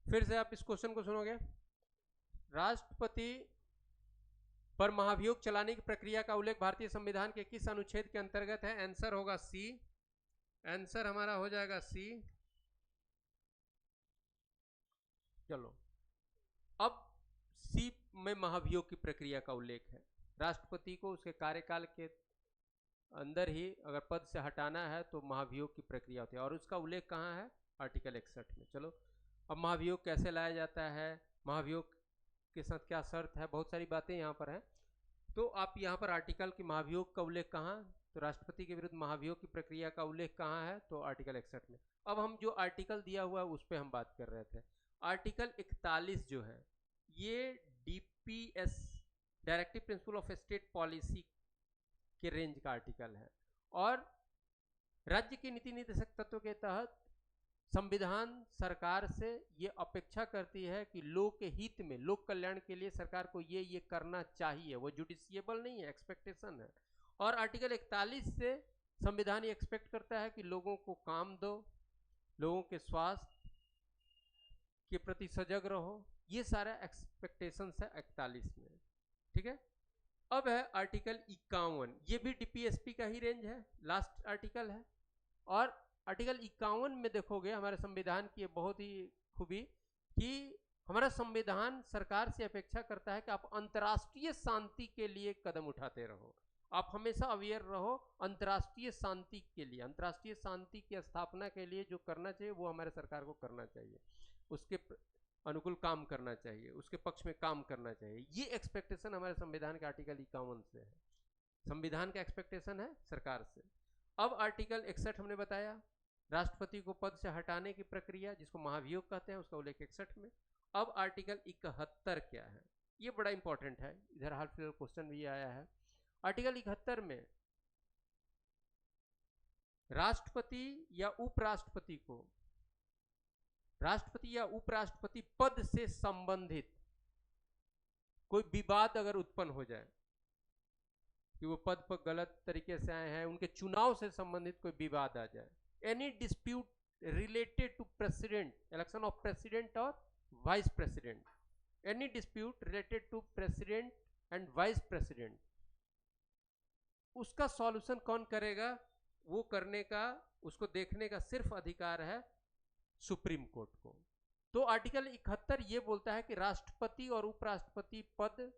फिर से आप इस क्वेश्चन को सुनोगे, राष्ट्रपति पर महाभियोग चलाने की प्रक्रिया का उल्लेख भारतीय संविधान के किस अनुच्छेद के अंतर्गत है? आंसर होगा सी, आंसर हमारा हो जाएगा सी। चलो, अब सी में महाभियोग की प्रक्रिया का उल्लेख है। राष्ट्रपति को उसके कार्यकाल के अंदर ही अगर पद से हटाना है तो महाभियोग की प्रक्रिया होती है, और उसका उल्लेख कहाँ है? आर्टिकल 61 में। चलो, अब महाभियोग कैसे लाया जाता है, महाभियोग के साथ क्या शर्त है, बहुत सारी बातें यहाँ पर हैं। तो आप यहाँ पर आर्टिकल की महाभियोग का उल्लेख कहाँ, तो राष्ट्रपति के विरुद्ध महाभियोग की प्रक्रिया का उल्लेख कहाँ है? तो आर्टिकल 61 में। अब हम जो आर्टिकल दिया हुआ है उस पर हम बात कर रहे थे। आर्टिकल 41 जो है ये DPS, directive principle of state policy के रेंज का आर्टिकल है, और राज्य की नीति निर्देशक तत्व के तहत संविधान सरकार से ये अपेक्षा करती है कि लोक के हित में, लोक कल्याण के लिए सरकार को ये करना चाहिए। वो जुडिशियबल नहीं है, एक्सपेक्टेशन है। और आर्टिकल 41 से संविधान ये एक्सपेक्ट करता है कि लोगों को काम दो, लोगों के स्वास्थ्य के प्रति सजग रहो, ये सारा एक्सपेक्टेशंस है 41 में। ठीक है, अब है आर्टिकल 51, ये भी DPSP का ही रेंज है, लास्ट आर्टिकल है। और आर्टिकल 51 में देखोगे हमारे संविधान की बहुत ही खूबी कि हमारा संविधान सरकार से अपेक्षा करता है कि आप अंतर्राष्ट्रीय शांति के लिए कदम उठाते रहो, आप हमेशा अवेयर रहो अंतर्राष्ट्रीय शांति के लिए, अंतर्राष्ट्रीय शांति की स्थापना के लिए जो करना चाहिए वो हमारे सरकार को करना चाहिए, उसके अनुकूल काम करना चाहिए, उसके पक्ष में काम करना चाहिए। ये एक्सपेक्टेशन हमारे संविधान के आर्टिकल 51 से है, संविधान का एक्सपेक्टेशन है सरकार से। अब आर्टिकल 61 हमने बताया, राष्ट्रपति को पद से हटाने की प्रक्रिया जिसको महाभियोग कहते हैं उसका उल्लेख 61 में। अब आर्टिकल 71 क्या है, ये बड़ा इंपॉर्टेंट है, इधर हाल फिलहाल क्वेश्चन भी आया है। आर्टिकल 71 में राष्ट्रपति या उपराष्ट्रपति को, राष्ट्रपति या उपराष्ट्रपति पद से संबंधित कोई विवाद अगर उत्पन्न हो जाए कि वो पद पर गलत तरीके से आए हैं, उनके चुनाव से संबंधित कोई विवाद आ जाए, any dispute related to president, election of president और vice president, any dispute related to president and vice president, उसका सॉल्यूशन कौन करेगा? वो करने का, उसको देखने का सिर्फ अधिकार है सुप्रीम कोर्ट को। तो आर्टिकल 71 ये बोलता है कि राष्ट्रपति और उपराष्ट्रपति पद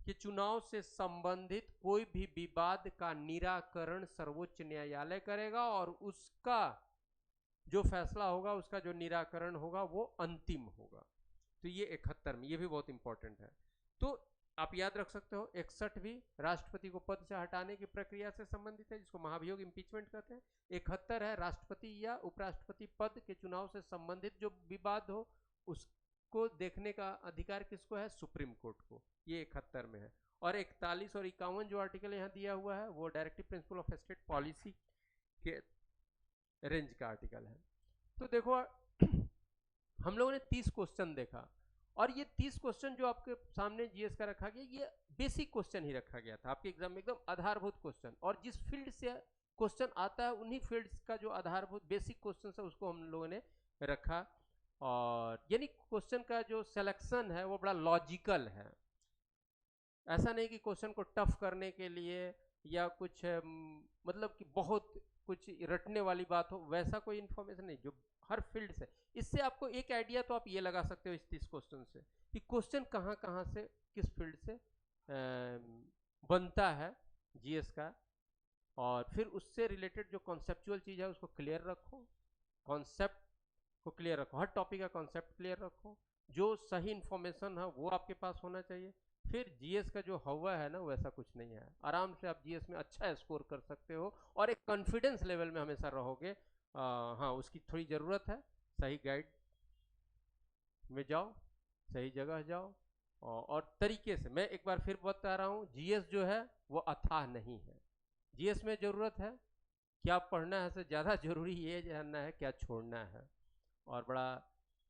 के चुनाव से संबंधित कोई भी विवाद का निराकरण सर्वोच्च न्यायालय करेगा, और उसका जो फैसला होगा, उसका जो निराकरण होगा वो अंतिम होगा। तो ये 71 में, ये भी बहुत इंपॉर्टेंट है। तो आप याद रख सकते हो 61 भी राष्ट्रपति को पद से हटाने की प्रक्रिया से संबंधित है, जिसको महाभियोग इम्पीचमेंट कहते हैं। 71 है राष्ट्रपति या उपराष्ट्रपति पद के चुनाव से संबंधित जो विवाद हो उसको देखने का अधिकार किसको है? सुप्रीम कोर्ट को। ये 71 में है। और 41 और 51 जो आर्टिकल यहाँ दिया हुआ है वो directive principle of state policy के रेंज का आर्टिकल है। तो देखो हम लोगों ने 30 क्वेश्चन देखा, और ये 30 क्वेश्चन जो आपके सामने जीएस का रखा गया, ये बेसिक क्वेश्चन ही रखा गया था आपके एग्जाम में, एकदम आधारभूत क्वेश्चन। और जिस फील्ड से क्वेश्चन आता है उन्हीं फील्ड्स का जो आधारभूत बेसिक क्वेश्चन है उसको हम लोगों ने रखा। और यानी क्वेश्चन का जो सिलेक्शन है वो बड़ा लॉजिकल है। ऐसा नहीं कि क्वेश्चन को टफ करने के लिए या कुछ मतलब कि बहुत कुछ रटने वाली बात हो, वैसा कोई इन्फॉर्मेशन नहीं, जो हर फील्ड से। इससे आपको एक आइडिया तो आप ये लगा सकते हो इस 30 क्वेश्चन से कि क्वेश्चन कहाँ कहाँ से किस फील्ड से बनता है जीएस का। और फिर उससे रिलेटेड जो कॉन्सेप्चुअल चीज़ है उसको क्लियर रखो, कॉन्सेप्ट को क्लियर रखो, हर टॉपिक का कॉन्सेप्ट क्लियर रखो, जो सही इन्फॉर्मेशन है वो आपके पास होना चाहिए। फिर जीएस का जो हवा है ना वैसा कुछ नहीं है, आराम से आप जीएस में अच्छा स्कोर कर सकते हो और एक कॉन्फिडेंस लेवल में हमेशा रहोगे। हाँ, उसकी थोड़ी ज़रूरत है, सही गाइड में जाओ, सही जगह जाओ, और तरीके से। मैं एक बार फिर बता रहा हूँ, जीएस जो है वो अथाह नहीं है। जीएस में ज़रूरत है क्या पढ़ना है, से ज़्यादा ज़रूरी ये जानना है क्या छोड़ना है, और बड़ा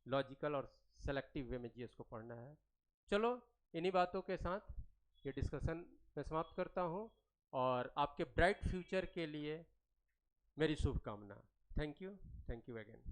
लॉजिकल और सेलेक्टिव वे में जीएस को पढ़ना है। चलो, इन्हीं बातों के साथ ये डिस्कशन मैं समाप्त करता हूँ, और आपके ब्राइट फ्यूचर के लिए मेरी शुभकामना। Thank you again.